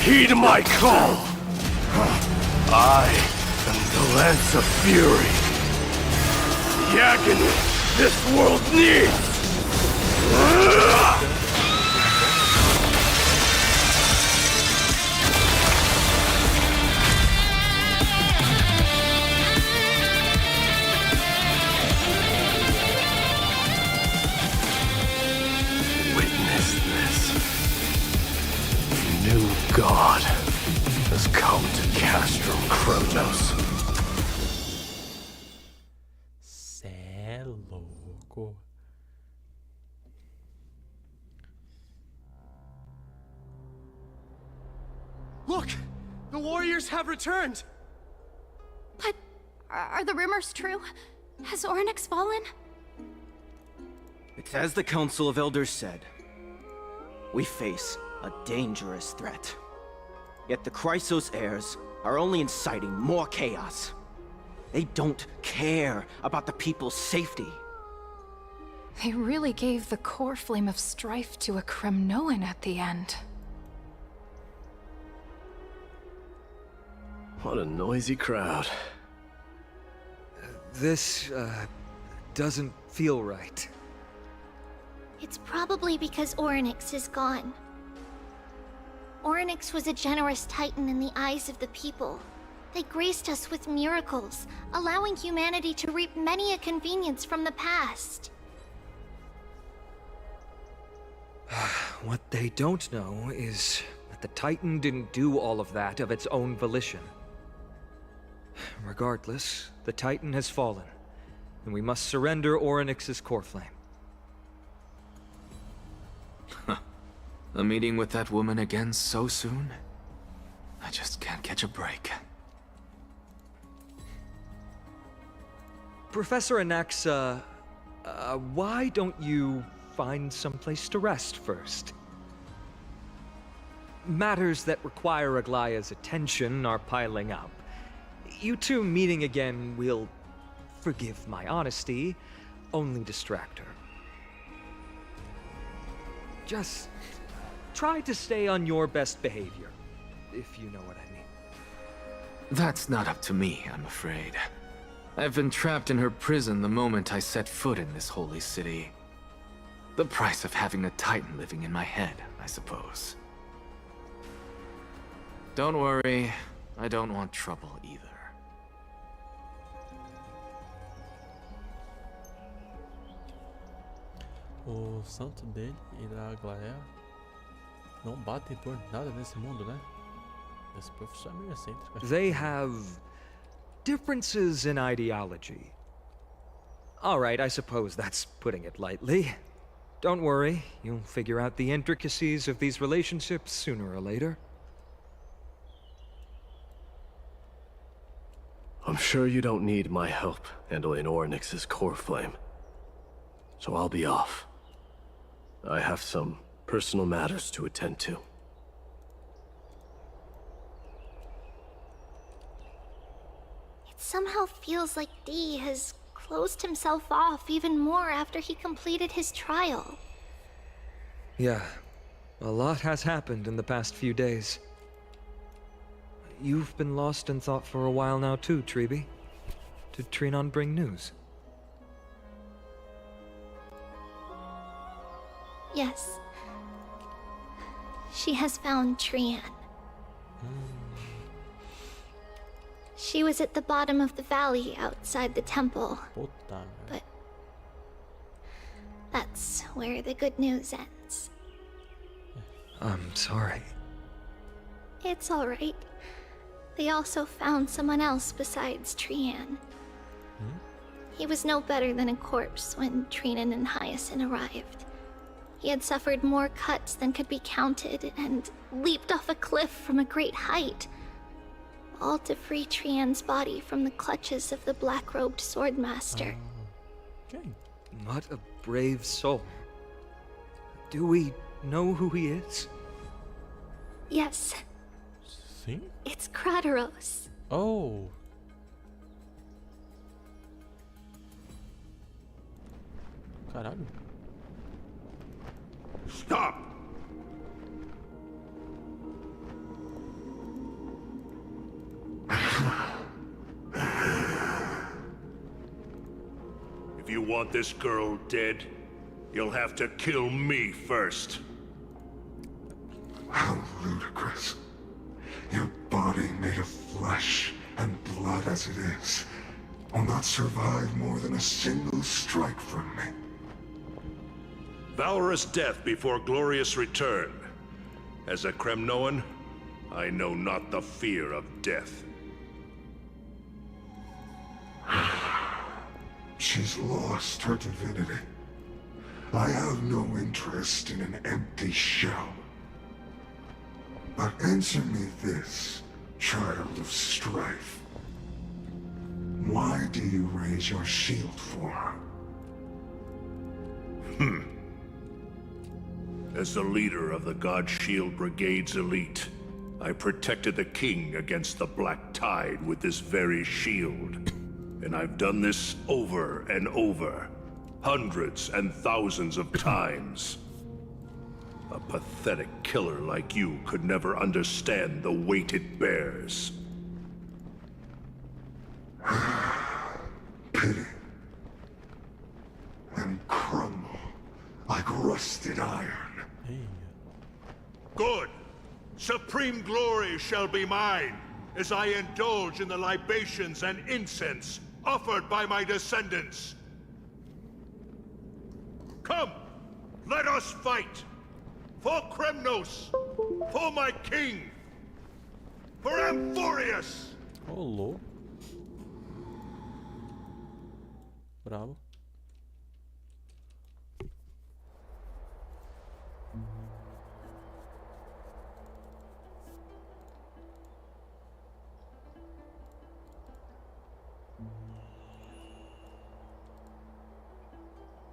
Heed my call! I am the Lance of Fury. The agony this world needs! Witness this. New God has come to Castrum Kronos. Cê é louco. Look! The warriors have returned! But are the rumors true? Has Ornyx fallen? It's as the Council of Elders said. We face a dangerous threat. Yet the Chrysos heirs are only inciting more chaos. They don't care about the people's safety. They really gave the core flame of strife to a Kremnoan at the end. What a noisy crowd. This, doesn't feel right. It's probably because Orynyx is gone. Orynyx was a generous titan in the eyes of the people. They graced us with miracles, allowing humanity to reap many a convenience from the past. What they don't know is that the Titan didn't do all of that of its own volition. Regardless, the Titan has fallen, and we must surrender Orynyx's core flame. A meeting with that woman again so soon? I just can't catch a break. Professor Anaxa, why don't you find someplace to rest first? Matters that require Aglaya's attention are piling up. You two meeting again will, forgive my honesty, only distract her. Just try to stay on your best behavior, if you know what I mean. That's not up to me, I'm afraid. I've been trapped in her prison the moment I set foot in this holy city. The price of having a Titan living in my head, I suppose. Don't worry, I don't want trouble either. O santo dele e da Aglaia não batem por nada nesse mundo, né? Esse professor é meio excêntrico. They have differences in ideology. All right, I suppose that's putting it lightly. Don't worry, you'll figure out the intricacies of these relationships sooner or later. I'm sure you don't need my help handling Orynyx's core flame. So I'll be off. I have some personal matters to attend to. It somehow feels like D has closed himself off even more after he completed his trial. Yeah, a lot has happened in the past few days. You've been lost in thought for a while now too, Treeby. Did Trinon bring news? Yes. She has found Trian. She was at the bottom of the valley outside the temple. But that's where the good news ends. I'm sorry. It's all right. They also found someone else besides Trian. He was no better than a corpse when Trinan and Hyacinth arrived. He had suffered more cuts than could be counted and leaped off a cliff from a great height, all to free Trian's body from the clutches of the black-robed swordmaster. What a brave soul. Do we know who he is? Yes. Sim? It's Krateros. Oh. Caralho. Stop! If you want this girl dead, you'll have to kill me first. How ludicrous. Your body made of flesh and blood as it is will not survive more than a single strike from me. Valorous death before glorious return. As a Kremnoan, I know not the fear of death. She's lost her divinity. I have no interest in an empty shell. But answer me this, child of strife. Why do you raise your shield for her? As the leader of the God Shield Brigade's elite, I protected the king against the Black Tide with this very shield. And I've done this over and over, hundreds and thousands of times. A pathetic killer like you could never understand the weight it bears. Pity. And crumble like rusted iron. Good! Supreme glory shall be mine, as I indulge in the libations and incense offered by my descendants. Come, let us fight! For Kremnos! For my king! For Amphorius! Rolou. Bravo.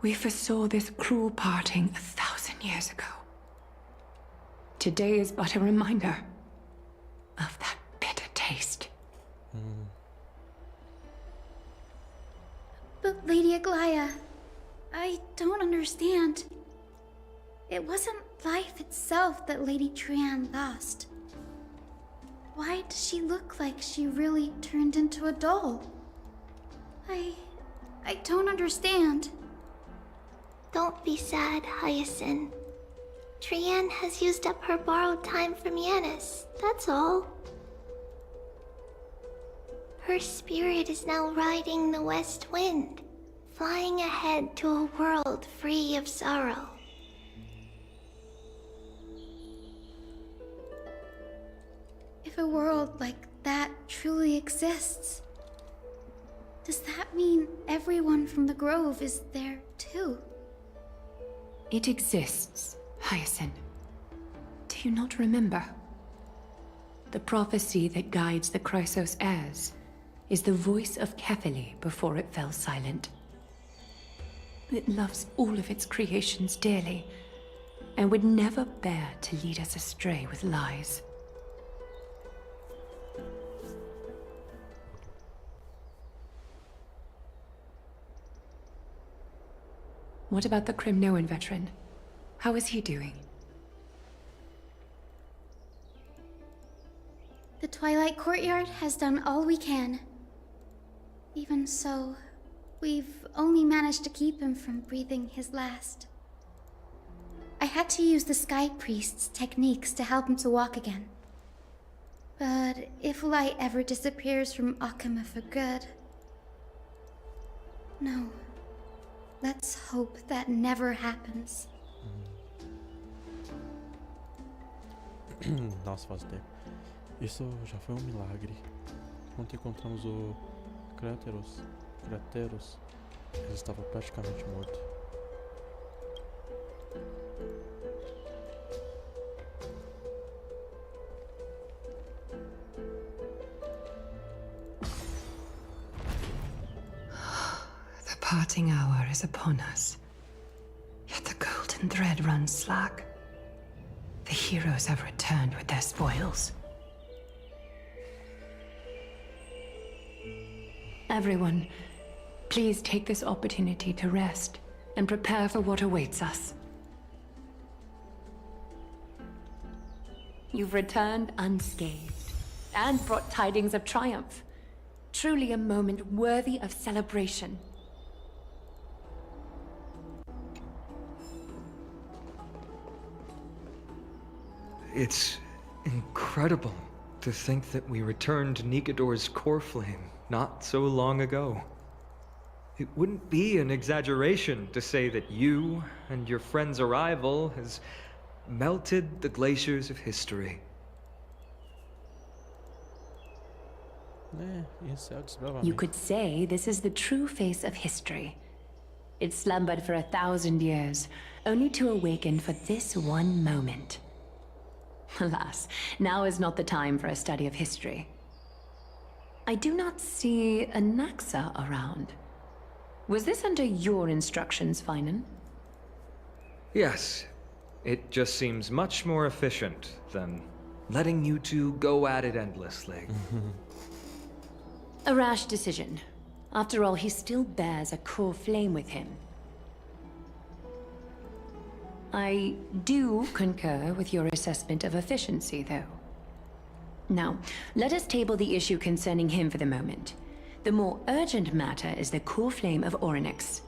We foresaw this cruel parting 1,000 years ago. Today is but a reminder of that bitter taste. But Lady Aglaia, I don't understand. It wasn't life itself that Lady Trian lost. Why does she look like she really turned into a doll? I don't understand. Don't be sad, Hyacinth. Trian has used up her borrowed time from Yanis, that's all. Her spirit is now riding the west wind, flying ahead to a world free of sorrow. If a world like that truly exists, does that mean everyone from the Grove is there too? It exists, Hyacinth. Do you not remember? The prophecy that guides the Chrysos heirs is the voice of Kefili before it fell silent. It loves all of its creations dearly, and would never bear to lead us astray with lies. What about the Kremnoan veteran? How is he doing? The Twilight Courtyard has done all we can. Even so, we've only managed to keep him from breathing his last. I had to use the Sky Priest's techniques to help him to walk again. But if light ever disappears from Akama for good... No. Let's hope that never happens. Nossa, faz tempo. Isso já foi milagre. Quando encontramos o Crateros, ele estava praticamente morto. The parting hour is upon us. Yet the golden thread runs slack. The heroes have returned with their spoils. Everyone, please take this opportunity to rest and prepare for what awaits us. You've returned unscathed and brought tidings of triumph. Truly a moment worthy of celebration. It's incredible to think that we returned Nikador's core flame not so long ago. It wouldn't be an exaggeration to say that you and your friend's arrival has melted the glaciers of history. You could say this is the true face of history. It slumbered for 1,000 years, only to awaken for this one moment. Alas, now is not the time for a study of history. I do not see a Naxa around. Was this under your instructions, Finan? Yes, it just seems much more efficient than letting you two go at it endlessly. A rash decision. After all, he still bears a core flame with him. I do concur with your assessment of efficiency, though. Now, let us table the issue concerning him for the moment. The more urgent matter is the core flame of Orynyx.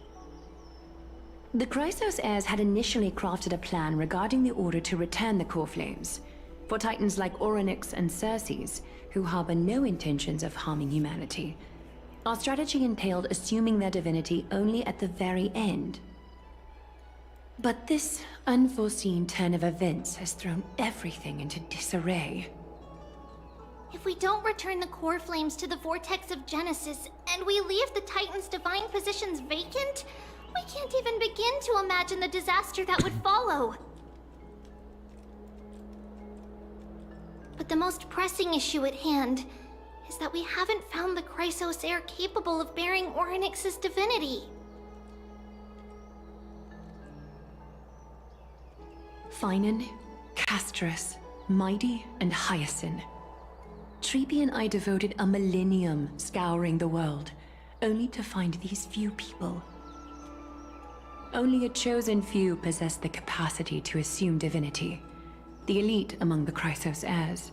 The Chrysos heirs had initially crafted a plan regarding the order to return the core flames, for titans like Orynyx and Circes, who harbor no intentions of harming humanity. Our strategy entailed assuming their divinity only at the very end. But this unforeseen turn of events has thrown everything into disarray. If we don't return the core flames to the vortex of Genesis, and we leave the Titan's divine positions vacant, we can't even begin to imagine the disaster that would follow. But the most pressing issue at hand is that we haven't found the Chrysos heir capable of bearing Orynyx's divinity. Finan, Castrus, Mighty, and Hyacinth. Treepy and I devoted a millennium scouring the world, only to find these few people. Only a chosen few possess the capacity to assume divinity, the elite among the Chrysos heirs.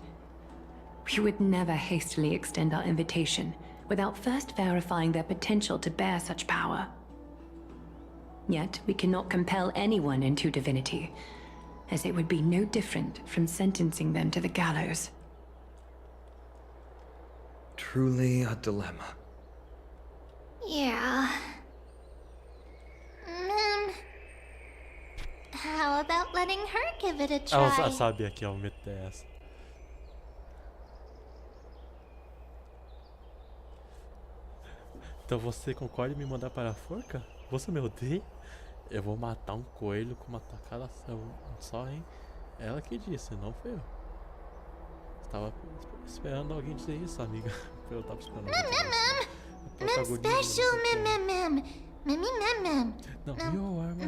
We would never hastily extend our invitation without first verifying their potential to bear such power. Yet, we cannot compel anyone into divinity, as it would be no different from sentencing them to the gallows. Truly a dilemma. Yeah. How about letting her give it a try? Ela sabia que ia meter essa. Então você concorda em me mandar para a forca? Você me odeia? Eu vou matar um coelho com uma tacada só, hein? Ela que disse, não foi eu. Estava esperando alguém dizer isso, amiga. Eu tava esperando alguém dizer isso. Special, No, you are my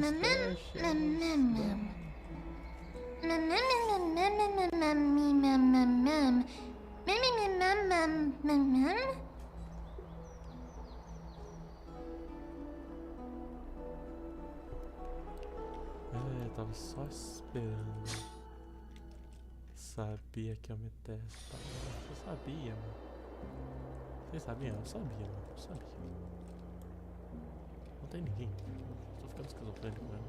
eu tava só esperando. Sabia que eu me testava. Eu sabia, mano. Vocês sabiam? Eu sabia, mano. Eu sabia. Não tem ninguém. Tô ficando esquizofrênico mesmo.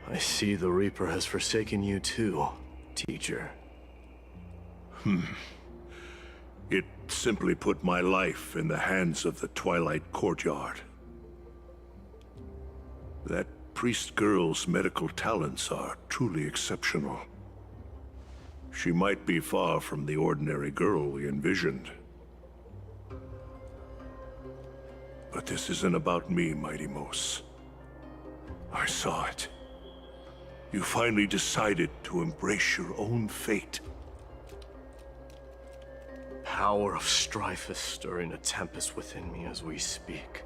I see the Reaper has forsaken you too, teacher. It simply put my life in the hands of the Twilight Courtyard. That priest girl's medical talents are truly exceptional. She might be far from the ordinary girl we envisioned. But this isn't about me, Mighty Mos. I saw it. You finally decided to embrace your own fate. Power of strife is stirring a tempest within me as we speak.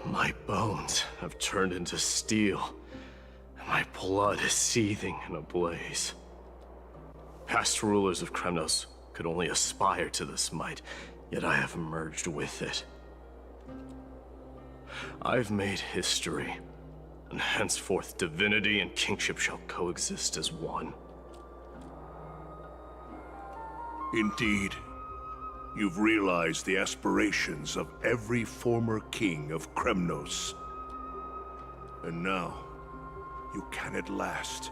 My bones have turned into steel, and my blood is seething in a blaze. Past rulers of Kremnos could only aspire to this might, yet I have merged with it. I've made history, and henceforth divinity and kingship shall coexist as one. Indeed, you've realized the aspirations of every former king of Kremnos. And now, you can at last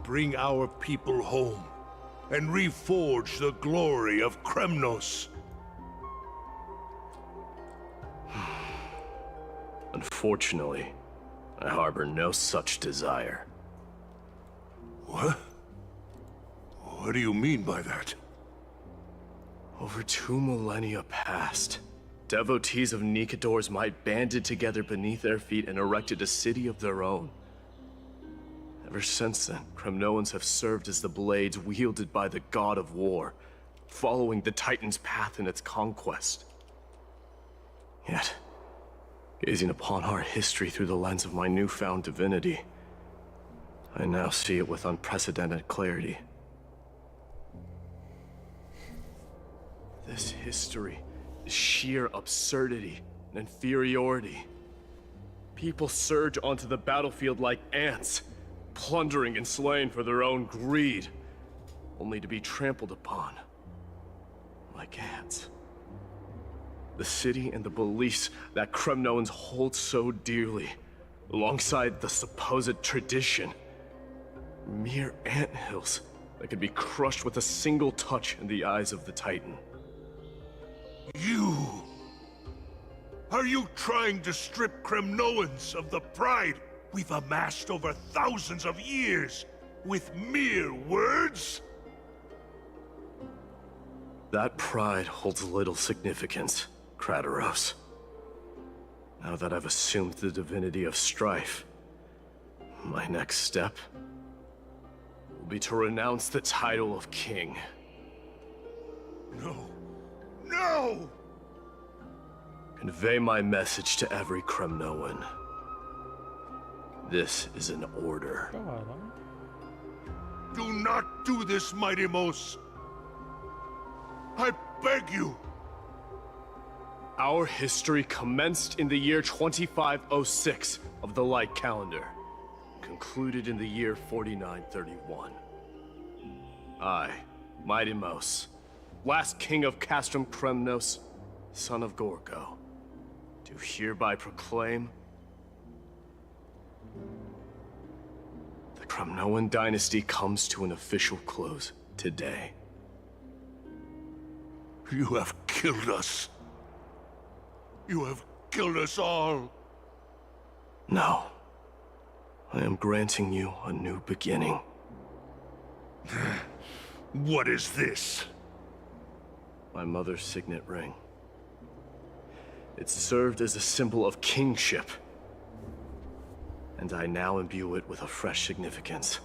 bring our people home and reforge the glory of Kremnos. Unfortunately, I harbor no such desire. What? What do you mean by that? Over 2 millennia past, devotees of Nikador's might banded together beneath their feet and erected a city of their own. Ever since then, Kremnoans have served as the blades wielded by the god of war, following the Titan's path in its conquest. Yet, Gazing upon our history through the lens of my newfound divinity, I now see it with unprecedented clarity. This history is sheer absurdity and inferiority. People surge onto the battlefield like ants, plundering and slaying for their own greed, only to be trampled upon like ants. The city and the beliefs that Kremnoans hold so dearly, alongside the supposed tradition, mere anthills that could be crushed with a single touch in the eyes of the Titan. You! Are you trying to strip Kremnoans of the pride we've amassed over thousands of years with mere words? That pride holds little significance, Krateros. Now that I've assumed the divinity of strife, my next step will be to renounce the title of king. No. No! Convey my message to every Kremnoan. This is an order. Do not do this, Mighty Mos. I beg you. Our history commenced in the year 2506 of the Light Calendar, concluded in the year 4931. I, Mighty Mos, last king of Castrum Kremnos, son of Gorgo, do hereby proclaim the Kremnoan dynasty comes to an official close today. You have killed us. You have killed us all. No. I am granting you a new beginning. What is this? My mother's signet ring. It served as a symbol of kingship, and I now imbue it with a fresh significance.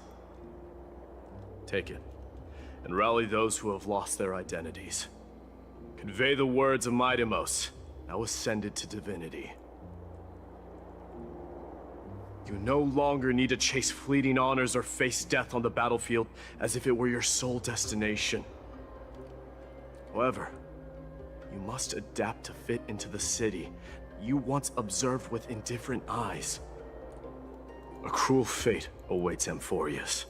Take it, and rally those who have lost their identities. Convey the words of Mighty Mos, now ascended to divinity. You no longer need to chase fleeting honors or face death on the battlefield as if it were your sole destination. However, you must adapt to fit into the city you once observed with indifferent eyes. A cruel fate awaits Amphorius.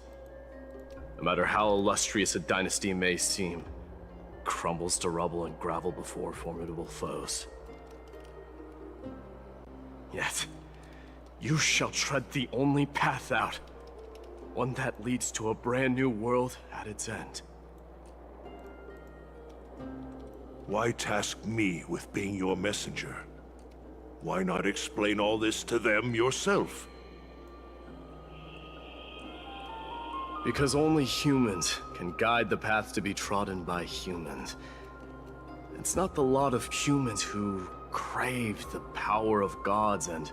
No matter how illustrious a dynasty may seem, it crumbles to rubble and gravel before formidable foes. Yet, you shall tread the only path out, one that leads to a brand new world at its end. Why task me with being your messenger? Why not explain all this to them yourself? Because only humans can guide the path to be trodden by humans. It's not the lot of humans who crave the power of gods and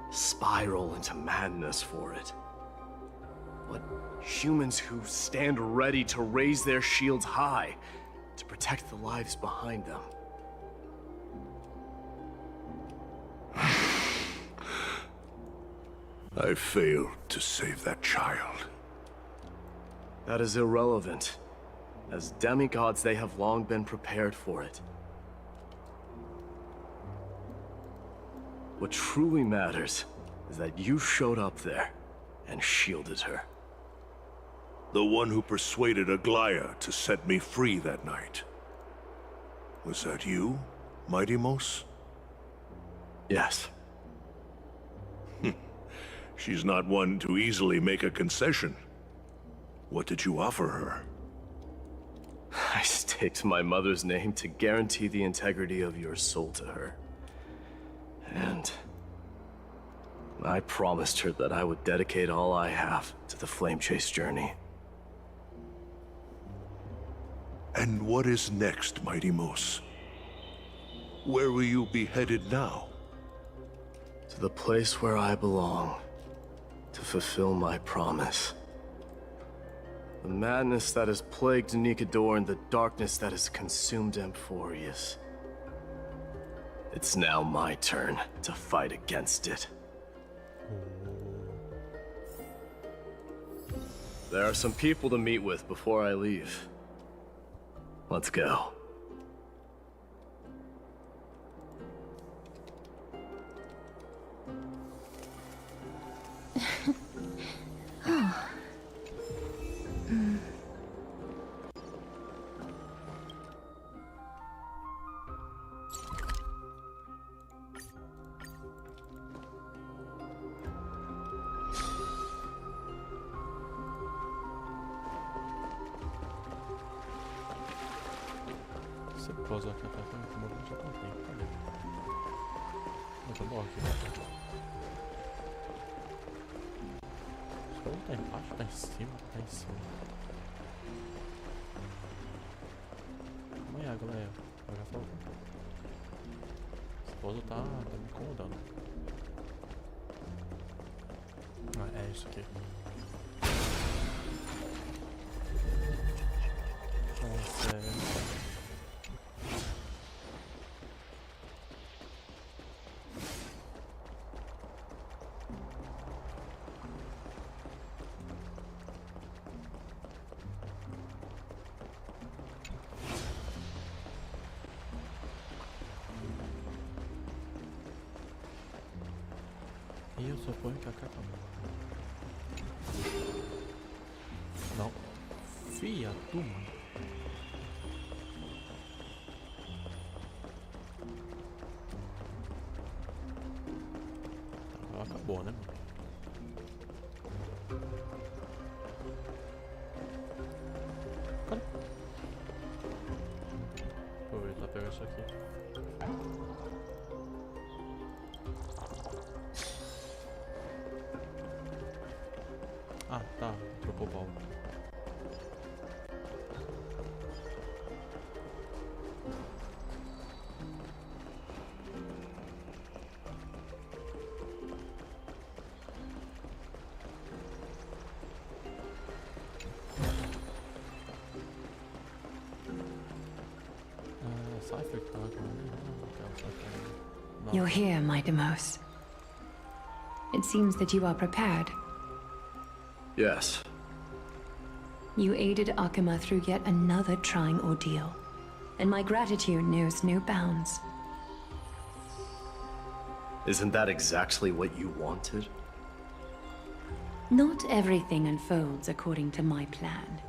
spiral into madness for it, but humans who stand ready to raise their shields high to protect the lives behind them. I failed to save that child. That is irrelevant. As demigods, they have long been prepared for it. What truly matters is that you showed up there and shielded her. The one who persuaded Agora to set me free that night. Was that you, Mighty Mos? Yes. She's not one to easily make a concession. What did you offer her? I staked my mother's name to guarantee the integrity of your soul to her. And I promised her that I would dedicate all I have to the Flame Chase journey. And what is next, Mighty Mos? Where will you be headed now? To the place where I belong, to fulfill my promise. The madness that has plagued Nikador and the darkness that has consumed Amphorius. It's now my turn to fight against it. There are some people to meet with before I leave. Let's go. Você pousa aqui atrás, o movimento já tá bem. Cadê? Muito bom aqui. As coisas tá embaixo, tá em cima, tá em cima. Calma aí, galera. Eu já falo. Esse pouso tá me incomodando. Ah, é isso aqui. Nossa, e eu suponho que a carta não. Fia, turma. Acabou, né, mano? Cadê? Vou aproveitar e pegar isso aqui. Ah, tá. Trocou o pau. You're here, my Demos. It seems that you are prepared. Yes. You aided Akuma through yet another trying ordeal, and my gratitude knows no bounds. Isn't that exactly what you wanted? Not everything unfolds according to my plan.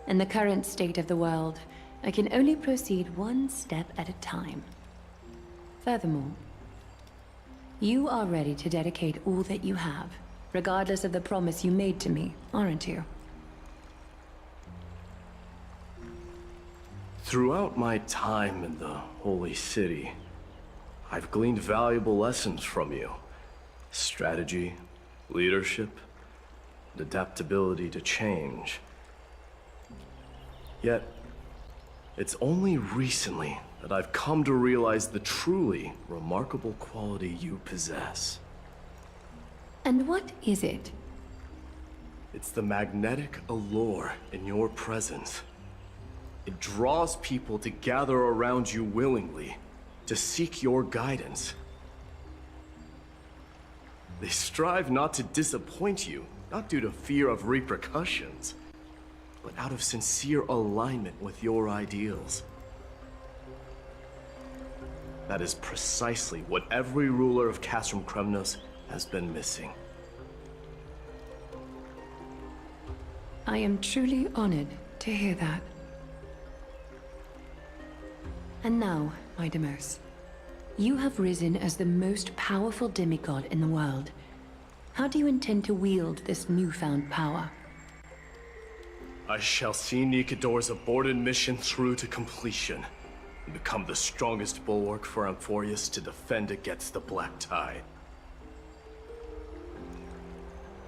In the current state of the world, I can only proceed one step at a time. Furthermore, you are ready to dedicate all that you have, regardless of the promise you made to me, aren't you? Throughout my time in the Holy City, I've gleaned valuable lessons from you. Strategy, leadership, and adaptability to change. Yet, it's only recently that I've come to realize the truly remarkable quality you possess. And what is it? It's the magnetic allure in your presence. It draws people to gather around you willingly, to seek your guidance. They strive not to disappoint you, not due to fear of repercussions, but out of sincere alignment with your ideals. That is precisely what every ruler of Castrum Kremnos has been missing. I am truly honored to hear that. And now, my Demos, you have risen as the most powerful demigod in the world. How do you intend to wield this newfound power? I shall see Nikador's aborted mission through to completion, and become the strongest bulwark for Amphorius to defend against the Black Tide.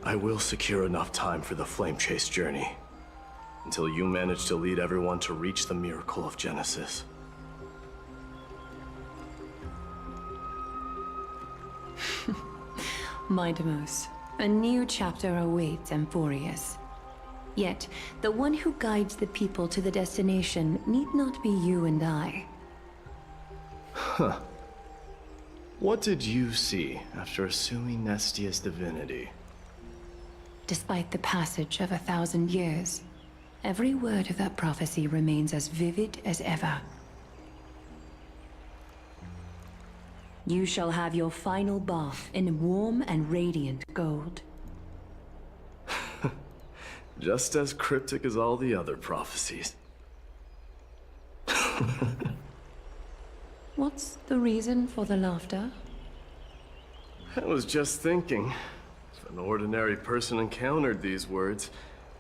I will secure enough time for the Flame Chase journey, until you manage to lead everyone to reach the miracle of Genesis. My Demos, a new chapter awaits Amphorius. Yet, the one who guides the people to the destination need not be you and I. Huh. What did you see after assuming Nestia's divinity? Despite the passage of 1,000 years, every word of that prophecy remains as vivid as ever. You shall have your final bath in warm and radiant gold. Just as cryptic as all the other prophecies. What's the reason for the laughter? I was just thinking, if an ordinary person encountered these words,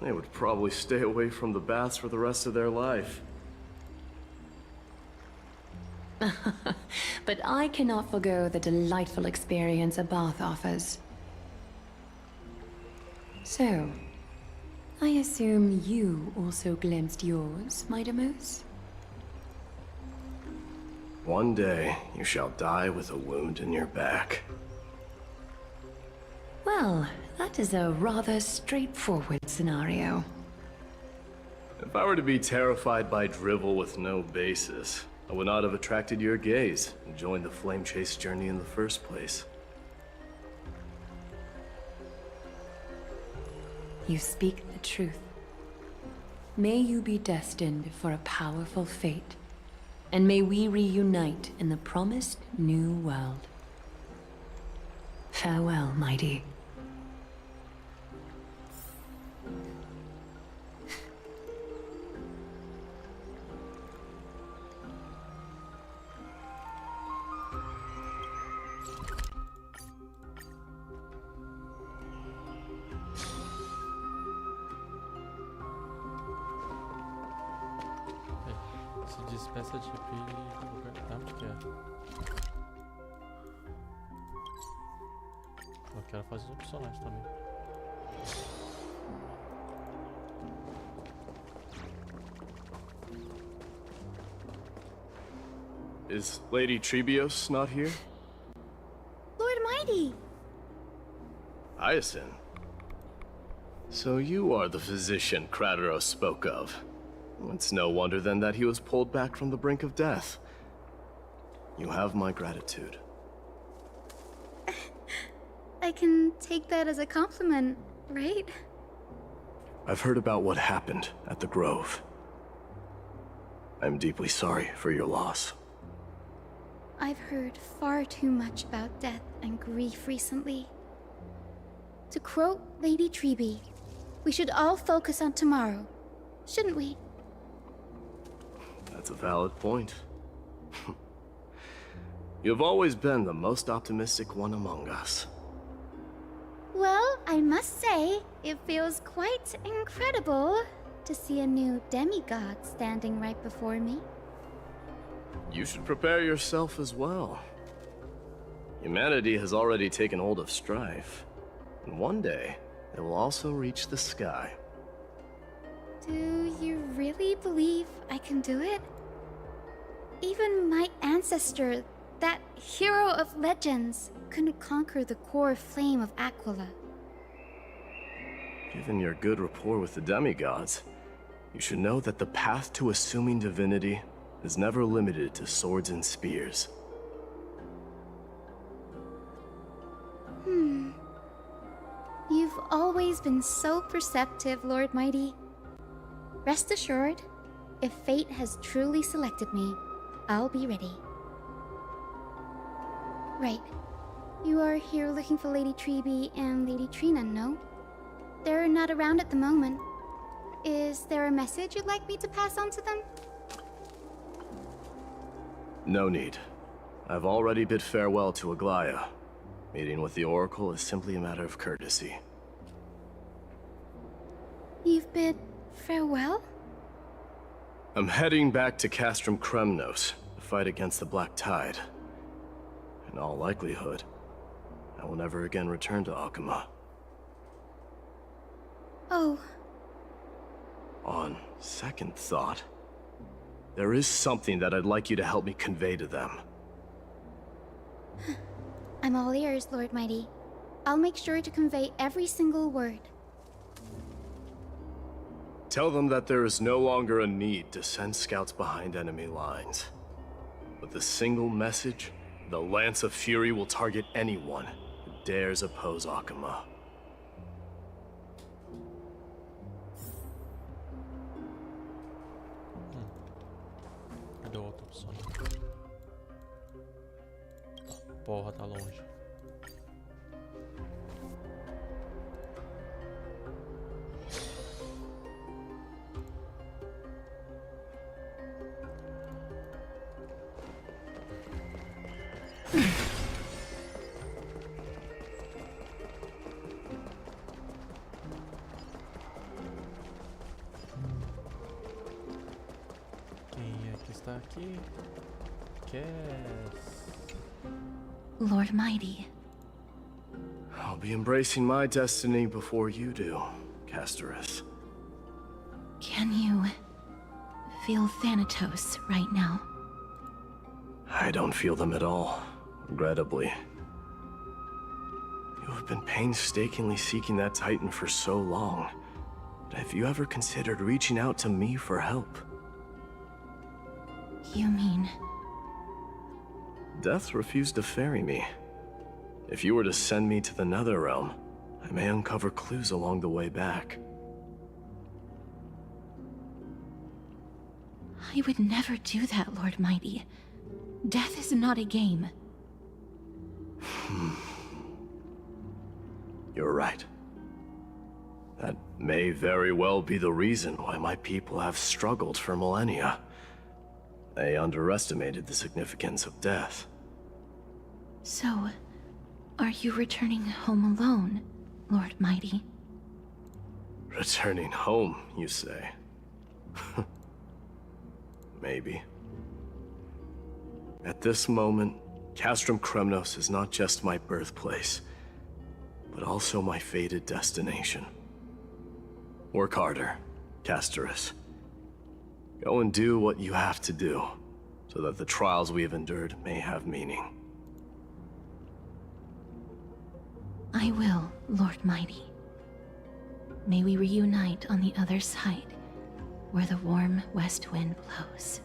they would probably stay away from the baths for the rest of their life. But I cannot forgo the delightful experience a bath offers. So, I assume you also glimpsed yours, my Demus? One day, you shall die with a wound in your back. Well, that is a rather straightforward scenario. If I were to be terrified by drivel with no basis, I would not have attracted your gaze and joined the flame chase journey in the first place. You speak the truth. May you be destined for a powerful fate, and may we reunite in the promised new world. Farewell, mighty. Se despeça de Pi do lugar. Onde que é? Eu quero fazer os opcionais também. Is Lady Trebios not here? Lord Mighty! Hyacinth. So you are the physician Krateros spoke of. It's no wonder then that he was pulled back from the brink of death. You have my gratitude. I can take that as a compliment, right? I've heard about what happened at the Grove. I'm deeply sorry for your loss. I've heard far too much about death and grief recently. To quote Lady Treby, we should all focus on tomorrow, shouldn't we? That's a valid point. You've always been the most optimistic one among us. Well, I must say, it feels quite incredible to see a new demigod standing right before me. You should prepare yourself as well. Humanity has already taken hold of strife, and one day it will also reach the sky. Do you really believe I can do it? Even my ancestor, that hero of legends, couldn't conquer the core flame of Aquila. Given your good rapport with the demigods, you should know that the path to assuming divinity is never limited to swords and spears. You've always been so perceptive, Lord Mighty. Rest assured, if fate has truly selected me, I'll be ready. Right. You are here looking for Lady Treby and Lady Trina, no? They're not around at the moment. Is there a message you'd like me to pass on to them? No need. I've already bid farewell to Aglaia. Meeting with the Oracle is simply a matter of courtesy. You've bid farewell? I'm heading back to Castrum Kremnos to fight against the Black Tide. In all likelihood, I will never again return to Alchema. Oh. On second thought, there is something that I'd like you to help me convey to them. I'm all ears, Lord Mighty. I'll make sure to convey every single word. Tell them that there is no longer a need to send scouts behind enemy lines. With a single message, The Lance of Fury will target anyone who dares oppose Akuma. Cadê a outra opção? Porra, tá longe. Quem é que está aqui? Lord Mighty. I'll be embracing my destiny before you do, Castorus. Can you feel Thanatos right now? I don't feel them at all, regrettably. You have been painstakingly seeking that Titan for so long. But have you ever considered reaching out to me for help? You mean... Death refused to ferry me. If you were to send me to the Netherrealm, I may uncover clues along the way back. I would never do that, Lord Mighty. Death is not a game. You're right. That may very well be the reason why my people have struggled for millennia. They underestimated the significance of death. So, are you returning home alone, Lord Mighty? Returning home, you say? Maybe. At this moment, Castrum Kremnos is not just my birthplace, but also my fated destination. Work harder, Castorus. Go and do what you have to do, so that the trials we have endured may have meaning. I will, Lord Mighty. May we reunite on the other side, where the warm west wind blows.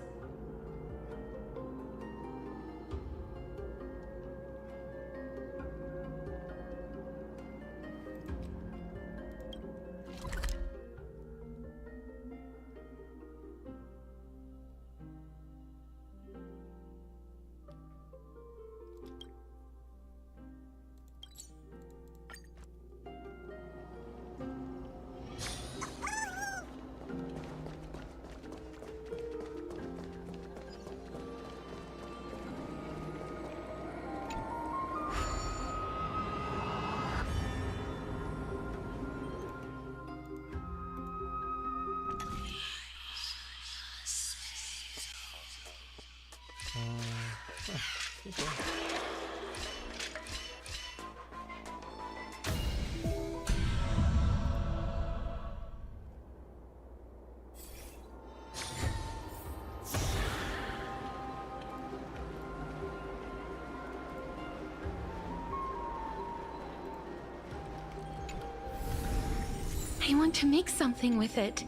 I want to make something with it.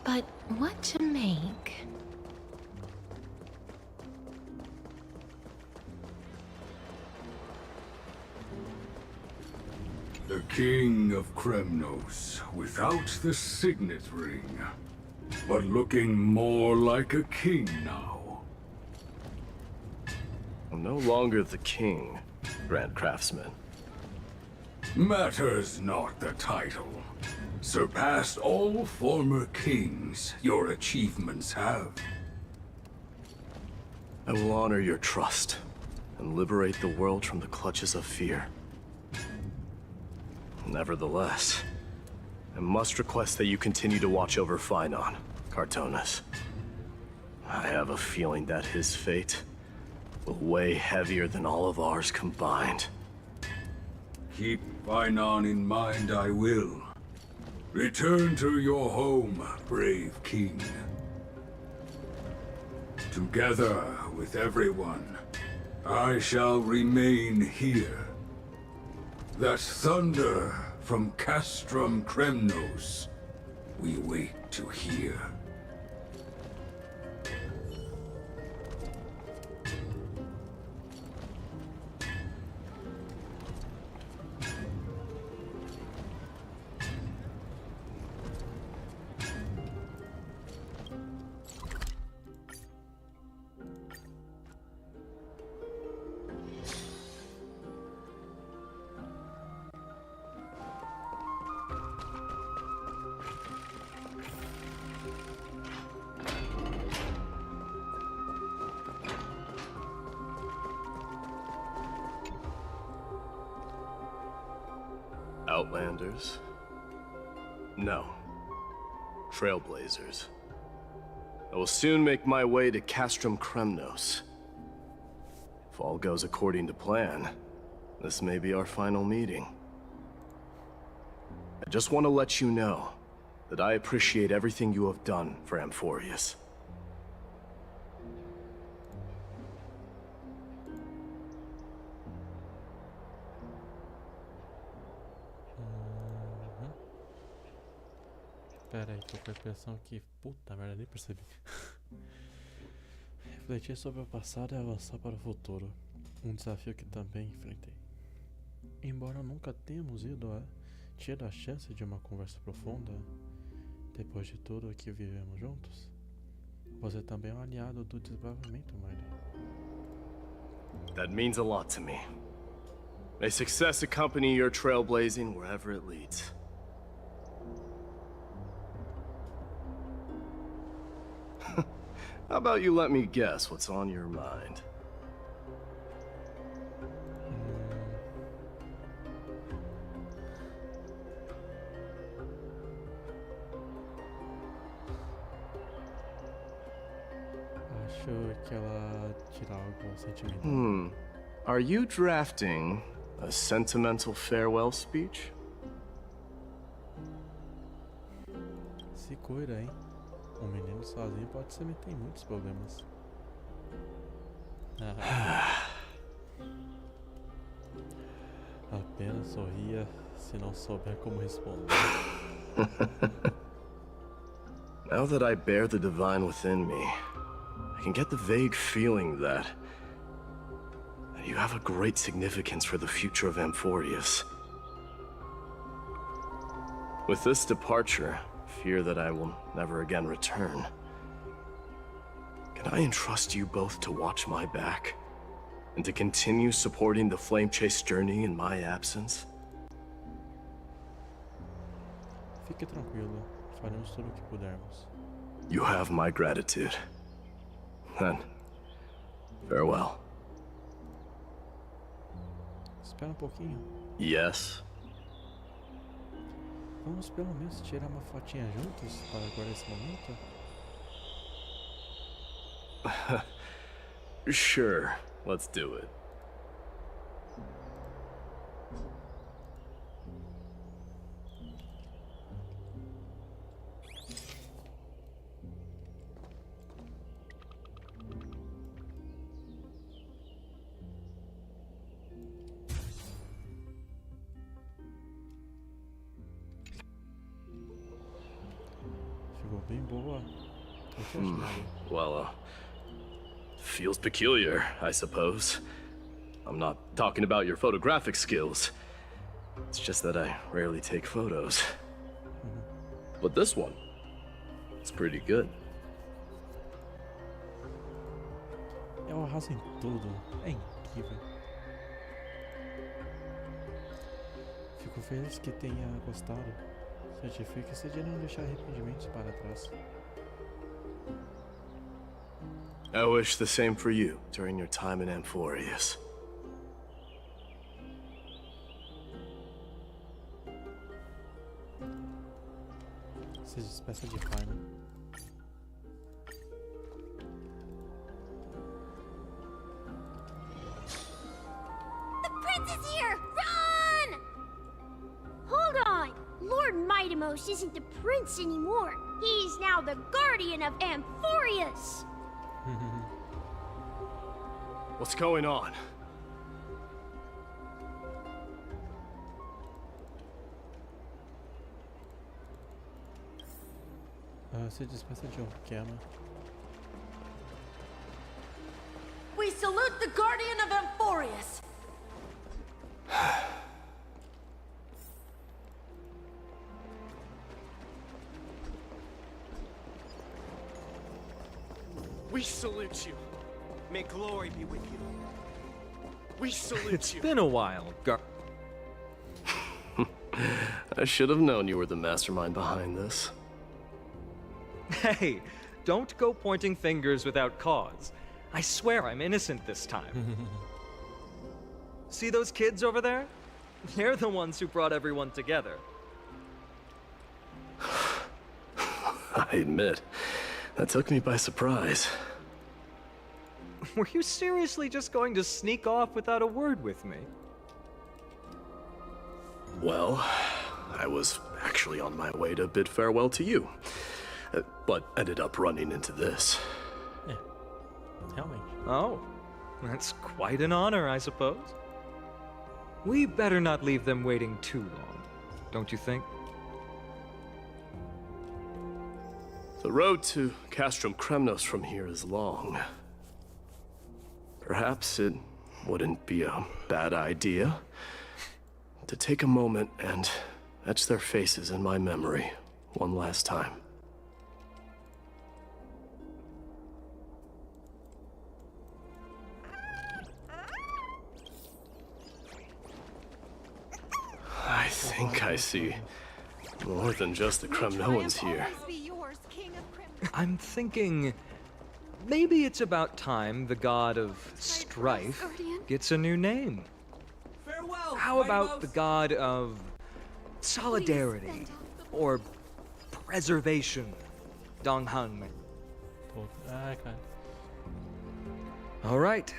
But what to make? The King of Kremnos, without the signet ring, but looking more like a king now. I'm no longer the king, Grand Craftsman. Matters not the title. Surpassed all former kings your achievements have. I will honor your trust and liberate the world from the clutches of fear. Nevertheless, I must request that you continue to watch over Phainon, Cartonis. I have a feeling that his fate will weigh heavier than all of ours combined. Keep Phainon in mind, I will. Return to your home, brave king. Together with everyone, I shall remain here. That thunder from Castrum Kremnos we wait to hear. Outlanders? No. Trailblazers. I will soon make my way to Castrum Kremnos. If all goes according to plan, this may be our final meeting. I just want to let you know that I appreciate everything you have done for Amphorius. Pera aí, tô com a impressão que... Puta merda, nem percebi. Refletir sobre o passado e avançar para o futuro. Um desafio que também enfrentei. Embora nunca tenhamos tido a chance de uma conversa profunda, depois de tudo o que vivemos juntos, você também é um aliado do desbravamento, Miley. That means a lot to me. May success accompany your trailblazing wherever it leads. How about you let me guess what's on your mind? Acho que ela tira algo sentimental. Are you drafting a sentimental farewell speech? Se cuida, hein? Um menino sozinho pode se meter em muitos problemas. Apenas sorria se não souber como responder. Now that I bear the divine within me, I can get the vague feeling that you have a great significance for the future of Amphorius. With this departure, fear that I will never again return. Can I entrust you both to watch my back? And to continue supporting the Flame Chase journey in my absence? Fique tranquilo, faremos tudo o que pudermos. You have my gratitude. Then, farewell. Espera pouquinho. Yes? Vamos pelo menos tirar uma fotinha juntos para guardar esse momento? Sure, let's do it. Ficou bem boa. Well, feels peculiar, I suppose. I'm not talking about your photographic skills. It's just that I rarely take photos. But this one, it's pretty good. Eu arraso em tudo. É incrível. Fico feliz que tenha gostado. Certifique-se de não deixar arrependimentos para trás. I wish the same for you during your time in Amphorius. Se despeça de Paimon. The prince is here! Run! Hold on! Lord Mightimos isn't the prince anymore. He's now the guardian of Amphorius. What's going on? Se despeça de Orkema. We salute the guardian of Amphorius. We salute you. May glory be with you. We salute It's you. been a while, I should have known you were the mastermind behind this. Hey, don't go pointing fingers without cause. I swear I'm innocent this time. See those kids over there? They're the ones who brought everyone together. I admit, that took me by surprise. Were you seriously just going to sneak off without a word with me? Well, I was actually on my way to bid farewell to you, but ended up running into this. Yeah. Tell me. Oh, that's quite an honor, I suppose. We better not leave them waiting too long, don't you think? The road to Castrum Kremnos from here is long. Perhaps it wouldn't be a bad idea to take a moment and etch their faces in my memory one last time. I think I see more than just the Kremnoans here. I'm thinking maybe it's about time the god of strife gets a new name. Farewell, How about the god of solidarity or preservation, Donghang? All right,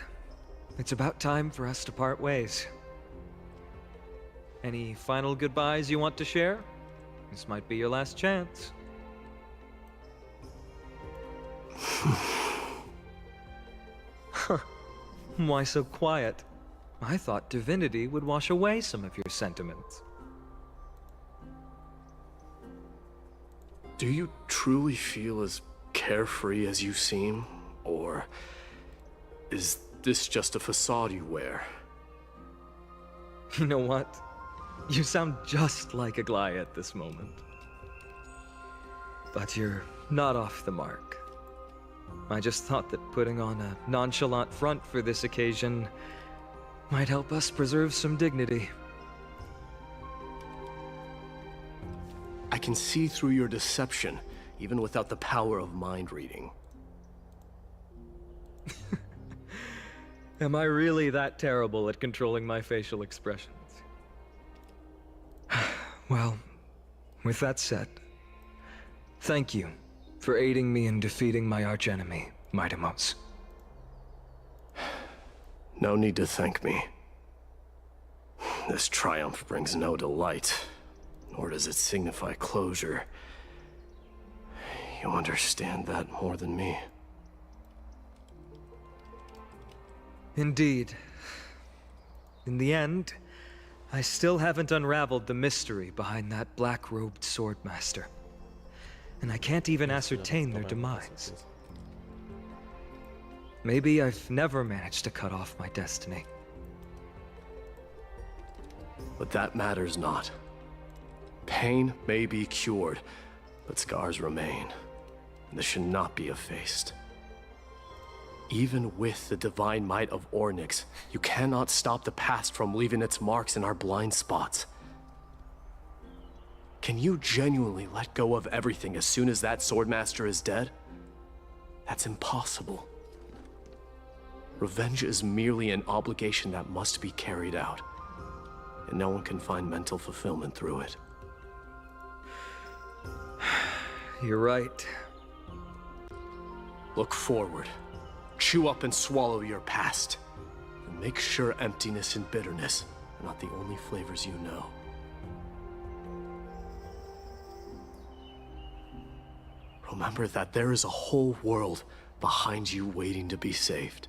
it's about time for us to part ways. Any final goodbyes you want to share? This might be your last chance. Huh. Why so quiet? I thought divinity would wash away some of your sentiments. Do you truly feel as carefree as you seem? Or is this just a facade you wear? You know what? You sound just like Aglaia at this moment. But you're not off the mark. I just thought that putting on a nonchalant front for this occasion might help us preserve some dignity. I can see through your deception, even without the power of mind reading. Am I really that terrible at controlling my facial expressions? Well, with that said, thank you for aiding me in defeating my archenemy, Mightimos. No need to thank me. This triumph brings no delight, nor does it signify closure. You understand that more than me. Indeed. In the end, I still haven't unraveled the mystery behind that black-robed swordmaster. And I can't even ascertain their demise. Maybe I've never managed to cut off my destiny. But that matters not. Pain may be cured, but scars remain. This should not be effaced. Even with the divine might of Ornyx, you cannot stop the past from leaving its marks in our blind spots. Can you genuinely let go of everything as soon as that swordmaster is dead? That's impossible. Revenge is merely an obligation that must be carried out, and no one can find mental fulfillment through it. You're right. Look forward. Chew up and swallow your past. And make sure emptiness and bitterness are not the only flavors you know. Remember that there is a whole world behind you waiting to be saved.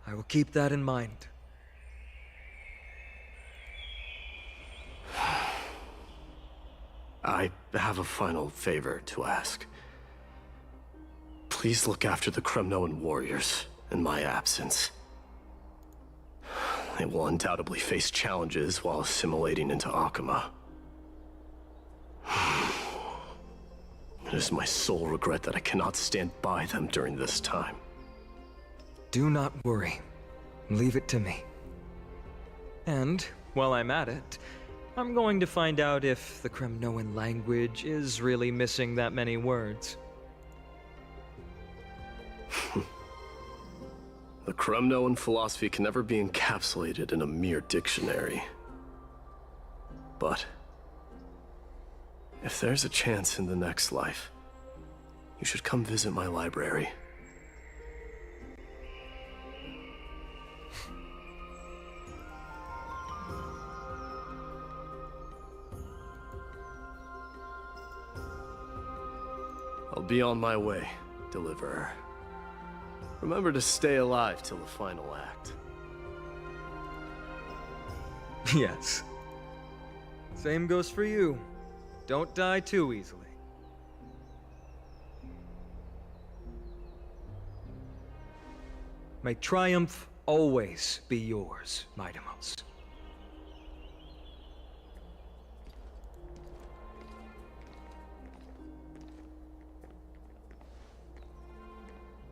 I will keep that in mind. I have a final favor to ask. Please look after the Kremnoan warriors in my absence. They will undoubtedly face challenges while assimilating into Akama. It is my sole regret that I cannot stand by them during this time. Do not worry. Leave it to me. And, while I'm at it, I'm going to find out if the Kremnoan language is really missing that many words. The Kremnoan philosophy can never be encapsulated in a mere dictionary. But if there's a chance in the next life, you should come visit my library. I'll be on my way, Deliverer. Remember to stay alive till the final act. Yes. Same goes for you. Don't die too easily. May triumph always be yours, Midamos.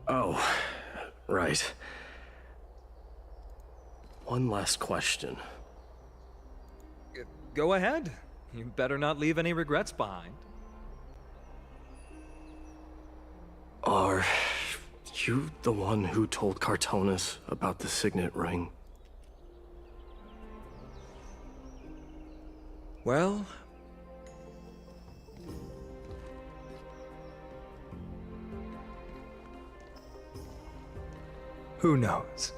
Oh, right. One last question. Go ahead. You better not leave any regrets behind. Are you the one who told Cartonis about the signet ring? Well... who knows?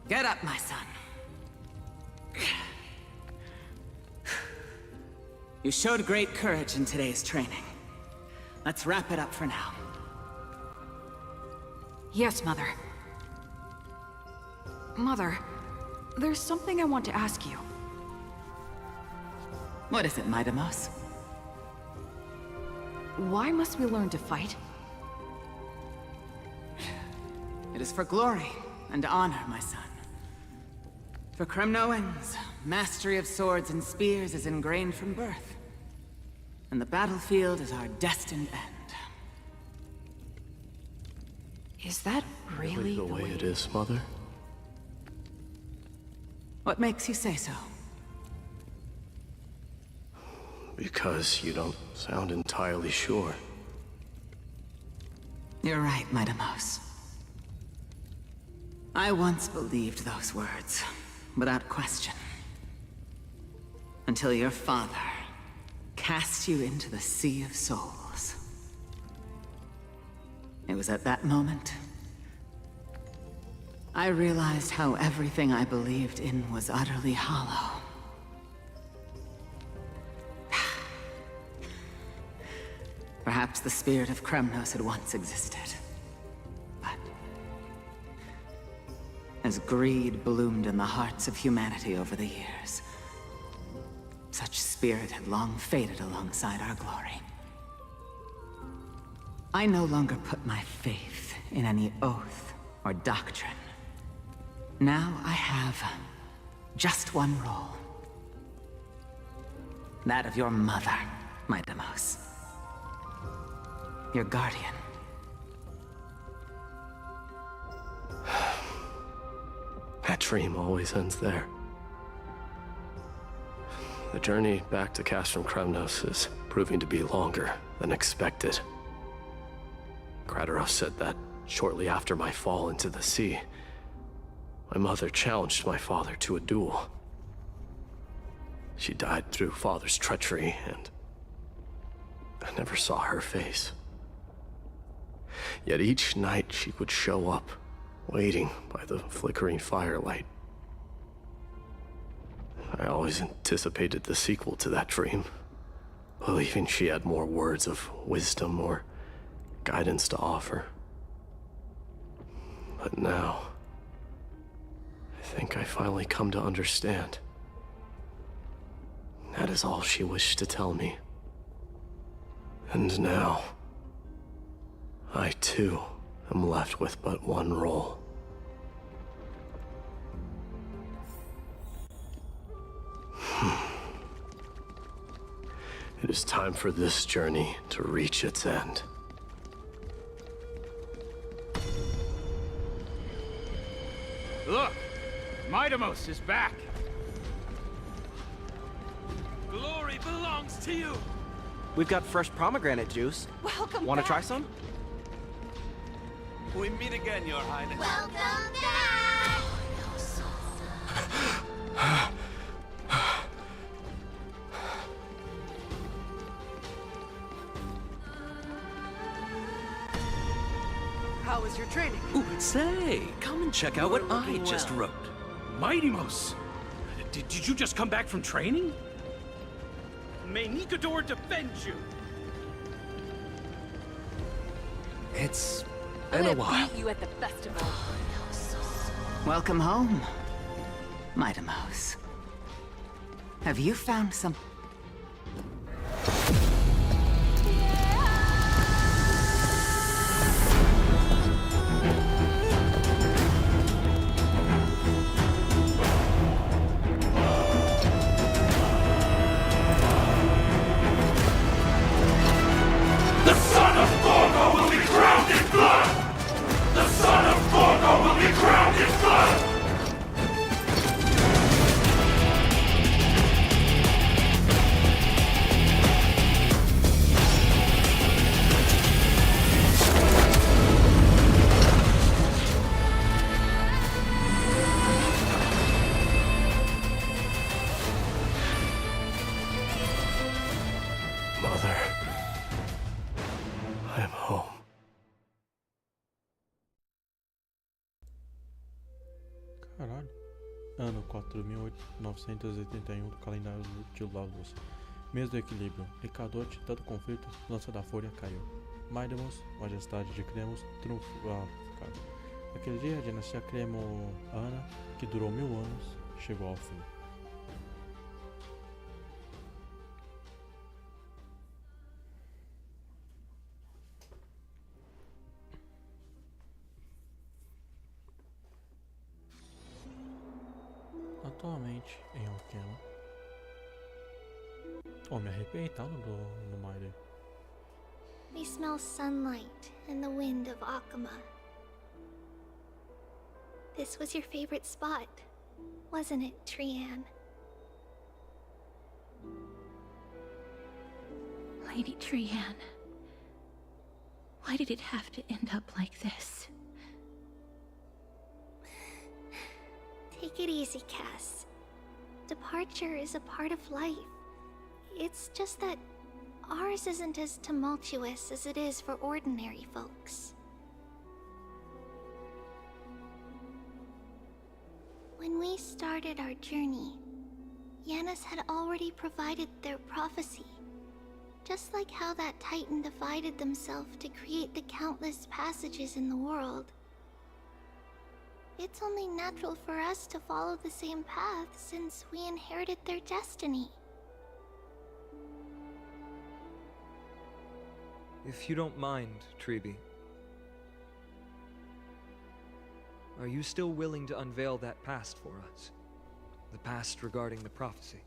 Get up, my son. You showed great courage in today's training. Let's wrap it up for now. Yes, Mother. Mother, there's something I want to ask you. What is it, Midamos? Why must we learn to fight? It is for glory and honor, my son. For Kremnoans, mastery of swords and spears is ingrained from birth. And the battlefield is our destined end. Is that really the way it is, Mother? What makes you say so? Because you don't sound entirely sure. You're right, Midamos. I once believed those words, without question. Until your father cast you into the Sea of Souls. It was at that moment I realized how everything I believed in was utterly hollow. Perhaps the spirit of Kremnos had once existed. But as greed bloomed in the hearts of humanity over the years, such spirit had long faded alongside our glory. I no longer put my faith in any oath or doctrine. Now I have just one role. That of your mother, Midamos. Your guardian. That dream always ends there. The journey back to Castrum Kremnos is proving to be longer than expected. Krateros said that shortly after my fall into the sea, my mother challenged my father to a duel. She died through father's treachery, and I never saw her face. Yet each night she would show up, waiting by the flickering firelight. I always anticipated the sequel to that dream, believing she had more words of wisdom or guidance to offer. But now, I think I finally come to understand. That is all she wished to tell me. And now, I too I'm left with but one role. It is time for this journey to reach its end. Look! Midamos is back! Glory belongs to you! We've got fresh pomegranate juice. Welcome Want to back. try some? We meet again, Your Highness. Welcome back! How was your training? Ooh, say, come and check out what I looking just well. wrote. Midamos! Did you just come back from training? May Nikador defend you! It's been a while. Meet you at the festival. Welcome home, Midamos. Have you found some... The son of Gorgo will be crowned in blood! The son of Gorgo will be crowned in blood! Mother, I am home. Caralho. Ano 4981 do calendário de Laudos. Mês do equilíbrio. Licador de tanto conflito, lança da fúria caiu. Midamos, majestade de Cremos, triunfo. Cara. Aquele dia a dinastia Cremo-Ana, que durou 1000 anos, chegou ao fim. Atualmente em Alquema. Oh, me arrepiei, tá? No Maire. We smell sunlight and the wind of Akama. This was your favorite spot, wasn't it, Trian? Lady Trian, why did it have to end up like this? Take it easy, Cass. Departure is a part of life. It's just that ours isn't as tumultuous as it is for ordinary folks. When we started our journey, Yanis had already provided their prophecy. Just like how that Titan divided themselves to create the countless passages in the world. It's only natural for us to follow the same path since we inherited their destiny. If you don't mind, Treeby, are you still willing to unveil that past for us? The past regarding the prophecy?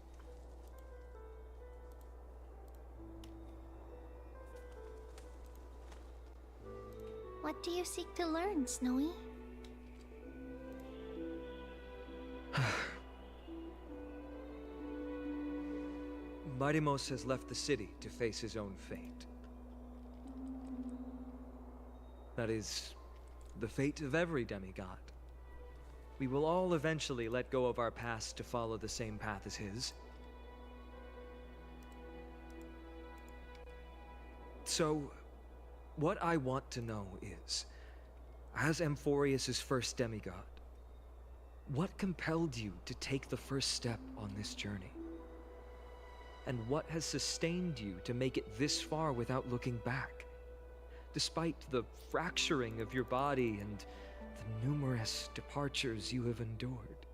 What do you seek to learn, Snowy? Midamos has left the city to face his own fate. That is, the fate of every demigod. We will all eventually let go of our past to follow the same path as his. So, what I want to know is, as Amphorius' first demigod, what compelled you to take the first step on this journey? And what has sustained you to make it this far without looking back? Despite the fracturing of your body and the numerous departures you have endured.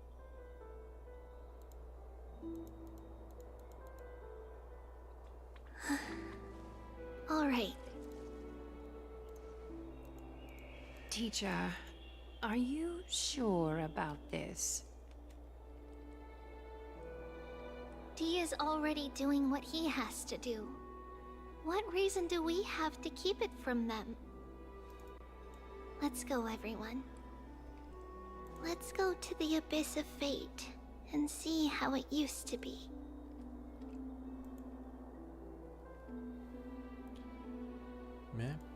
All right. Teacher, are you sure about this? Dee is already doing what he has to do. What reason do we have to keep it from them? Let's go, everyone. Let's go to the abyss of fate and see how it used to be.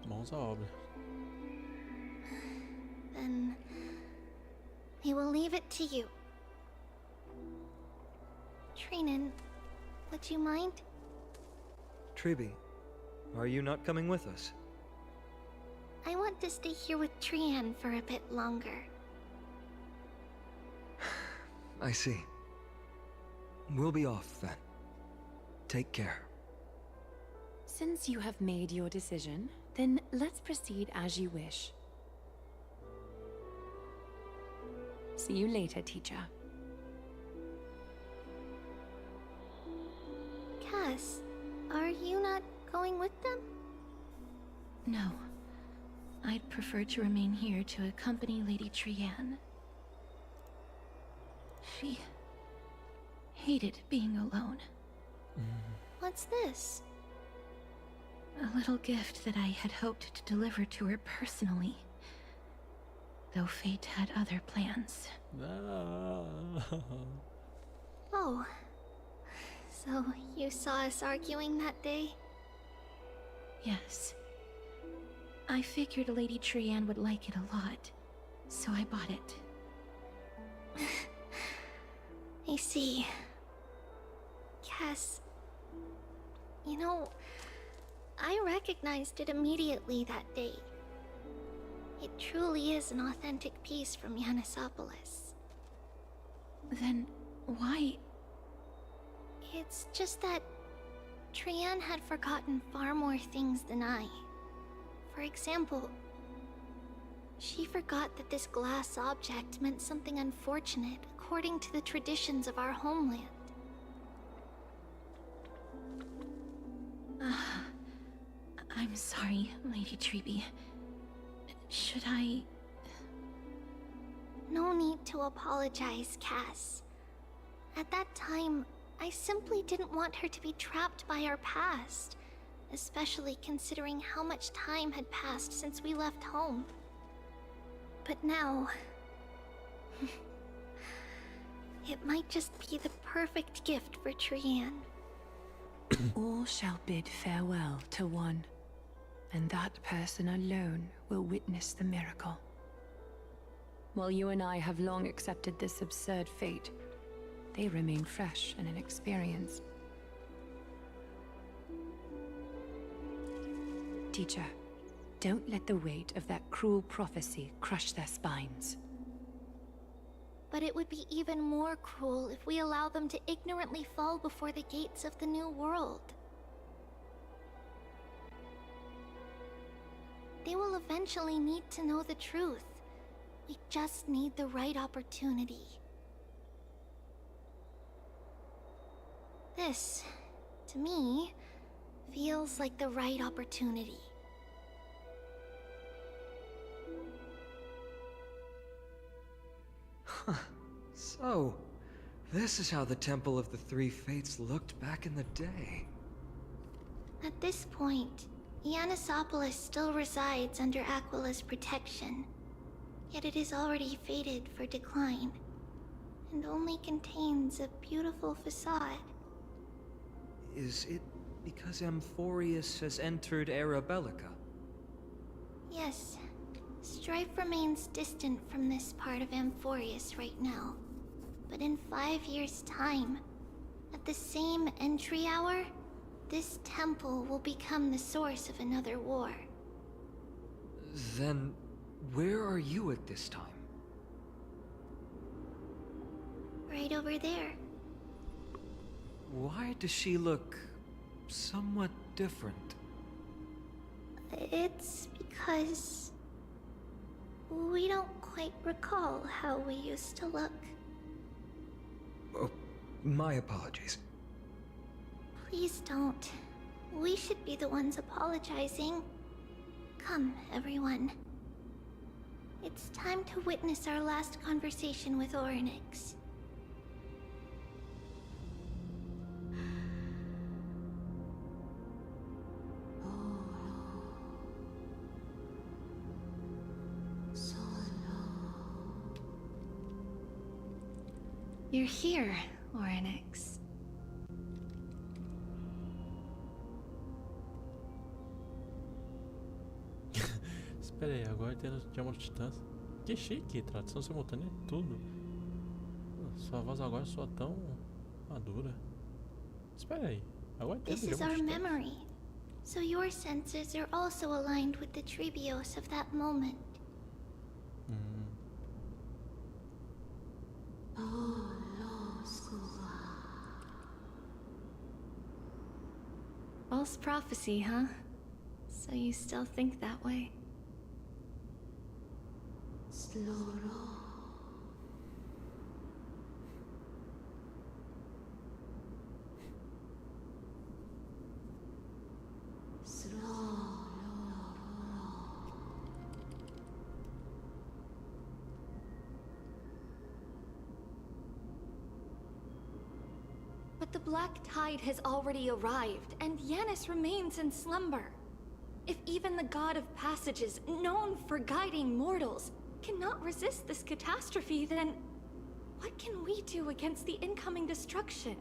Mãos à obra. Then we will leave it to you. Trinan, would you mind? Tribi, are you not coming with us? I want to stay here with Trian for a bit longer. I see. We'll be off then. Take care. Since you have made your decision, then let's proceed as you wish. See you later, teacher. Cass, are you not going with them? No. I'd prefer to remain here to accompany Lady Trian. She hated being alone. What's this? A little gift that I had hoped to deliver to her personally. Though fate had other plans. Oh. So you saw us arguing that day? Yes. I figured Lady Trian would like it a lot, so I bought it. I see. Cass, you know, I recognized it immediately that day. It truly is an authentic piece from Yanissopolis. Then why? It's just that Trian had forgotten far more things than I. For example, she forgot that this glass object meant something unfortunate according to the traditions of our homeland. I'm sorry, Lady Tribi. Should I... No need to apologize, Cass. At that time, I simply didn't want her to be trapped by our past, especially considering how much time had passed since we left home. But now... it might just be the perfect gift for Trian. All shall bid farewell to one, and that person alone will witness the miracle. While you and I have long accepted this absurd fate, they remain fresh and inexperienced. Teacher, don't let the weight of that cruel prophecy crush their spines. But it would be even more cruel if we allow them to ignorantly fall before the gates of the new world. They will eventually need to know the truth. We just need the right opportunity. This, to me, feels like the right opportunity. Huh. So, this is how the Temple of the Three Fates looked back in the day. At this point, Yanissopolis still resides under Aquila's protection, yet it is already fated for decline, and only contains a beautiful facade. Is it because Amphorius has entered Era Bellica? Yes, strife remains distant from this part of Amphorius right now. But in 5 years' time, at the same entry hour, this temple will become the source of another war. Then, where are you at this time? Right over there. Why does she look somewhat different? It's because we don't quite recall how we used to look. Oh, my apologies. Please don't. We should be the ones apologizing. Come, everyone. It's time to witness our last conversation with Orynyx. You're here, Orynyx. Espera aí, agora temos Diamante Titãs. Que chique, tradução simultânea de tudo. Sua voz agora soa tão madura. Espera aí, agora temos This is Diamante our Titãs. memory, so your senses are also aligned with the Trebios of that moment. False prophecy, huh? So you still think that way? But the Black Tide has already arrived, and Yanis remains in slumber. If even the God of Passages, known for guiding mortals, cannot resist this catastrophe, then what can we do against the incoming destruction?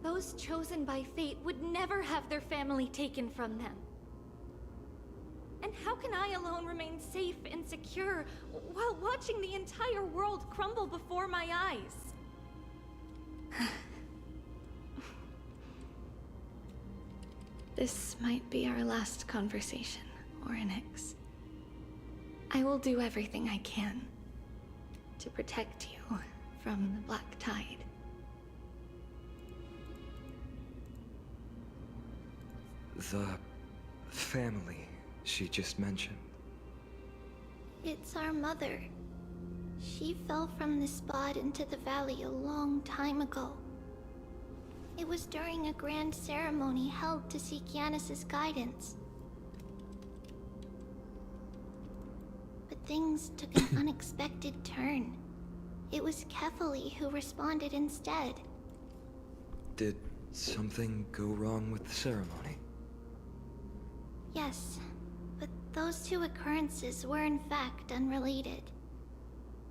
Those chosen by fate would never have their family taken from them. And how can I alone remain safe and secure while watching the entire world crumble before my eyes? This might be our last conversation, Orynyx. I will do everything I can to protect you from the Black Tide. The family she just mentioned. It's our mother. She fell from the spot into the valley a long time ago. It was during a grand ceremony held to seek Yanis' guidance. But things took an unexpected turn. It was Kefali who responded instead. Did something go wrong with the ceremony? Yes, but those two occurrences were in fact unrelated.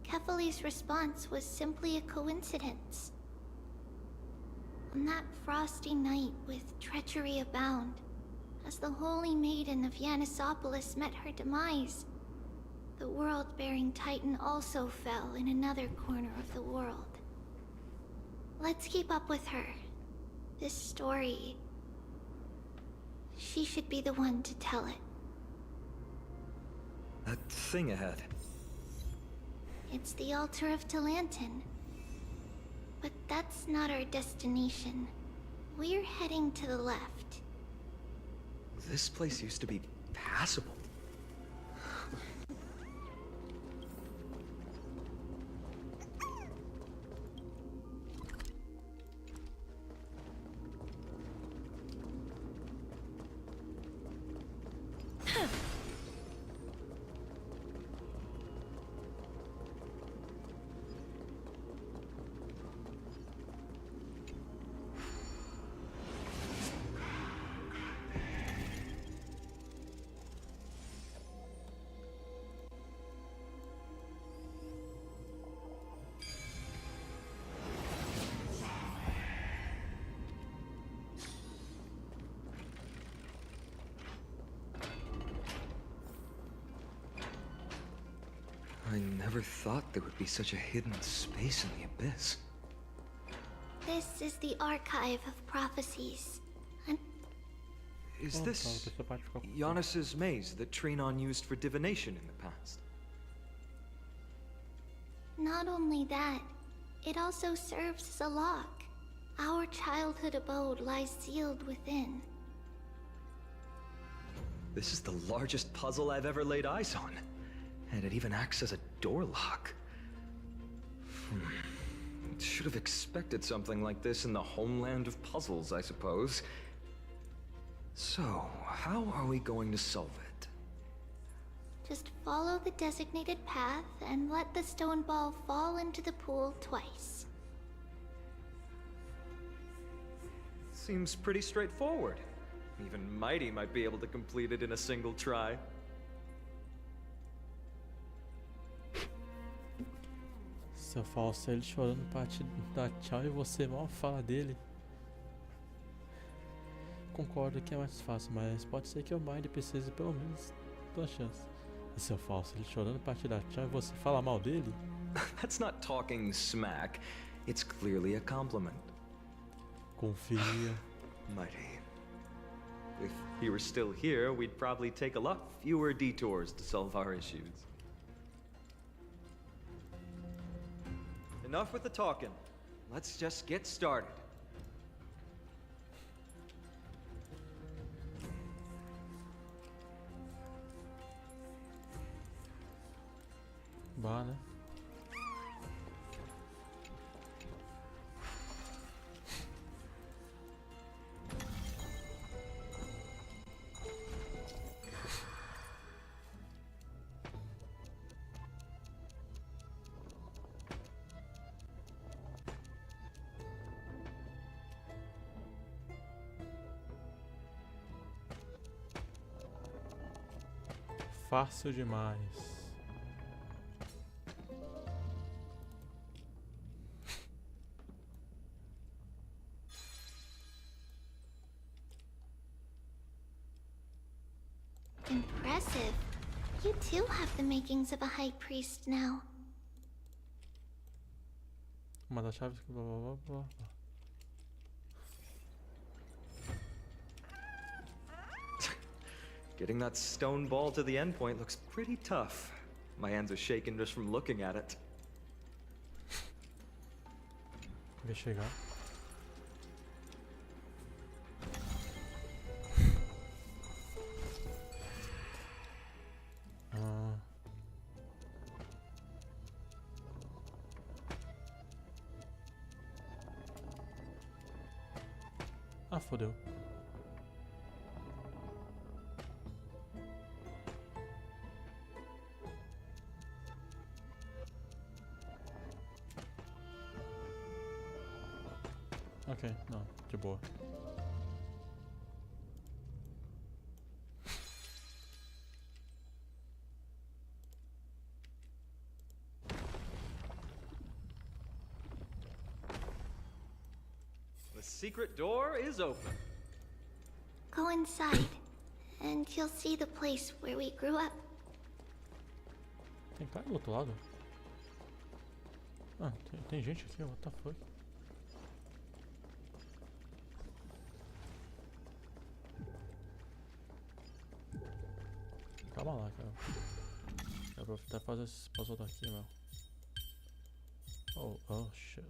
Kefali's response was simply a coincidence. On that frosty night with treachery abound, as the Holy Maiden of Yanisopolis met her demise, the world-bearing Titan also fell in another corner of the world. Let's keep up with her. This story... she should be the one to tell it. That thing ahead. It's the altar of Talantin. But that's not our destination. We're heading to the left. This place used to be passable. I never thought there would be such a hidden space in the Abyss. This is the Archive of Prophecies. Is this Yanis' maze that Trinon used for divination in the past? Not only that, it also serves as a lock. Our childhood abode lies sealed within. This is the largest puzzle I've ever laid eyes on. And it even acts as a door lock. Should have expected something like this in the homeland of puzzles, I suppose. So, how are we going to solve it? Just follow the designated path and let the stone ball fall into the pool twice. Seems pretty straightforward. Even Mighty might be able to complete it in a single try. Seu falso, ele chorando pra te dar tchau e você mal fala dele. Concordo que é mais fácil, mas pode ser que o Mighty precise pelo menos da chance. E seu falso, ele chorando pra te dar tchau e você fala mal dele? That's not talking smack. It's clearly a compliment. Confia. Mighty. If he were still here, we'd probably take a lot fewer detours to solve our issues. Enough with the talking. Let's just get started. Bah, né? Fácil demais. Impressive. You too have the makings of a high priest now. Uma das chaves que blá blá blá blá. Getting that stone ball to the endpoint looks pretty tough. My hands are shaking just from looking at it. Vai chegar. Ah, fodeu. Ok, não, de boa. The secret door is open. Go inside, and you'll see the place where we grew up. Tem cara do outro lado? Ah, tem gente aqui, what the fuck? Calma lá, cara. Vou aproveitar e fazer esse puzzle daqui, meu. Oh, shit.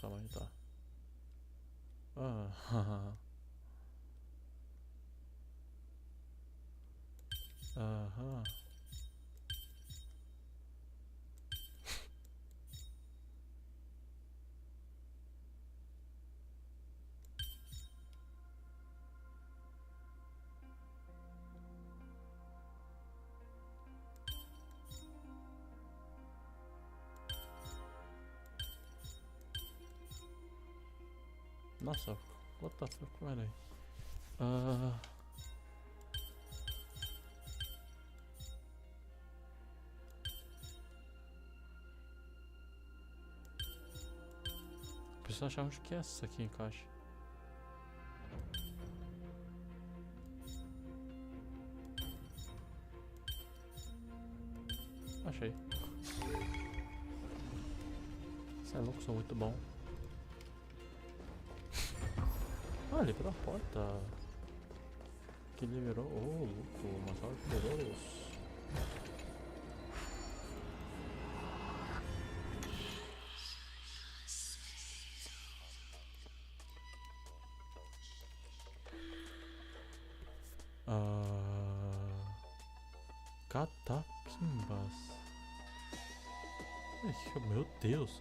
Calma aí, tá. Aham. Nossa, what the fuck, pera aí. Preciso achar onde que é essa aqui encaixa. Achei. Você é louco, sou muito bom. Ah, liberou a porta. Que liberou. Oh, louco, uma sala de tesouros. Catapimbas. Meu Deus.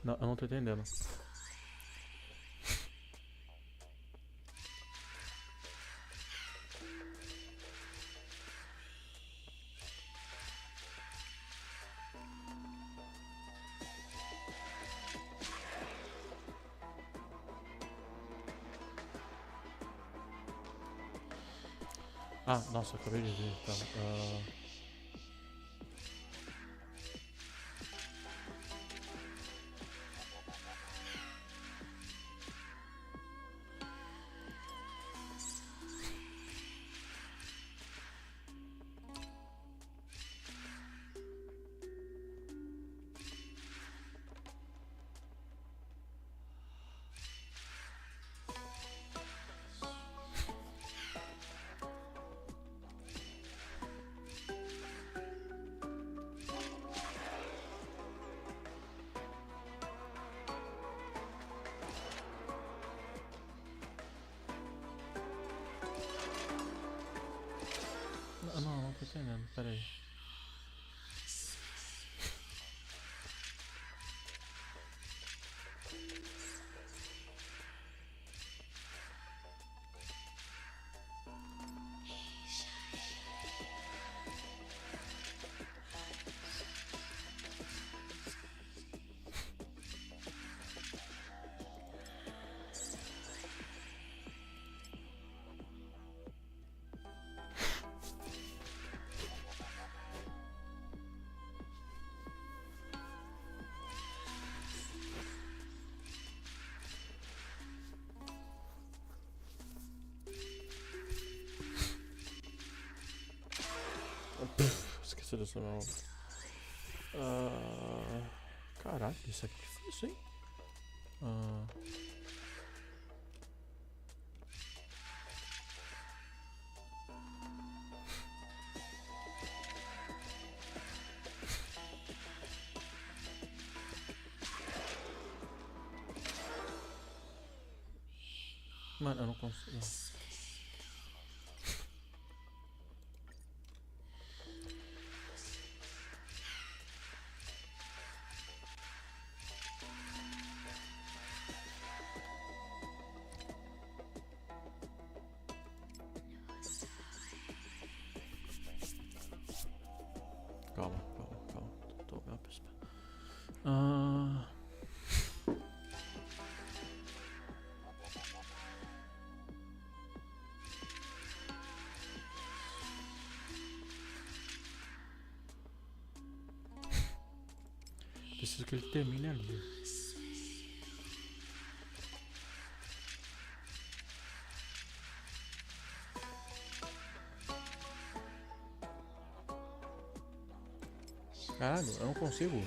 Não, eu não tô entendendo. Ah, nossa, eu acabei de ver, tá. Não tô entendendo, peraí. Esqueci dessa não. Caralho, isso aqui é difícil, hein? Mano, eu não consigo. Calma. Tô me preciso que ele termine ali. Caralho, eu não consigo.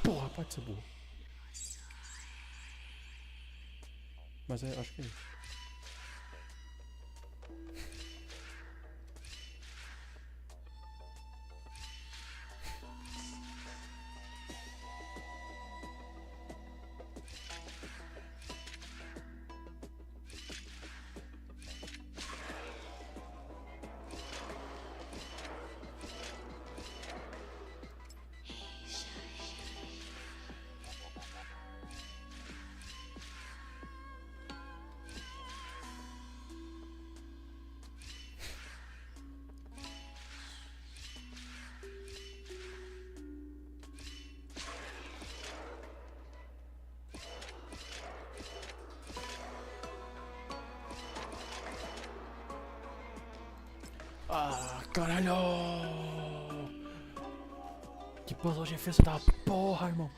Porra, pode ser burro. Mas eu acho que é isso. Caralho! Que puzzle difícil da porra, irmão.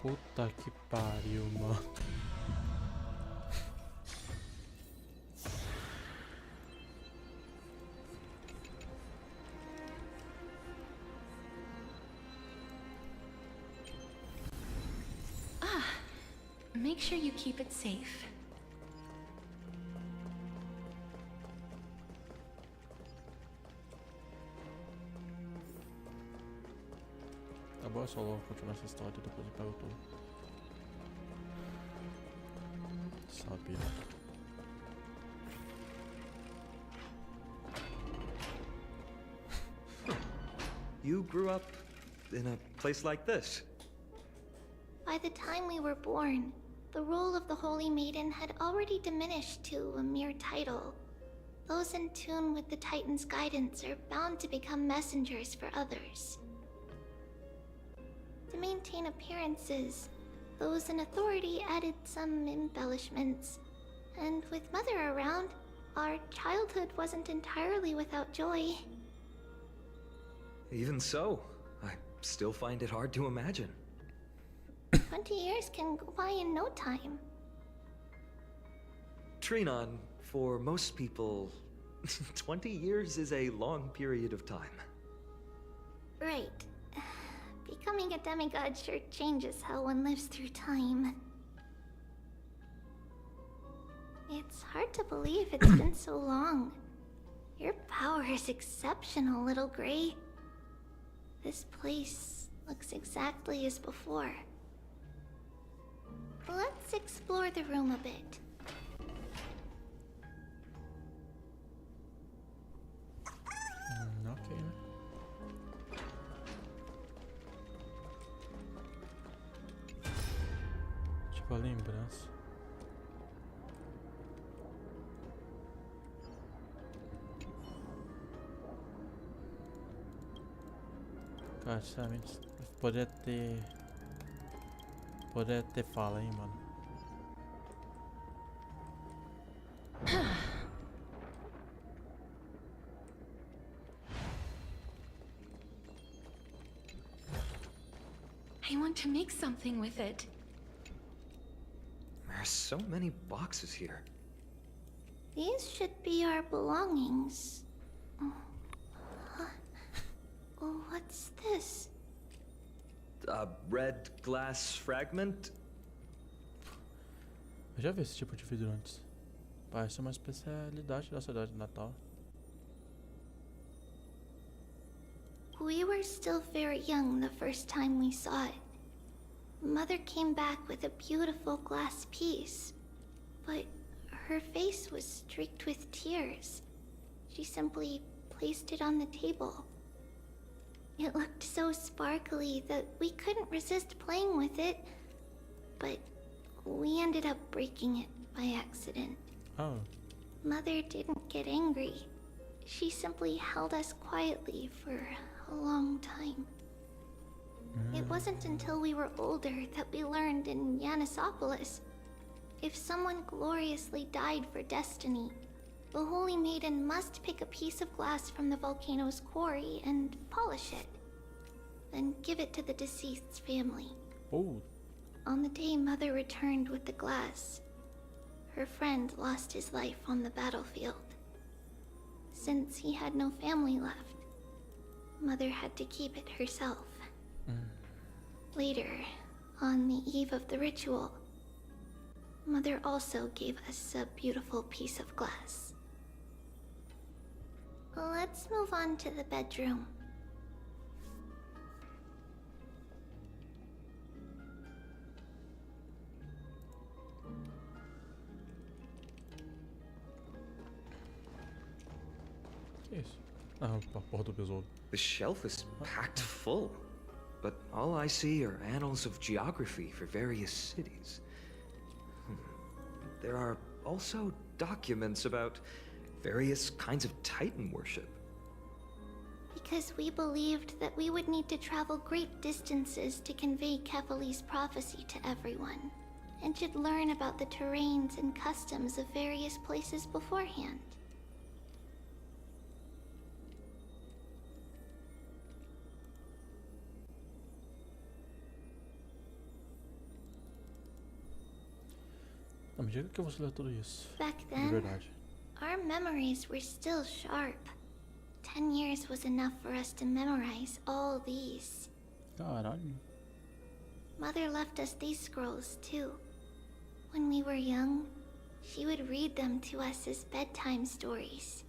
Puta que pariu, mano. Make sure you keep it safe. Tá bom, é só logo continuar essa história e depois eu pego tudo. Sabia. You grew up in a place like this? By the time we were born, the role of the Holy Maiden had already diminished to a mere title. Those in tune with the Titan's guidance are bound to become messengers for others. To maintain appearances, those in authority added some embellishments. And with Mother around, our childhood wasn't entirely without joy. Even so, I still find it hard to imagine. 20 years can go by in no time. Trinon, for most people, 20 years is a long period of time. Right. Becoming a demigod sure changes how one lives through time. It's hard to believe it's been so long. Your power is exceptional, Little Gray. This place looks exactly as before. Let's explore the room a bit. Ok, né? Tipo a lembrança. Cara, sinceramente, poderia ter fala, hein, mano. I want to make something with it. There's so many boxes here. These should be our belongings. What's this? A red glass fragment? Eu já vi esse tipo de vidro antes. Parece uma especialidade da cidade de Natal. We were still very young the first time we saw it. Mother came back with a beautiful glass piece, but her face was streaked with tears. She simply placed it on the table. It looked so sparkly that we couldn't resist playing with it, but we ended up breaking it by accident. Oh. Mother didn't get angry. She simply held us quietly for a long time. It wasn't until we were older that we learned in Yanissopolis, if someone gloriously died for destiny, the Holy Maiden must pick a piece of glass from the volcano's quarry and polish it, then give it to the deceased's family. Oh. On the day Mother returned with the glass, her friend lost his life on the battlefield. Since he had no family left, Mother had to keep it herself. Later, on the eve of the ritual, Mother also gave us a beautiful piece of glass. Let's move on to the bedroom. Que isso? Ah, a porra do besouro. The shelf is packed full, but all I see are annals of geography for various cities. There are also documents about various kinds of Titan worship. Because we believed that we would need to travel great distances to convey Kefali's prophecy to everyone, and should learn about the terrains and customs of various places beforehand. À medida que você lê tudo isso, Back de then, verdade. our memories were still sharp. 10 years was enough for us to memorize all these. Caralho. Mother left us these scrolls too. When we were young, she would read them to us as bedtime stories.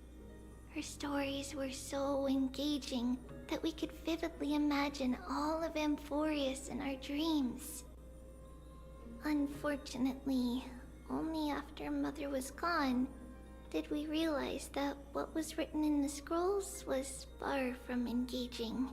Her stories were so engaging that we could vividly imagine all of Amphorius in our dreams. Unfortunately, only after Mother was gone did we realize that what was written in the scrolls was far from engaging.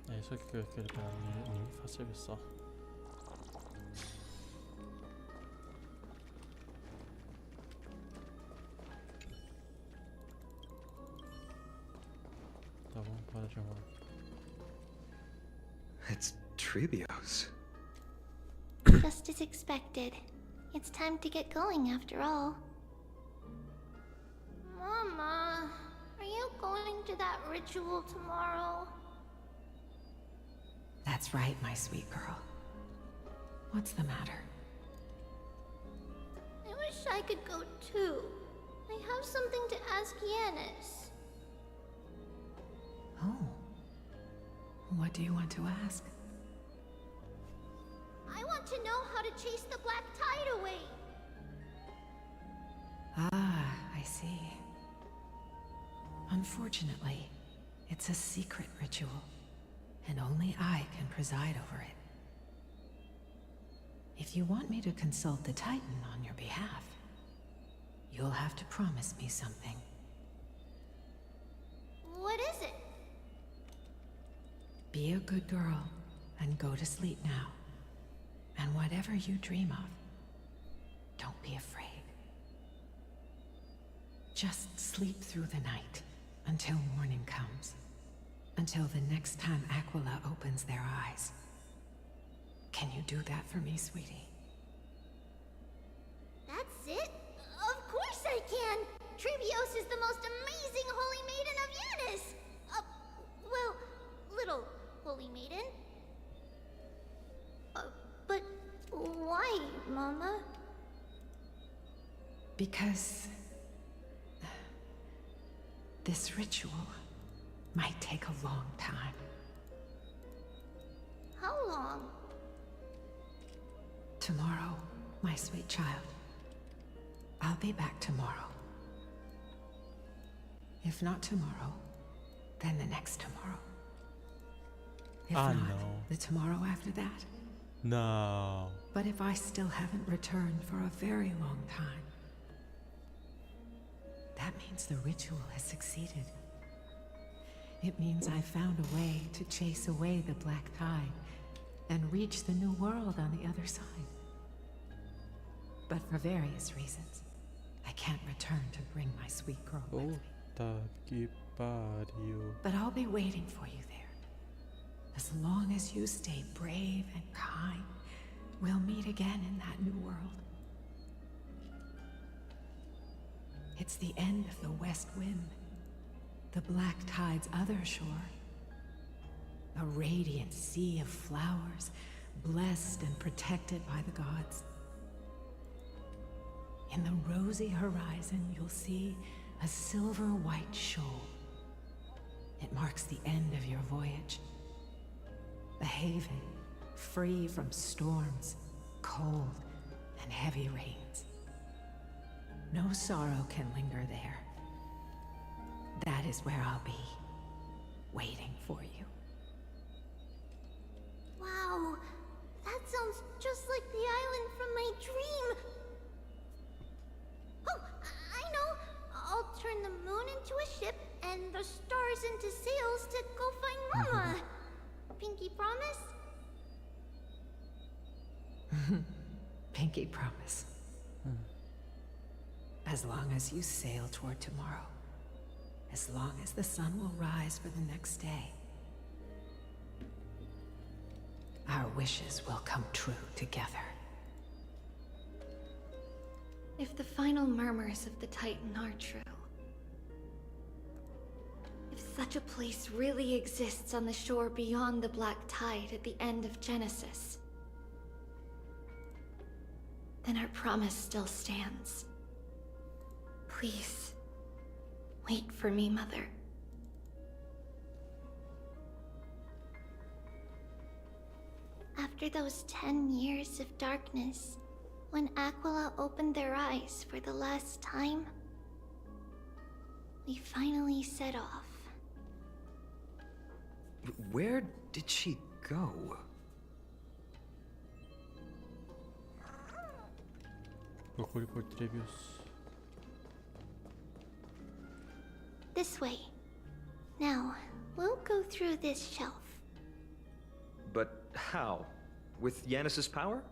É isso aqui que eu quero pegar, nem faço serviço só. Tá bom, para de enrolar. It's Tribios. Just as expected. It's time to get going after all. Mama, are you going to that ritual tomorrow? That's right, my sweet girl. What's the matter? I wish I could go too. I have something to ask Yanis. Oh. What do you want to ask? I want to know how to chase the black tide away. Ah, I see. Unfortunately, it's a secret ritual, and only I can preside over it. If you want me to consult the Titan on your behalf, you'll have to promise me something. What is it? Be a good girl and go to sleep now. And whatever you dream of, don't be afraid. Just sleep through the night until morning comes. Until the next time Aquila opens their eyes. Can you do that for me, sweetie? That's it? Of course I can! Trivios is the most amazing holy maiden of Yanis! Well, little holy maiden. But why, Mama? Because this ritual might take a long time. How long? Tomorrow, my sweet child. I'll be back tomorrow. If not tomorrow, then the next tomorrow. If not, the tomorrow after that. No. But if I still haven't returned for a very long time, that means the ritual has succeeded. It means I found a way to chase away the black tide and reach the new world on the other side. But for various reasons, I can't return to bring my sweet girl with me. Puta que pariu. But I'll be waiting for you there. As long as you stay brave and kind, we'll meet again in that new world. It's the end of the west wind, the black tide's other shore. A radiant sea of flowers, blessed and protected by the gods. In the rosy horizon, you'll see a silver-white shoal. It marks the end of your voyage. A haven, free from storms, cold, and heavy rains. No sorrow can linger there. That that is where I'll be, waiting for you. Wow, that sounds just like the island from my dream. Oh, I know. I'll turn the moon into a ship and the stars into sails to go find Mama. Pinky promise? Pinky promise. As long as you sail toward tomorrow. As long as the sun will rise for the next day. Our wishes will come true together. If the final murmurs of the Titan are true, if such a place really exists on the shore beyond the Black Tide at the end of Genesis, then our promise still stands. Please, wait for me, Mother. After those 10 years of darkness, when Aquila opened their eyes for the last time, we finally set off. Where did she go? Procure por trivios. This way. Now, we'll go through this shelf. But how? With Yanis's power?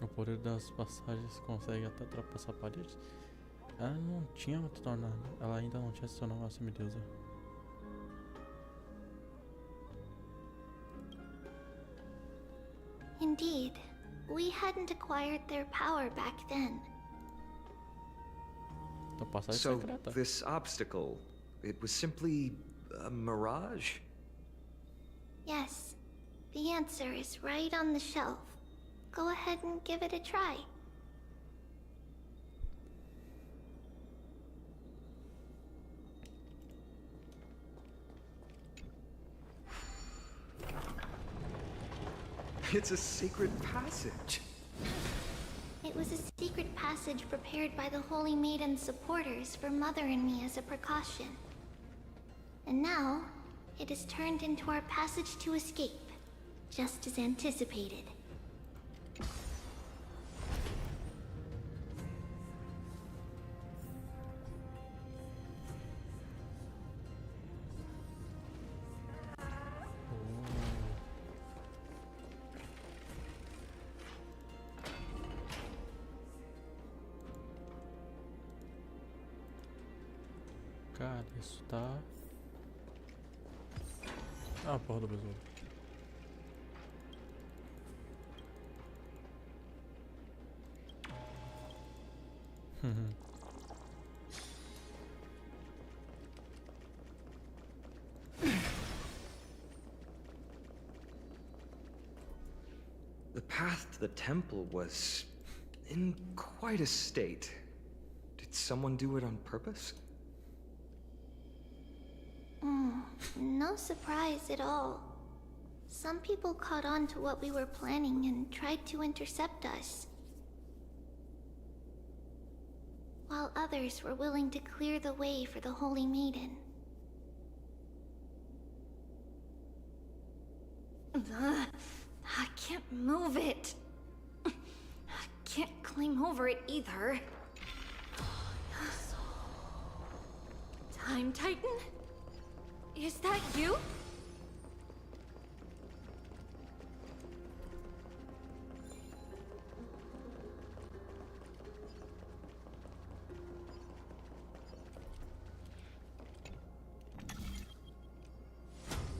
O poder das passagens consegue até ultrapassar paredes. Ela não tinha tornado. Ela ainda não tinha se tornado uma semideusa. Indeed, we hadn't acquired their power back then. So, this obstacle, it was simply a mirage? Yes, the answer is right on the shelf. Go ahead and give it a try. It's a secret passage. It was a secret passage prepared by the Holy Maiden's supporters for Mother and me as a precaution. And now, it is turned into our passage to escape, just as anticipated. Cara, isso tá... Ah, porra do besouro. The path to the temple was in quite a state. Did someone do it on purpose? No surprise at all. Some people caught on to what we were planning and tried to intercept us, while others were willing to clear the way for the Holy Maiden. I can't move it. I can't climb over it either. Time Titan? Is that you?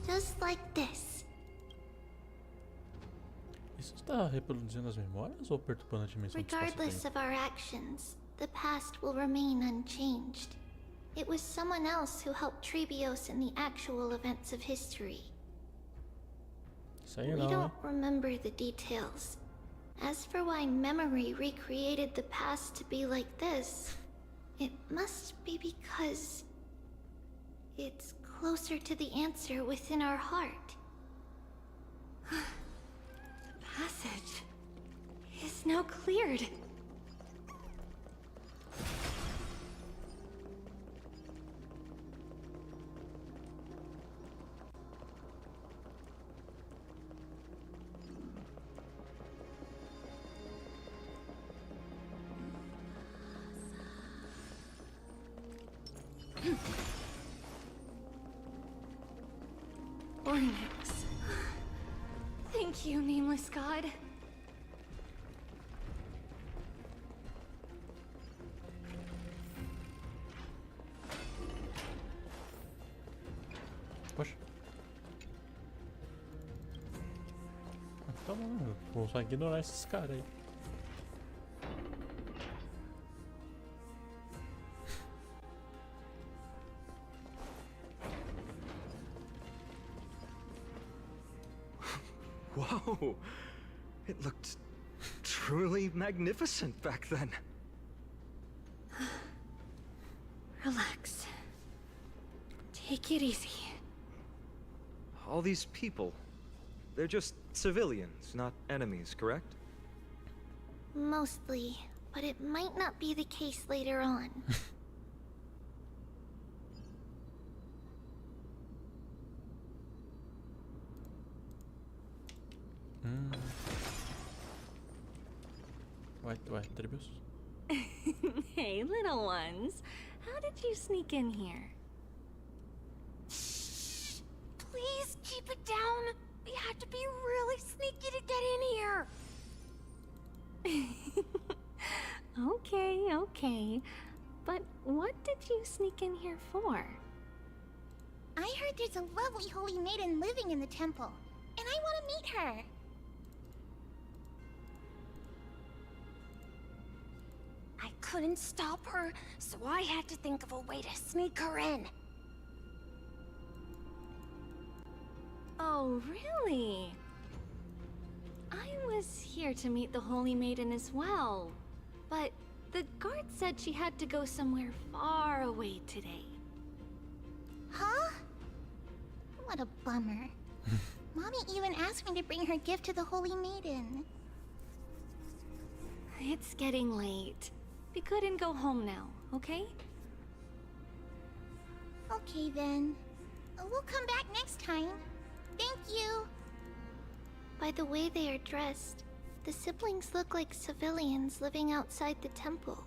Just like this. Isso está reproduzindo as memórias ou perturbando a dimensão do Regardless espaço-tempo? of our actions, the past will remain unchanged. It was someone else who helped Trebios in the actual events of history. Say We no. don't remember the details. As for why memory recreated the past to be like this, it must be because it's closer to the answer within our heart. The passage. is now cleared. Ornix. Thank you, nameless god. Poxa. Tá bom, vou só ignorar esses caras aí. Whoa! It looked truly magnificent back then. Relax. Take it easy. All these people, they're just civilians, not enemies, correct? Mostly, but it might not be the case later on. Ué, Tribius? Hey, little ones. How did you sneak in here? Shh! Please keep it down. We had to be really sneaky to get in here. Okay. But what did you sneak in here for? I heard there's a lovely holy maiden living in the temple, and I want to meet her. I couldn't stop her, so I had to think of a way to sneak her in. Oh, really? I was here to meet the Holy Maiden as well, but the guard said she had to go somewhere far away today. Huh? What a bummer. Mommy even asked me to bring her gift to the Holy Maiden. It's getting late. Be good and go home now, okay? Okay then. We'll come back next time. Thank you. By the way they are dressed, the siblings look like civilians living outside the temple.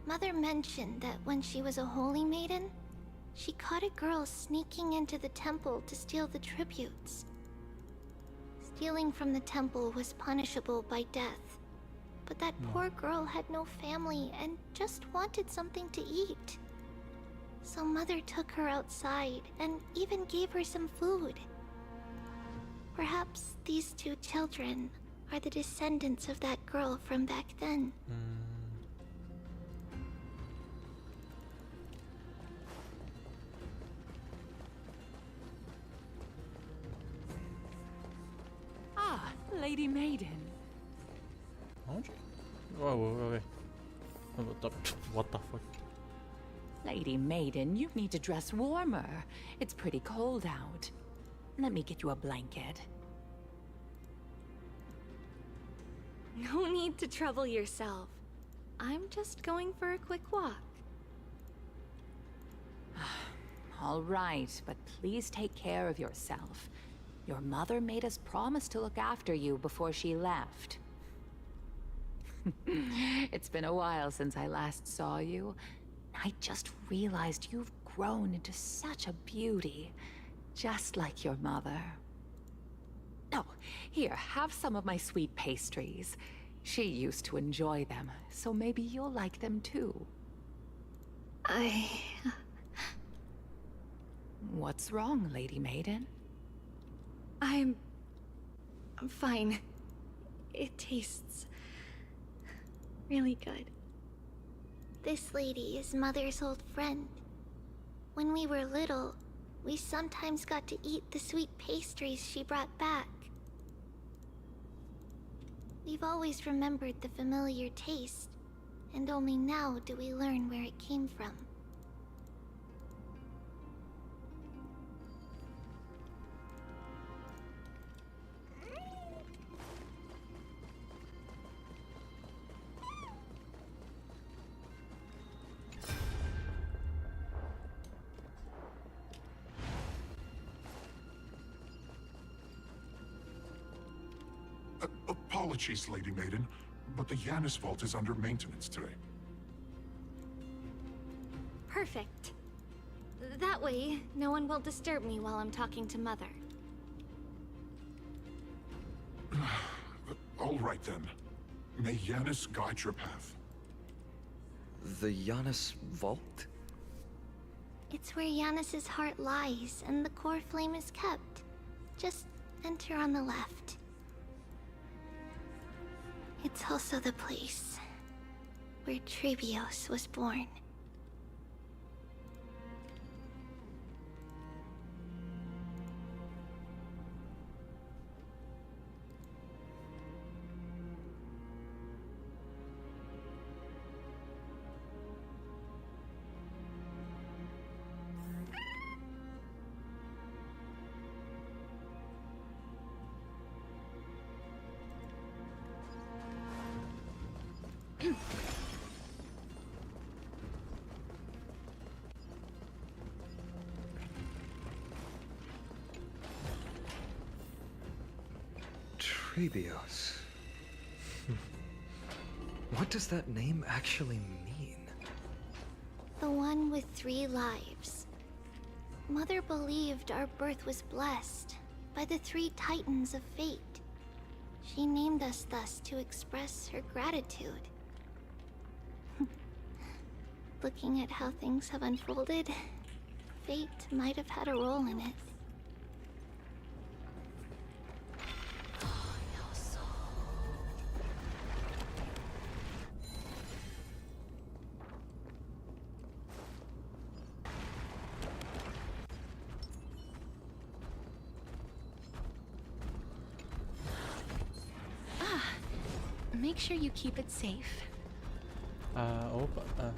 Mother mentioned that when she was a holy maiden, she caught a girl sneaking into the temple to steal the tributes. Stealing from the temple was punishable by death, but that poor girl had no family and just wanted something to eat. So Mother took her outside and even gave her some food. Perhaps these two children are the descendants of that girl from back then. Ah, Lady Maiden. Onde? Wait. What the fuck? Lady Maiden, you need to dress warmer. It's pretty cold out. Let me get you a blanket. No need to trouble yourself. I'm just going for a quick walk. All right, but please take care of yourself. Your mother made us promise to look after you before she left. It's been a while since I last saw you. I just realized you've grown into such a beauty, just like your mother. Oh, here, have some of my sweet pastries. She used to enjoy them, so maybe you'll like them too. What's wrong, Lady Maiden? I'm fine. It tastes really good. This lady is Mother's old friend. When we were little, we sometimes got to eat the sweet pastries she brought back. We've always remembered the familiar taste, and only now do we learn where it came from. Apologies, Lady Maiden, but the Yanis vault is under maintenance today. Perfect. That way, no one will disturb me while I'm talking to Mother. All right then. May Yanis guide your path. The Yanis vault? It's where Yanis's heart lies and the core flame is kept. Just enter on the left. It's also the place where Trebios was born. Trebios. What does that name actually mean? The one with 3 lives. Mother believed our birth was blessed by the 3 titans of fate. She named us thus to express her gratitude. Looking at how things have unfolded, fate might have had a role in it. Make sure you keep it safe. Opa.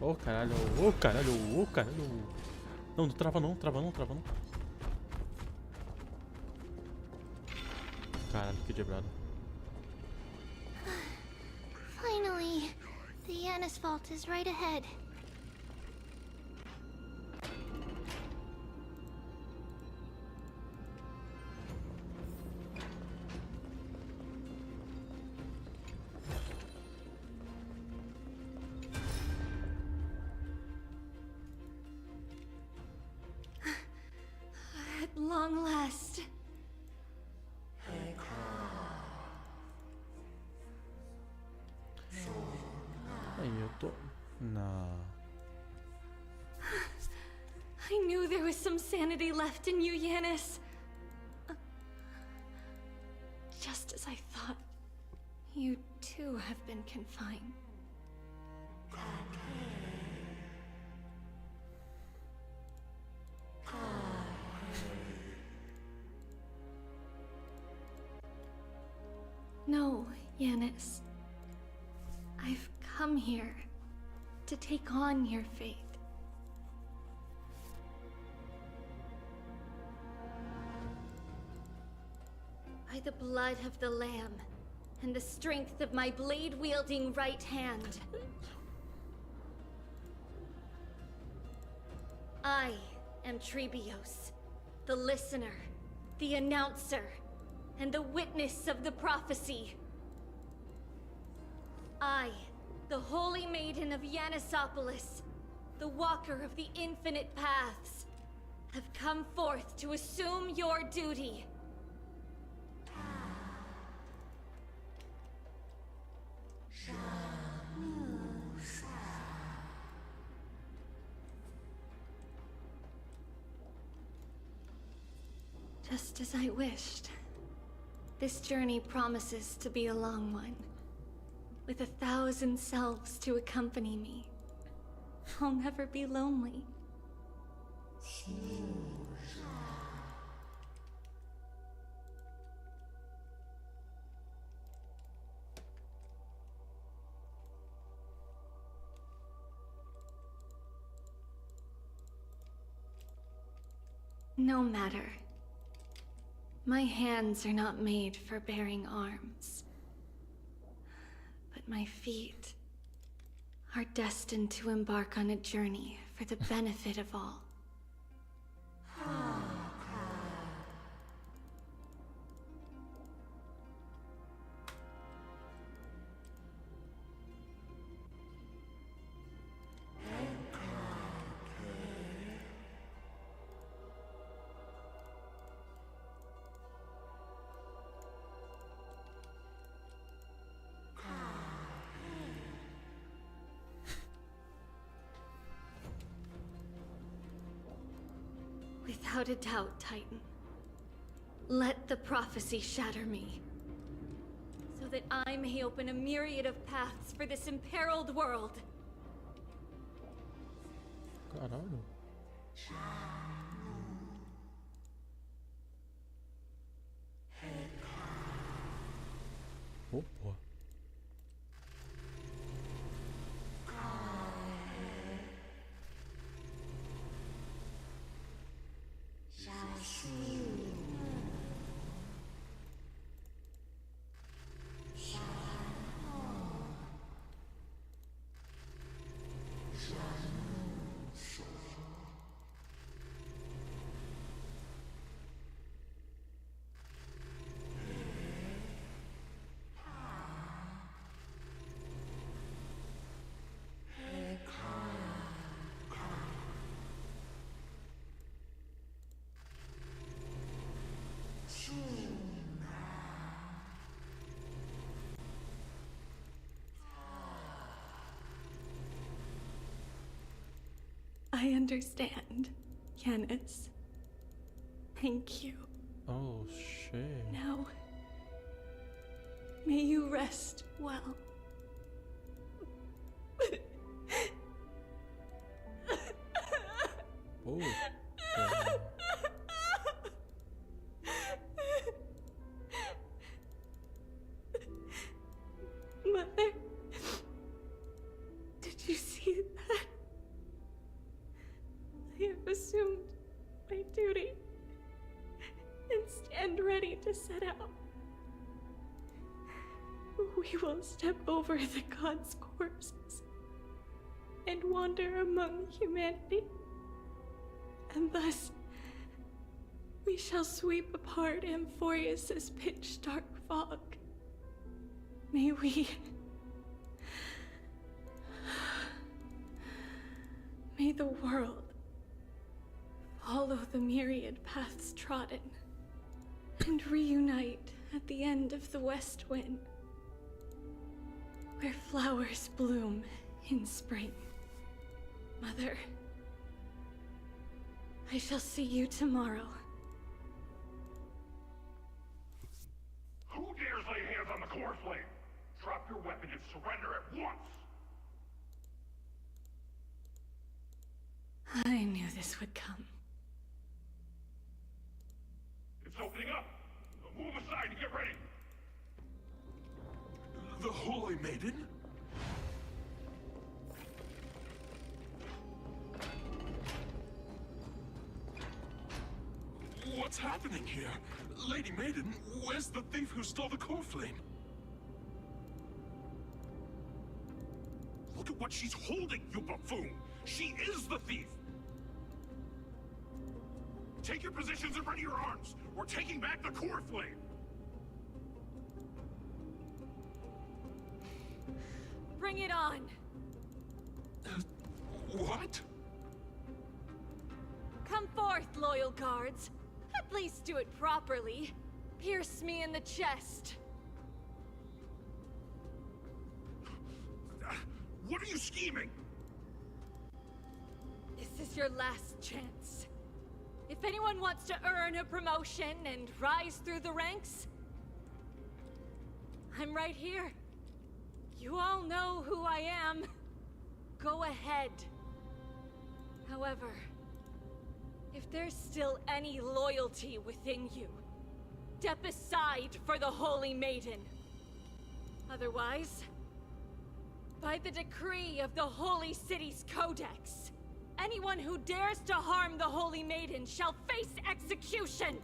Ô, caralho, ô, caralho, ô, caralho. Não, não trava não, trava não, trava não. Caralho, que quebrado. Finally, the Yanis vault is right ahead. At long last. Aí eu tô... Não. I knew there was some sanity left in you, Yanis. Just as I thought, you too have been confined. No, Yanis. I've come here to take on your fate. By the blood of the Lamb and the strength of my blade-wielding right hand, I am Trebios, the listener, the announcer, and the witness of the prophecy. I, the Holy Maiden of Yanisopolis, the Walker of the Infinite Paths, have come forth to assume your duty. Just as I wished. This journey promises to be a long one, with 1,000 selves to accompany me. I'll never be lonely. No matter. My hands are not made for bearing arms. But my feet are destined to embark on a journey for the benefit of all. Without a doubt, Titan. Let the prophecy shatter me, so that I may open a myriad of paths for this imperiled world. Caralho. Opa. I understand, Yanis. Thank you. Oh, shit. Now, may you rest well. Oh. Mother, did you see that? I have assumed my duty and stand ready to set out. We will step over the gods' corpses and wander among humanity, and thus we shall sweep apart Amphorius's pitch-dark fog. May we... May the world follow the myriad paths trodden and reunite at the end of the west wind, where flowers bloom in spring. Mother, I shall see you tomorrow. Who dares lay hands on the core flame? Drop your weapon and surrender at once! I knew this would come. It's opening up! Move aside and get ready! The Holy Maiden? What's happening here? Lady Maiden, where's the thief who stole the core flame? Look at what she's holding, you buffoon! She is the thief! Take your positions and ready your arms! We're taking back the core flame! Bring it on! What? Come forth, loyal guards. At least do it properly. Pierce me in the chest. What are you scheming? This is your last chance. If anyone wants to earn a promotion and rise through the ranks, I'm right here. You all know who I am. Go ahead. However, if there's still any loyalty within you, step aside for the Holy Maiden. Otherwise, by the decree of the Holy City's Codex, anyone who dares to harm the Holy Maiden shall face execution!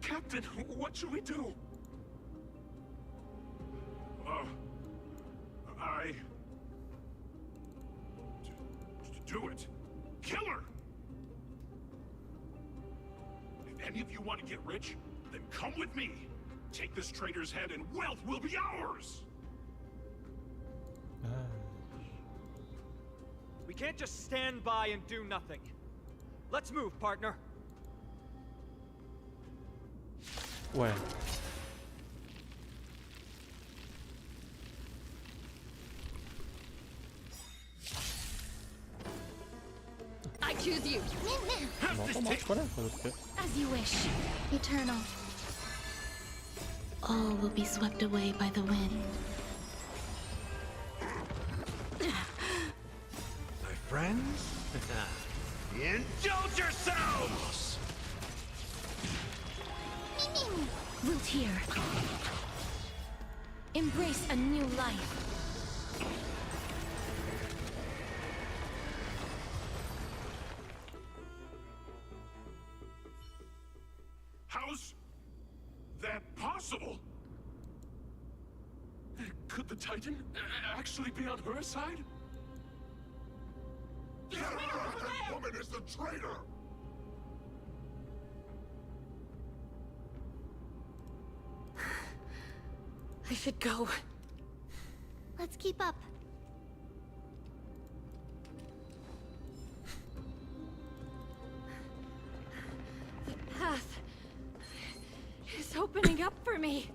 Captain, what should we do? Do it! Kill her! If any of you want to get rich, then come with me. Take this traitor's head and wealth will be ours! We can't just stand by and do nothing. Let's move, partner. Ué. I choose you. No automático, né? Fazer o quê? As you wish. Eternal. All will be swept away by the wind. My friends? Indulge yourselves! Wilt hear. Embrace a new life. How's that possible? Could the Titan actually be on her side? That woman is the traitor! I should go. Let's keep up. The path is opening up for me.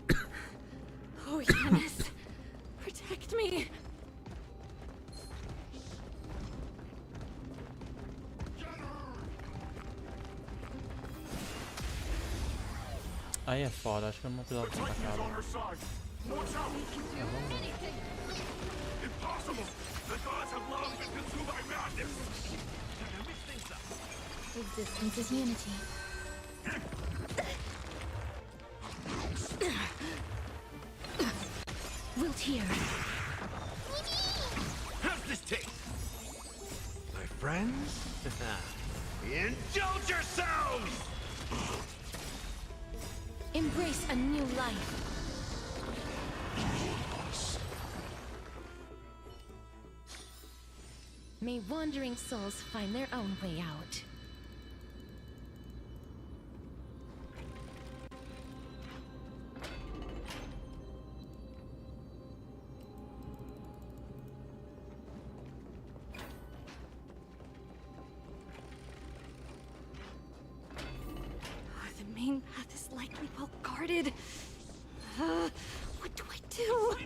Oh, Yanis, protect me. Aí é foda, acho que eu não precisava ter atacado. Impossible! The gods have long been consumed by madness! Existence is unity. Wilt hear. How's this taste? My friends? Indulge yourselves! Embrace a new life. May wandering souls find their own way out. The main path is likely well guarded. What do I do?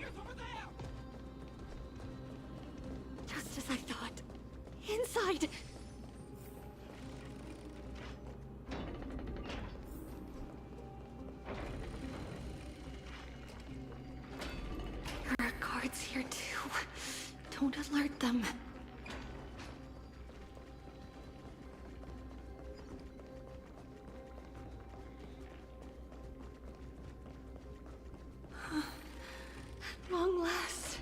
Just as I thought. Inside! There are guards here too. Don't alert them. At long last.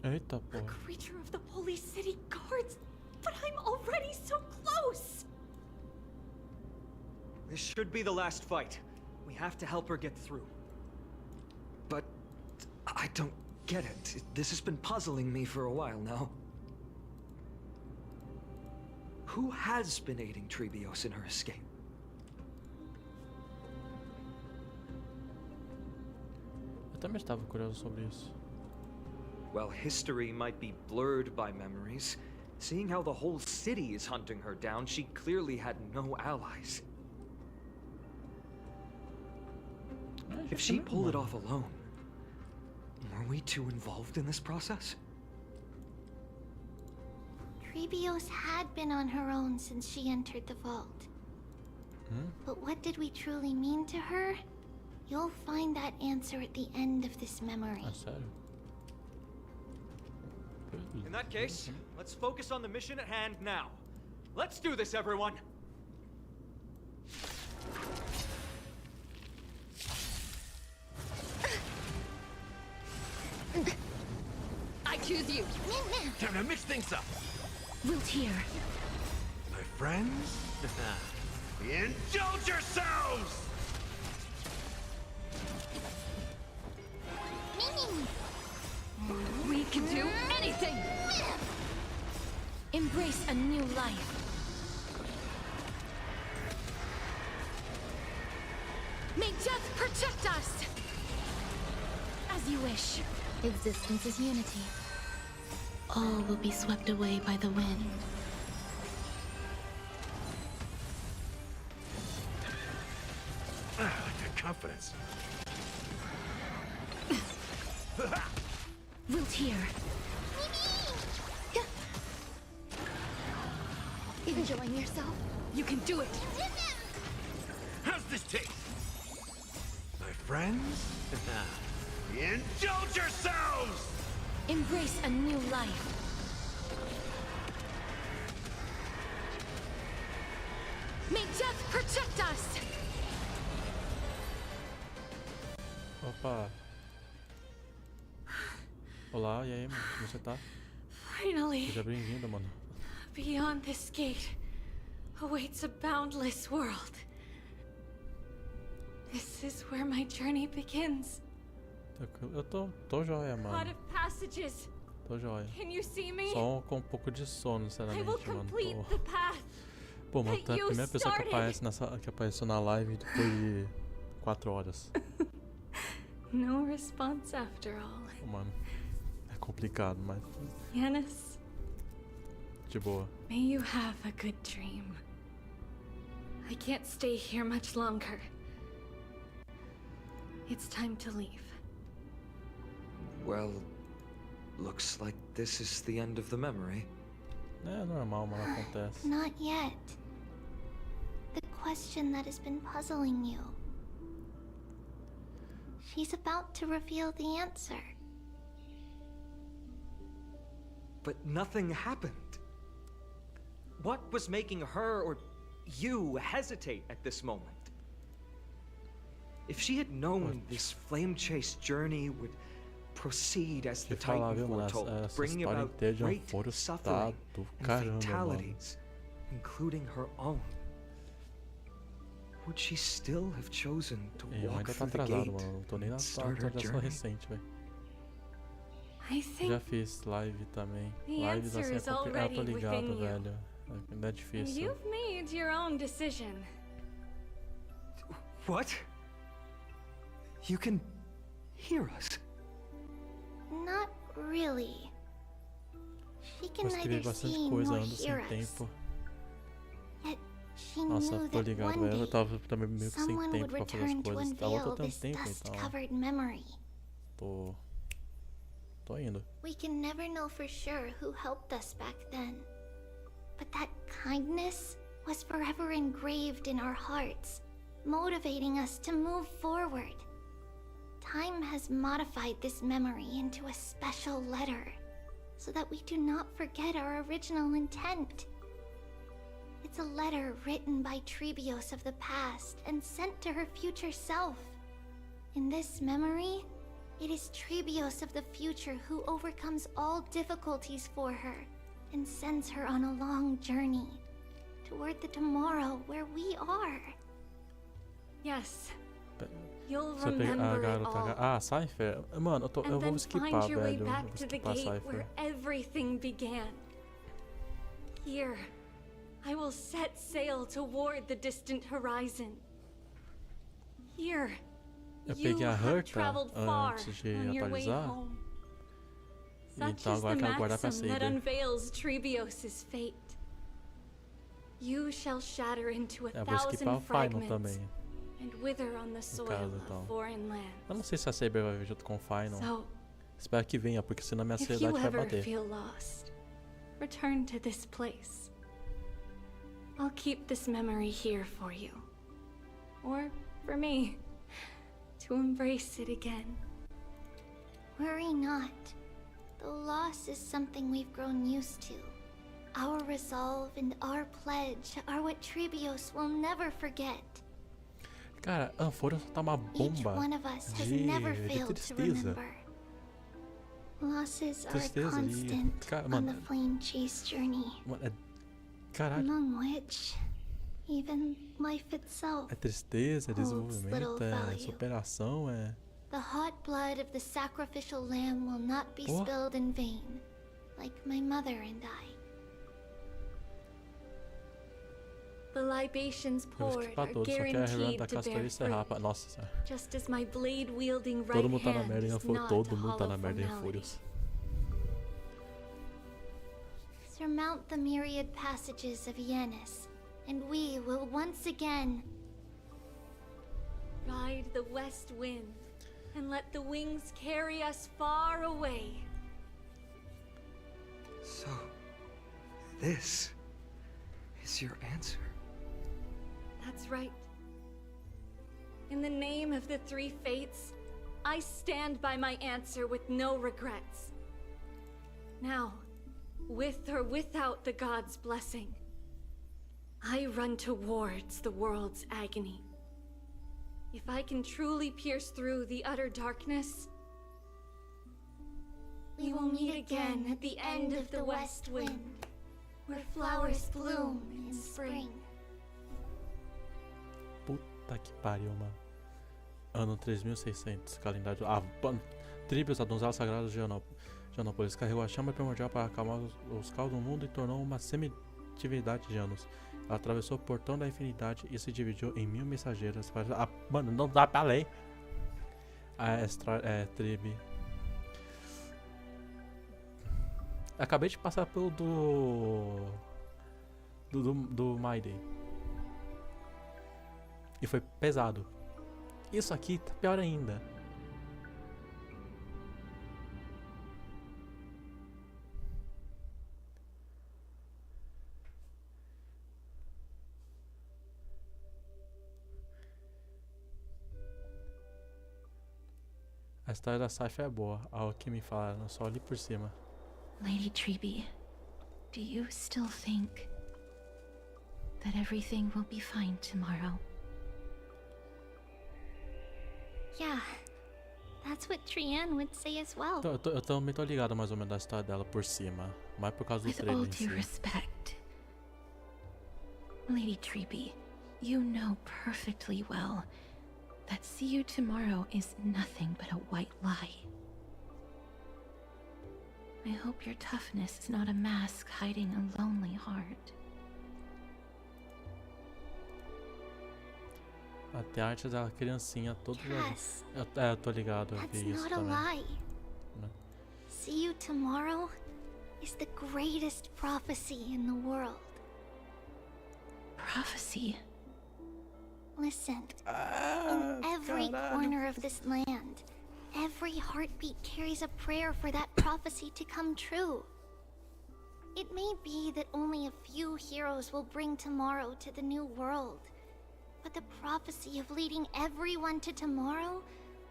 Eita, porra. Creature of the Holy City Guards, but I'm already so close. This should be the last fight. We have to help her get through. But I don't get it. This has been puzzling me for a while now. Who has been aiding Trebios in her escape? Eu também estava curioso sobre isso. While history might be blurred by memories, seeing how the whole city is hunting her down, she clearly had no allies. If she pulled it off alone, were we too involved in this process? Trebios had been on her own since she entered the vault. But what did we truly mean to her? You'll find that answer at the end of this memory. In that case, let's focus on the mission at hand now. Let's do this, everyone! I choose you. Time to mix things up. Wilt hear. My friends? Indulge yourselves! We can do anything! Embrace a new life. May death protect us! As you wish. Existence is unity. All will be swept away by the wind. Like a confidence. Wilt here. Enjoying yourself? You can do it. How's this taste? My friends? Indulge yourselves! Embrace a new life. May death protect us! Opa. Olá, e aí, mano? Como você tá? Finally. Seja bem-vindo, mano. Beyond this gate awaits a boundless world. This is where my journey begins. Eu tô joia, A lot mano. of passages. Tô joia. Can you see me? Só com um pouco de sono, I sinceramente, will mano. complete the path. Pô, mano, tu é a you primeira pessoa que started. apareceu na live depois de 4 horas. No response after all. Pô, mano, é complicado, mas Yanis, de boa. may you have a good dream. I can't stay here much longer. It's time to leave. Well, looks like this is the end of the memory. É normal, mano, acontece. Not yet. The question that has been puzzling you. She's about to reveal the answer. But nothing happened. What was making her or you hesitate at this moment? If she had known this flame-chased journey would proceed as the Te falar, Titan viu, mano? foretold, Essa bringing história about inteira de great Anfora suffering tá do and caramba, mano. fatalities, including her own. Would she still have chosen to Eu walk ainda tá through the atrasado, gate mano. Não tô nem na and start her atualização journey? recente, velho. I think Já fiz live também. the Lives answer assim is eu tô already ligado, within you. velho. Ainda é difícil. You've made your own decision. What? You can hear us? Not really. She can Eu escrevi neither bastante see coisa, nor ando sem hear us. tempo. Yet she Nossa, knew tô that ligado, one velho. Eu day tava também meio que sem someone tempo would pra fazer as return to coisas. Tava unveil tendo this tempo, então. dust-covered memory. Tô indo. We can never know for sure who helped us back then. But that kindness was forever engraved in our hearts, motivating us to move forward. Time has modified this memory into a special letter, so that we do not forget our original intent. It's a letter written by Trebios of the past and sent to her future self. In this memory, it is Trebios of the future who overcomes all difficulties for her and sends her on a long journey toward the tomorrow where we are. Yes. You'll Você pega a remember it garota. all. Ah, Cypher? Mano, eu And vou then skipar, find your way velho. Eu back vou to the skipar gate Cypher. where everything began. Here, I will set sail toward the distant horizon. Here, Eu you peguei a have Herta traveled far antes de on your way atualizar. home. E Such então is the agora eu quero guardar pra maxim that Saber. unveils Trebios' fate. You shall shatter into a Eu vou skipar o thousand Final fragments também. and wither on the soil caso, of então. foreign land. Eu não sei se a Saber vai vir junto com o Final. So, Espero que venha, porque senão minha if you ansiedade vai ever bater. feel lost, return to this place. I'll keep this memory here for you. Or for me, to embrace it again. Worry not. Though loss is something we've grown used to. Our resolve and our pledge are what Trebios will never forget. Cara, Anfora só tá uma Each bomba one of us has de never failed to tristeza. remember. Losses are a Tristeza constant Cara, on mano, the flame chase journey. Caralho. Among which, even life itself. É tristeza, é holds desenvolvimento, little é value. superação, é... The hot blood of the sacrificial lamb will not be Oh. spilled in vain, like my mother and I. The libations Eu vou poured skipar are todos, só quero a Run guaranteed da to Castor bear e encerrar. fruit. Nossa senhora. Just as my blade-wielding right Todo mundo tá na hand merda em is Anfora, not todo a mundo tá na hollow merda em formality. Anfúrios. Surmount the myriad passages of Yanis, and we will once again Ride the west wind, and let the wings carry us far away. So, this is your answer? That's right. In the name of the three fates, I stand by my answer with no regrets. Now, with or without the gods' blessing, I run towards the world's agony. If I can truly pierce through the utter darkness, we will meet again at the end of the west wind, where flowers bloom in spring. Puta que pariu, mano. Ano 3600, calendário... Tribios, a donzela sagrada de Janópolis, carregou a chama primordial para acalmar os caos do mundo e tornou uma semi-divindade de anos. Ela atravessou o portão da infinidade e se dividiu em 1000 mensageiras para... mano, não dá pra ler. A Tribi. Acabei de passar pelo do My Day. E foi pesado. Isso aqui tá pior ainda. A história da Saifa é boa, ao que me falaram, eu só olhei por cima. Lady Trebe, do you still think that everything will be fine tomorrow? Yeah, that's what Trian would say as well. Eu também tô ligado mais ou menos da história dela por cima, mas por causa do With trailer all em si. due respect, Lady Trebe, you know perfectly well that see you tomorrow is nothing but a white lie. I hope your toughness is not a mask hiding a lonely heart. Até a arte dela criancinha, todo Yes, eu tô ligado, eu that's vi isso not a também. lie. Né? See you tomorrow is the greatest prophecy in the world. Prophecy? Listen, in every corner of this land, every heartbeat carries a prayer for that prophecy to come true. It may be that only a few heroes will bring tomorrow to the new world, but the prophecy of leading everyone to tomorrow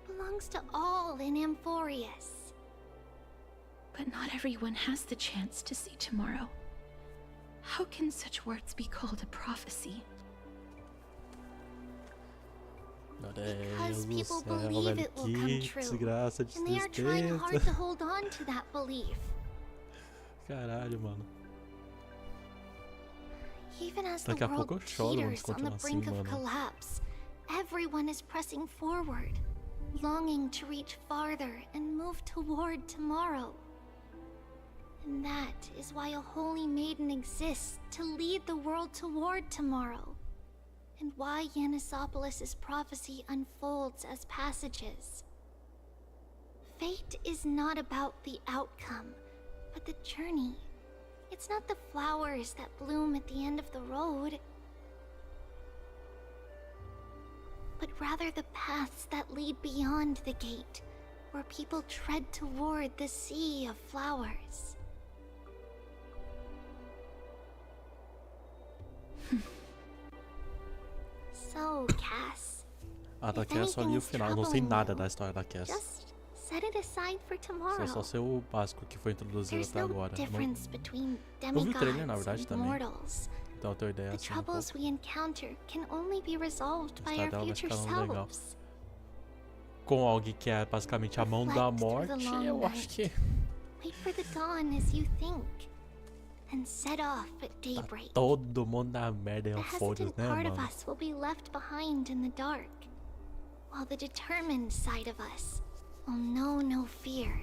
belongs to all in Amphorius. But not everyone has the chance to see tomorrow. How can such words be called a prophecy? Because people believe it will come true, and they are trying hard to hold on to that belief. Caralho, mano. Even as the Daqui a world pouco eu choro quando teeters on the continua assim, brink of mano. collapse, everyone is pressing forward, longing to reach farther and move toward tomorrow. And that is why a holy maiden exists to lead the world toward tomorrow, and why Yanisopolis' prophecy unfolds as passages. Fate is not about the outcome, but the journey. It's not the flowers that bloom at the end of the road, but rather the paths that lead beyond the gate, where people tread toward the sea of flowers. So, Cass, Daqui eu só li o final, não sei nada da história da Cass. just set it aside for tomorrow. Só sei o básico que foi introduzido There's até no agora. difference between Eu vi o demigods trailer, na verdade, and também. mortals. Então eu tenho ideia The assim. troubles we encounter can only be resolved by our Dela vai future ficar legal. selves. Com alguém que é basicamente a mão da Reflect through the morte, long eu acho night. que Wait for the dawn as you think, then set off at daybreak. todo mundo na merda The é foda-se, hesitant né, part of mano? us will be left behind in the dark, while the determined side of us will know no fear.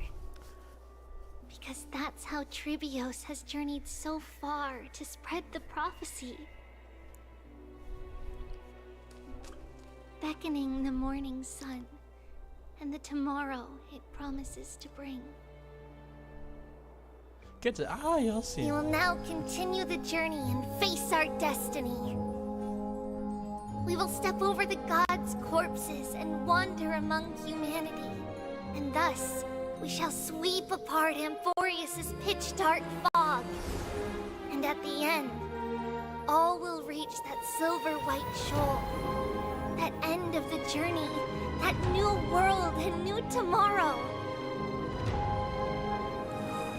Because that's how Tribios has journeyed so far to spread the prophecy. Beckoning the morning sun, and the tomorrow it promises to bring. Quer dizer, eu sim. We will now continue the journey and face our destiny. We will step over the gods' corpses and wander among humanity. And thus, we shall sweep apart Amphorius's pitch-dark fog. And at the end, all will reach that silver-white shoal. That end of the journey, that new world and new tomorrow.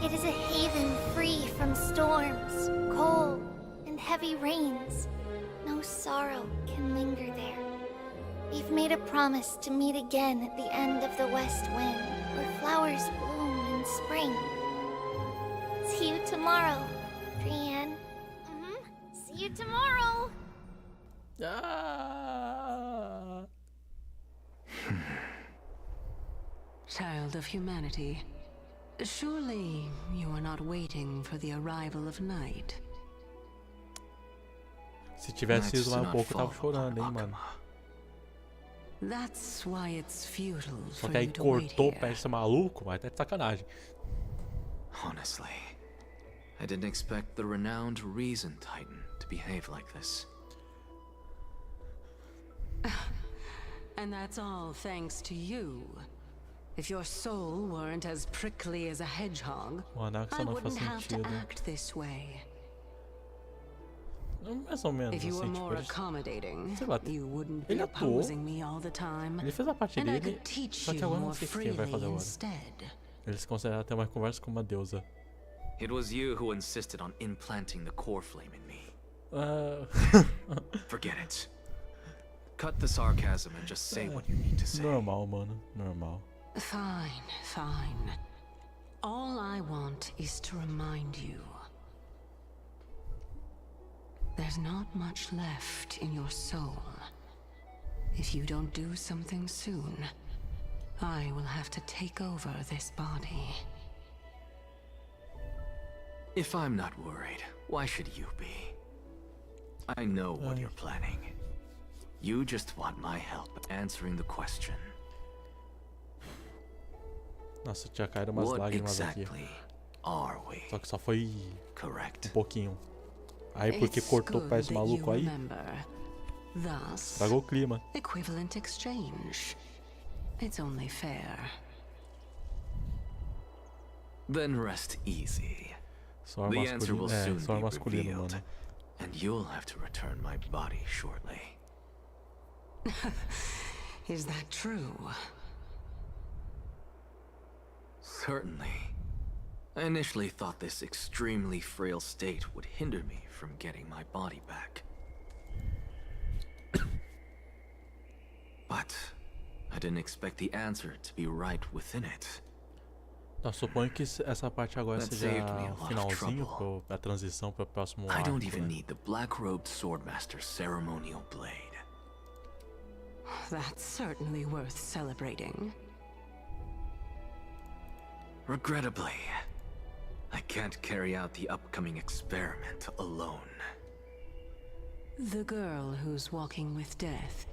It is a haven free from storms, cold, and heavy rains. No sorrow can linger there. We've made a promise to meet again at the end of the west wind, where flowers bloom in spring. See you tomorrow, Brienne. See you tomorrow. Child of humanity, surely you are not waiting for the arrival of night. Se tivesse ido mais um pouco, eu tava chorando, hein, mano. That's why it's futile Só for que aí you to wait cortou here. pra esse maluco, mas tá de sacanagem. Honestly, I didn't expect the renowned Reason Titan to behave like this. And that's all thanks to you. If your soul weren't as prickly as a hedgehog, I wouldn't have to act this way. Mais ou menos If you were assim, more tipo, accommodating, sei lá, you wouldn't be ele atuou, opposing me all the time. ele fez a parte And I dele, could teach só que you agora eu não more sei quem vai freely fazer agora. instead. Ele se considera até uma conversa com uma deusa. It was you who insisted on implanting the core flame in me. Forget it. Cut the sarcasm and just say what you need to say. Normal, mano, normal. Fine, fine. All I want is to remind you. There's not much left in your soul. If you don't do something soon, I will have to take over this body. If I'm not worried, why should you be? I know what you're planning. You just want my help answering the question. Nossa, tinha caído umas What lágrimas exactly aqui. are we? Só que só foi Correct. um pouquinho. Aí porque It's cortou good pra esse that you maluco aí, remember. Thus, estragou o clima. equivalent exchange. It's only fair. Then rest easy. Só The answer will soon só be masculino, revealed, mano. and you'll have to return my body shortly. Is that true? Certainly. I initially thought this extremely frail state would hinder me from getting my body back. But I didn't expect the answer to be right within it. Tá, suponho que essa parte agora That seja saved me a lot of finalzinho, trouble. a transição para o próximo I arco, don't even né? need the black-robed swordmaster's ceremonial blade. That's certainly worth celebrating. Regrettably, I can't carry out the upcoming experiment alone. The girl who's walking with death,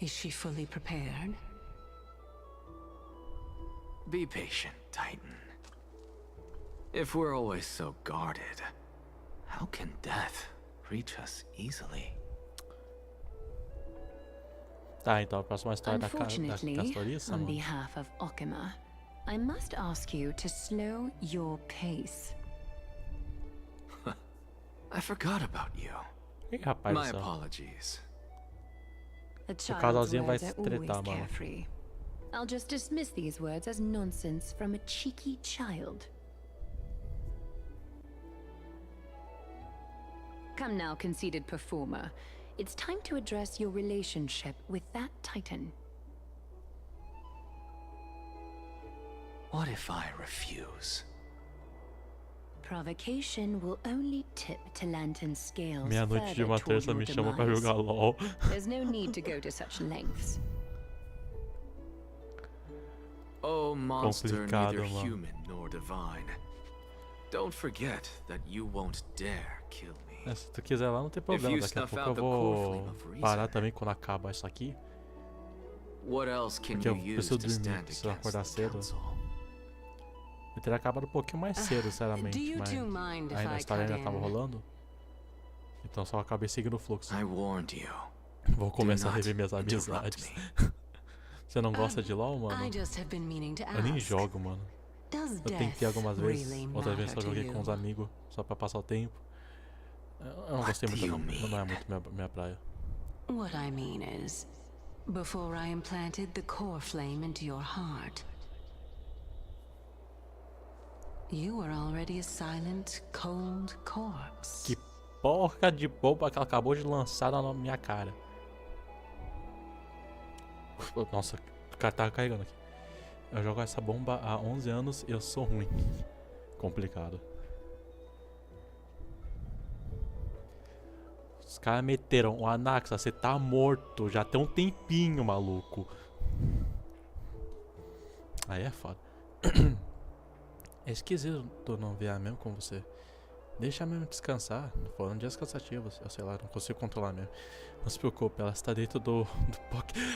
is she fully prepared? Be patient, Titan. If we're always so guarded, how can death reach us easily? Tá, então a próxima história da Unfortunately, Castoriça, on mano. behalf of Okima, I must ask you to slow your pace. I forgot about you. Ih, rapaz, My do céu. apologies. A O child's casalzinho vai words se are always tretar, mano. carefree. I'll just dismiss these words as nonsense from a cheeky child. Come now, conceited performer. It's time to address your relationship with that Titan. What if I refuse? Provocation will only tip Talantan's scales Meia-noite de further uma toward terça your me chama pra demise. jogar LOL. There's no need to go to such lengths. Oh, monster, Complicado, neither mano. human nor divine. Don't forget that you won't dare kill me. É, se tu quiser lá, não tem problema. you Daqui a snuff pouco eu out the core vou flame of reason. parar também quando acabar isso aqui. What else can Porque you eu use preciso to dormir, stand preciso against acordar the cedo. council? Eu teria acabado um pouquinho mais cedo, sinceramente, do you mas two mind if ainda a I história cut ainda tava in? rolando. Então só acabei seguindo o fluxo. I warned you. Vou começar a rever minhas amizades. Você não gosta de LoL, mano? Eu nem jogo, mano. Eu tentei algumas vezes, outras vezes só joguei com os amigos, só pra passar o tempo. Eu não gostei muito, não é muito minha praia. What I mean is, before I implanted the core flame into your heart, you were already a silent, cold corpse. Que porca de bomba que ela acabou de lançar na minha cara. Nossa, o cara tá carregando aqui. Eu jogo essa bomba há 11 anos e eu sou ruim. Complicado. Os caras meteram o Anaxa, você tá morto. Já tem um tempinho, maluco. Aí é foda. É esquisito não ver mesmo com você. Deixa mesmo descansar. Foram dias cansativos. Eu sei lá, não consigo controlar mesmo. Não se preocupe, ela está dentro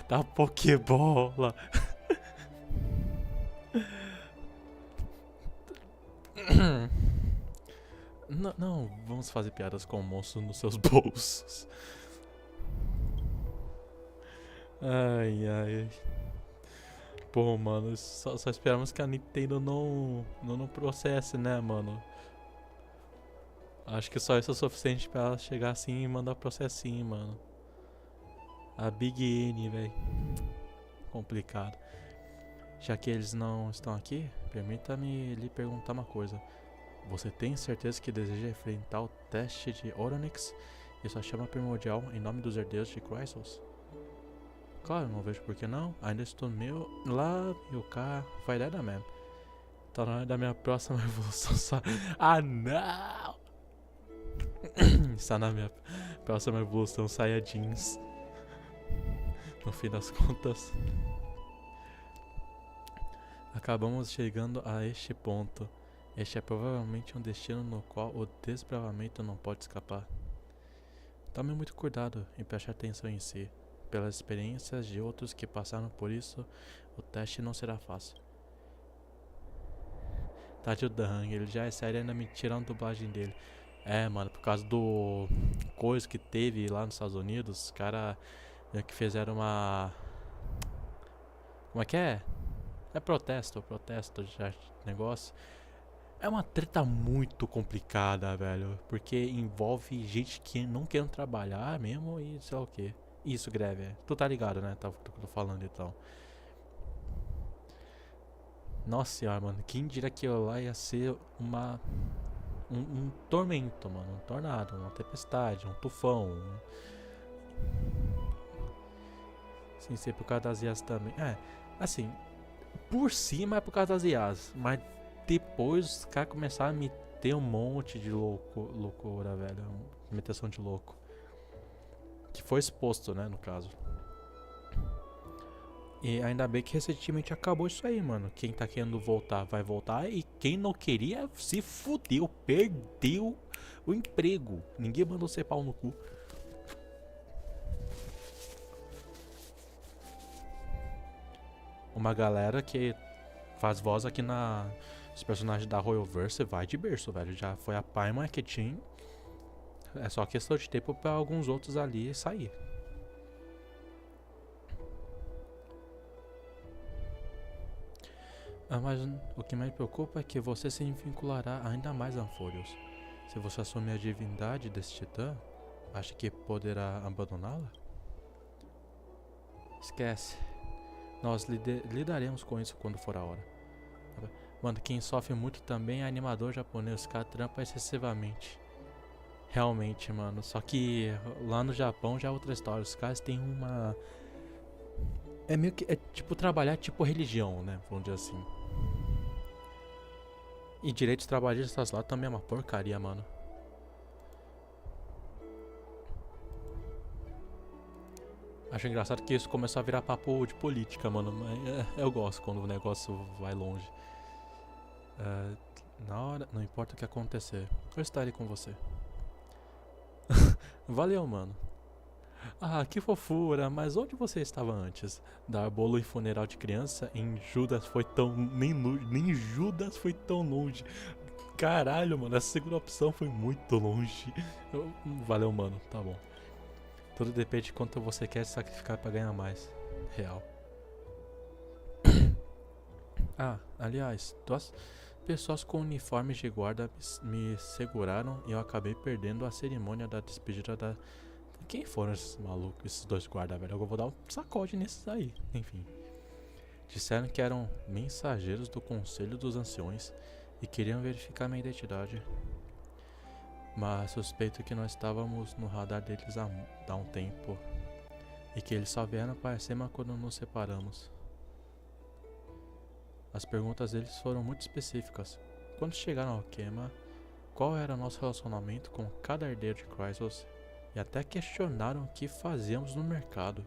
da Pokébola. Não, vamos fazer piadas com o monstro nos seus bolsos. Ai. Pô, mano, só esperamos que a Nintendo não processe, né, mano? Acho que só isso é o suficiente pra ela chegar assim e mandar processinho, mano. A Big N, velho. Complicado. Já que eles não estão aqui, permita-me lhe perguntar uma coisa. Você tem certeza que deseja enfrentar o teste de Oronyx e sua chama primordial em nome dos herdeiros de Chrysos? Claro, não vejo por que não. Ainda estou lá e o cá vai dar mesmo. Tá na hora da minha próxima evolução. Ah, não! Está na minha próxima evolução Saiyajins. No fim das contas, acabamos chegando a este ponto. Este é provavelmente um destino no qual o desbravamento não pode escapar. Tome muito cuidado em prestar atenção em si. Pelas experiências de outros que passaram por isso, o teste não será fácil. Tadinho do Han, ele já é sério e ainda me tiram a dublagem dele. É, mano, por causa do coisa que teve lá nos Estados Unidos, os caras que fizeram uma... Como é que é? É protesto já, negócio. É uma treta muito complicada, velho, porque envolve gente que não quer trabalhar mesmo e sei lá o que. Isso, greve, é. Tu tá ligado, né? Tá, tô falando então. Nossa senhora, mano, quem diria que lá ia ser um tormento, mano, um tornado, uma tempestade, um tufão. Sim, sei por causa das IAs também. É, assim, por cima é por causa das IAs, mas depois os caras começaram a meter um monte de loucura, velho. Imitação de louco. Que foi exposto, né, no caso. E ainda bem que recentemente acabou isso aí, mano. Quem tá querendo voltar, vai voltar. E quem não queria, se fudeu. Perdeu o emprego. Ninguém mandou ser pau no cu. Uma galera que faz voz aqui os personagens da Royalverse vai de berço, velho. Já foi a Pai Marketing. É só questão de tempo para alguns outros ali sair. Mas o que mais me preocupa é que você se vinculará ainda mais a Amphoreos. Se você assumir a divindade desse titã, acha que poderá abandoná-la? Esquece. Nós lidaremos com isso quando for a hora. Mano, quem sofre muito também é animador japonês. Os caras trampam excessivamente. Realmente, mano. Só que lá no Japão já é outra história. Os caras têm uma... É meio que... É tipo trabalhar tipo religião, né? Vamos dizer assim. E direitos trabalhistas lá também é uma porcaria, mano. Acho engraçado que isso começou a virar papo de política, mano. Mas eu gosto quando o negócio vai longe. Na hora... Não importa o que acontecer. Eu estarei com você. Valeu, mano. Ah, que fofura, mas onde você estava antes? Dar bolo em funeral de criança? Em Judas foi tão... Nem Judas foi tão longe. Caralho, mano, essa segunda opção foi muito longe. Valeu, mano, tá bom. Tudo depende de quanto você quer sacrificar pra ganhar mais. Real. Ah, aliás, duas pessoas com uniformes de guarda me seguraram e eu acabei perdendo a cerimônia da despedida da... Quem foram esses malucos, esses dois guardas, velho? Eu vou dar um sacode nesses aí. Enfim. Disseram que eram mensageiros do Conselho dos Anciões e queriam verificar minha identidade. Mas suspeito que nós estávamos no radar deles há um tempo e que eles só vieram para cima quando nos separamos. As perguntas deles foram muito específicas. Quando chegaram ao Kema, qual era nosso relacionamento com cada herdeiro de Chrysos, e até questionaram o que fazíamos no mercado.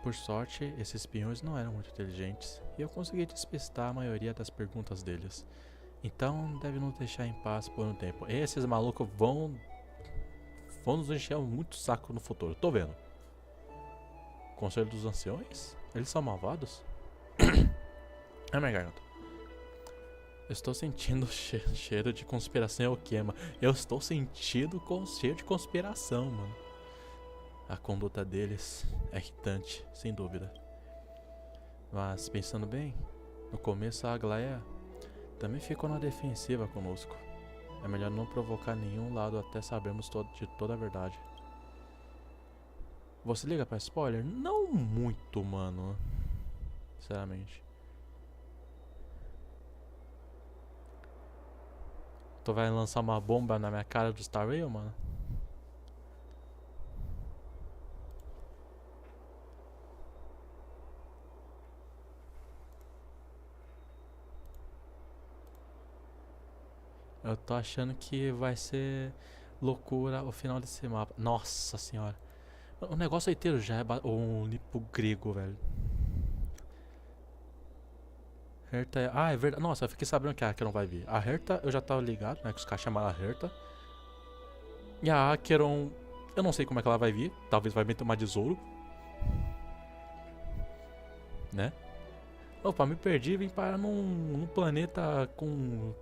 Por sorte, esses espiões não eram muito inteligentes, e eu consegui despistar a maioria das perguntas deles. Então, deve nos deixar em paz por um tempo. Esses malucos vão nos encher muito saco no futuro, tô vendo. Conselho dos Anciões? Eles são malvados? Ai, minha garganta. Eu estou sentindo cheiro de conspiração em Okema. Eu estou sentindo cheiro de conspiração, mano. A conduta deles é irritante, sem dúvida. Mas, pensando bem, no começo a Aglaia também ficou na defensiva conosco. É melhor não provocar nenhum lado até sabermos de toda a verdade. Você liga pra spoiler? Não muito, mano. Sinceramente. Tu vai lançar uma bomba na minha cara do StarRail, mano? Eu tô achando que vai ser loucura o final desse mapa. Nossa senhora. O negócio inteiro já é um nipo grego, velho. Herta é... Ah, é verdade. Nossa, eu fiquei sabendo que a Acheron vai vir. A Herta eu já tava ligado, né? Que os caras chamaram a Herta. E a Acheron... Eu não sei como é que ela vai vir. Talvez vai meter uma tesouro. Né? Opa, me perdi e vim parar num planeta com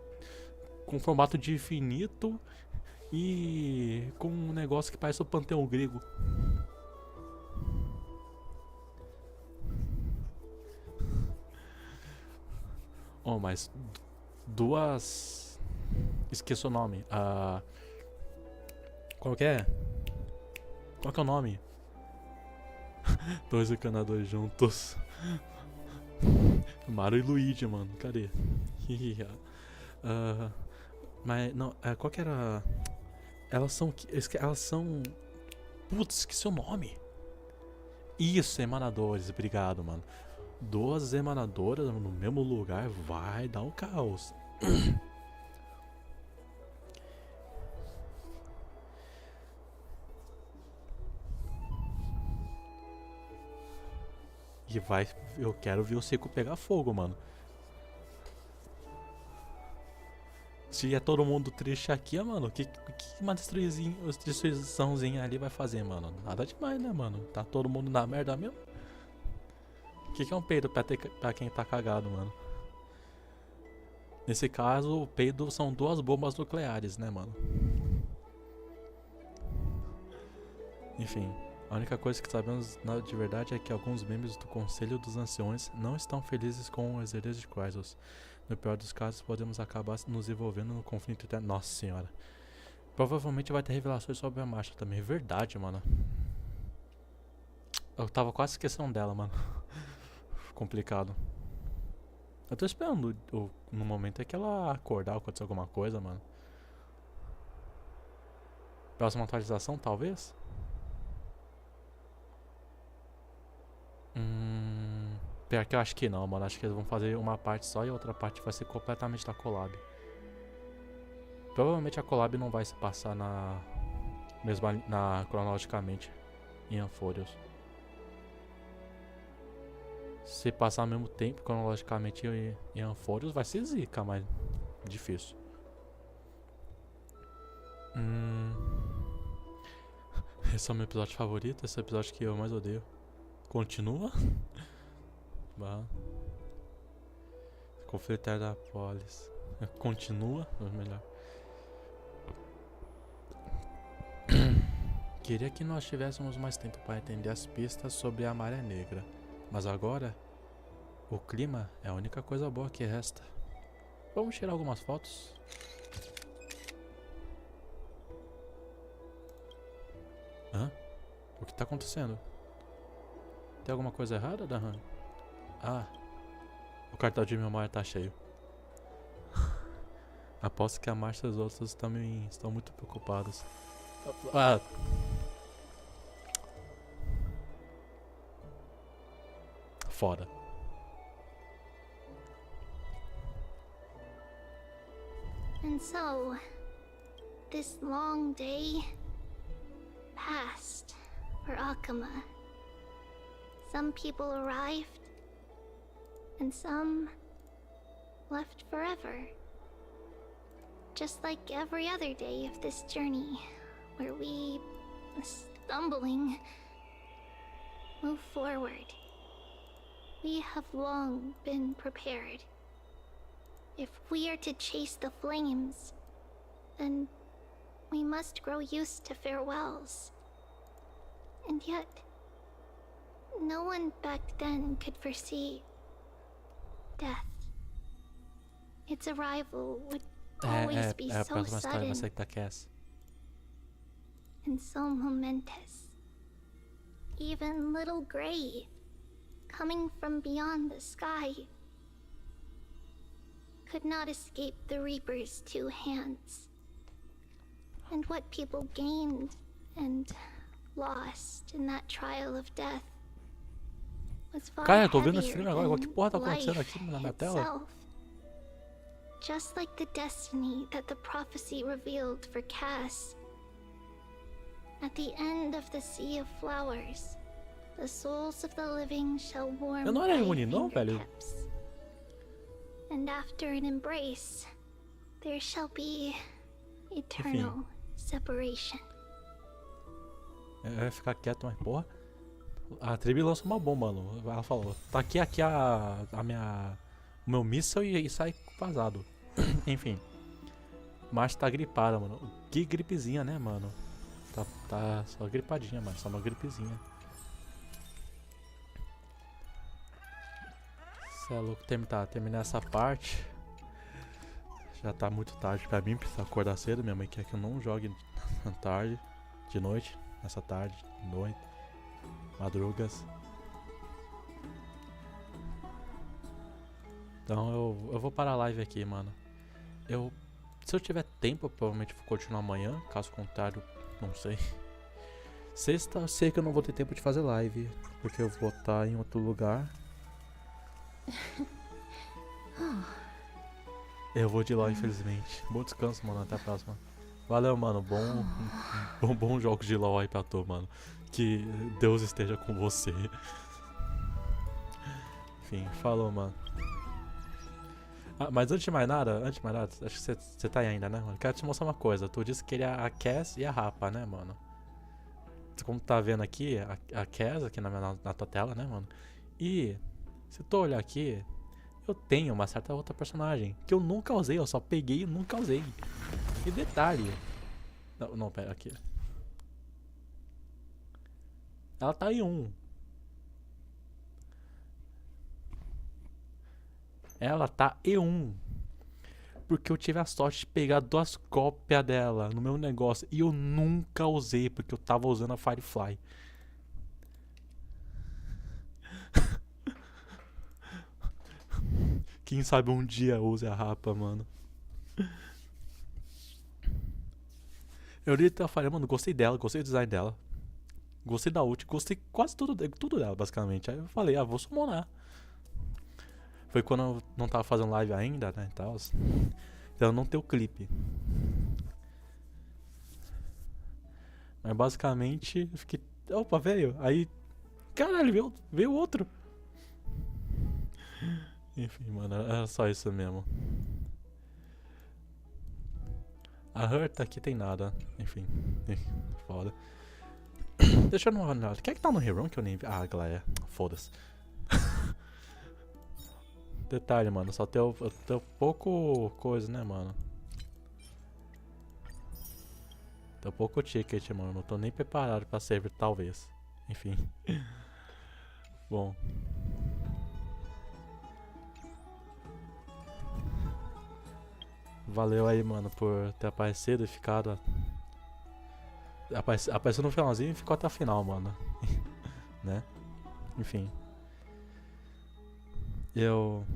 formato de infinito. E com um negócio que parece o panteão grego. Oh, mas duas... Esqueço o nome. Qual que é? Qual que é o nome? Dois encanadores juntos. Mario e Luigi, mano. Cadê? Mas não, qual que era? Elas são... Putz, esqueci o nome. Isso, emanadores. Obrigado, mano. Duas emanadoras no mesmo lugar vai dar um caos. E vai... Eu quero ver o Seco pegar fogo, mano. Se é todo mundo triste aqui, mano, o que uma destruiçãozinha ali vai fazer, mano? Nada demais, né, mano? Tá todo mundo na merda mesmo? O que é um peido pra quem tá cagado, mano? Nesse caso, o peido são duas bombas nucleares, né, mano? Enfim, a única coisa que sabemos de verdade é que alguns membros do Conselho dos Anciões não estão felizes com os herdeiros de Chrysos. No pior dos casos, podemos acabar nos envolvendo no conflito eterno. Nossa senhora. Provavelmente vai ter revelações sobre a marcha também. Verdade, mano. Eu tava quase esquecendo dela, mano. Complicado. Eu tô esperando no momento é que ela acordar ou acontecer alguma coisa, mano. Próxima atualização, talvez? Pior que eu acho que não, mano. Acho que eles vão fazer uma parte só e a outra parte vai ser completamente da collab. Provavelmente a collab não vai se passar cronologicamente em Anforius. Se passar ao mesmo tempo cronologicamente em Anforius vai ser zica, mas difícil. Esse é o meu episódio favorito, esse é o episódio que eu mais odeio. Continua? Bah. Conflito da Polis. Continua? Ou melhor. Queria que nós tivéssemos mais tempo para entender as pistas sobre a Maré Negra, mas agora o clima é a única coisa boa que resta. Vamos tirar algumas fotos? Hã? O que tá acontecendo? Tem alguma coisa errada, Dahan? Ah, o cartão de memória tá cheio. Aposto que a Marcia e os outros também estão muito preocupados. Ah. Foda. And so, this long day passed for Akama. Some people arrived, and some left forever. Just like every other day of this journey, where we, stumbling, move forward. We have long been prepared. If we are to chase the flames, then we must grow used to farewells. And yet, no one back then could foresee death. Its arrival would always be so sudden and so momentous. Even little Gray, coming from beyond the sky, could not escape the Reaper's two hands. And what people gained and lost in that trial of death was far Cara, eu tô vendo esse heavier filme agora. than Que porra tá acontecendo life aqui na minha tela? itself. Just like the destiny that the prophecy revealed for Cass. At the end of the Sea of Flowers, the souls of the living shall warm Eu não era by imune não, velho. fingertips. And after an embrace, there shall be eternal separation. Eu ia ficar quieto, mas porra. A Tribi lançou uma bomba, mano. Ela falou, tá aqui o meu míssel e sai vazado. Enfim. Marcia tá gripada, mano. Que gripezinha, né, mano? Tá só gripadinha, mano. Só uma gripezinha. Cê é louco, terminar essa parte. Já tá muito tarde pra mim, precisa acordar cedo. Minha mãe quer que eu não jogue tarde, de noite, nessa tarde, noite, madrugas. Então eu vou parar a live aqui, mano. Se eu tiver tempo, eu provavelmente vou continuar amanhã. Caso contrário, não sei. Sexta, eu sei que eu não vou ter tempo de fazer live, porque eu vou estar em outro lugar. Eu vou de lá, infelizmente. Bom descanso, mano. Até a próxima. Valeu, mano. Bom jogo de LoL aí pra tu, mano. Que Deus esteja com você. Enfim, falou, mano. Ah, mas antes de mais nada, acho que você tá aí ainda, né, mano? Quero te mostrar uma coisa. Tu disse que queria a Cass e a Rapa, né, mano? Como tá vendo aqui, a Cass aqui na tua tela, né, mano? E se tu olhar aqui, eu tenho uma certa outra personagem que eu nunca usei, eu só peguei e nunca usei. E detalhe. Não, pera, aqui. Ela tá em 1. Ela tá E1. Porque eu tive a sorte de pegar 2 cópias dela no meu negócio. E eu nunca usei, porque eu tava usando a Firefly. Quem sabe um dia eu use a Rapa, mano. Eu li até a Fire, mano, gostei dela, gostei do design dela. Gostei da ult, gostei quase tudo dela, basicamente. Aí eu falei, vou summonar. Foi quando eu não tava fazendo live ainda, né, e tal. Então não tem o clipe. Mas basicamente, eu fiquei... Opa, veio. Aí, caralho, veio outro. Enfim, mano, era só isso mesmo. A Hurt aqui tem nada. Enfim, foda. Deixa eu não olhar. Quem é que tá no Hero que eu nem vi? Ah, galera, foda-se. Detalhe, mano, só tem pouco coisa, né, mano? Tô pouco ticket, mano. Não tô nem preparado pra server, talvez. Enfim. Bom. Valeu aí, mano, por ter aparecido e ficado. Apareceu no finalzinho e ficou até o final, mano. Né? Enfim. Eu.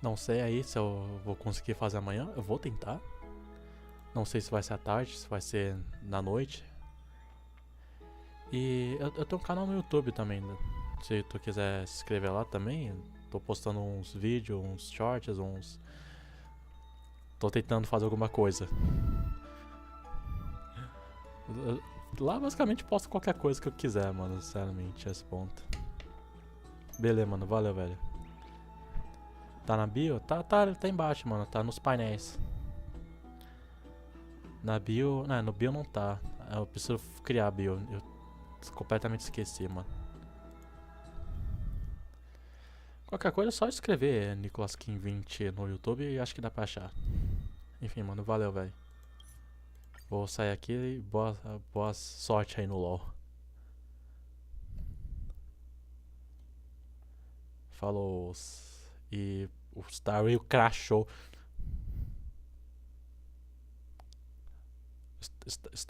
Não sei aí se eu vou conseguir fazer amanhã. Eu vou tentar. Não sei se vai ser à tarde, se vai ser na noite. E eu tenho um canal no YouTube também, né? Se tu quiser se inscrever lá também. Tô postando uns vídeos, uns shorts, uns... Tô tentando fazer alguma coisa. Lá basicamente posto qualquer coisa que eu quiser, mano. Sinceramente, a esse ponto. Beleza, mano. Valeu, velho. Tá na bio? Tá embaixo, mano. Tá nos painéis. Na bio... Não, no bio não tá. Eu preciso criar a bio. Eu completamente esqueci, mano. Qualquer coisa é só escrever Nicolas Kim 20 no YouTube e acho que dá pra achar. Enfim, mano. Valeu, velho. Vou sair aqui e boa sorte aí no LoL. Falou. E o StarRail crashou.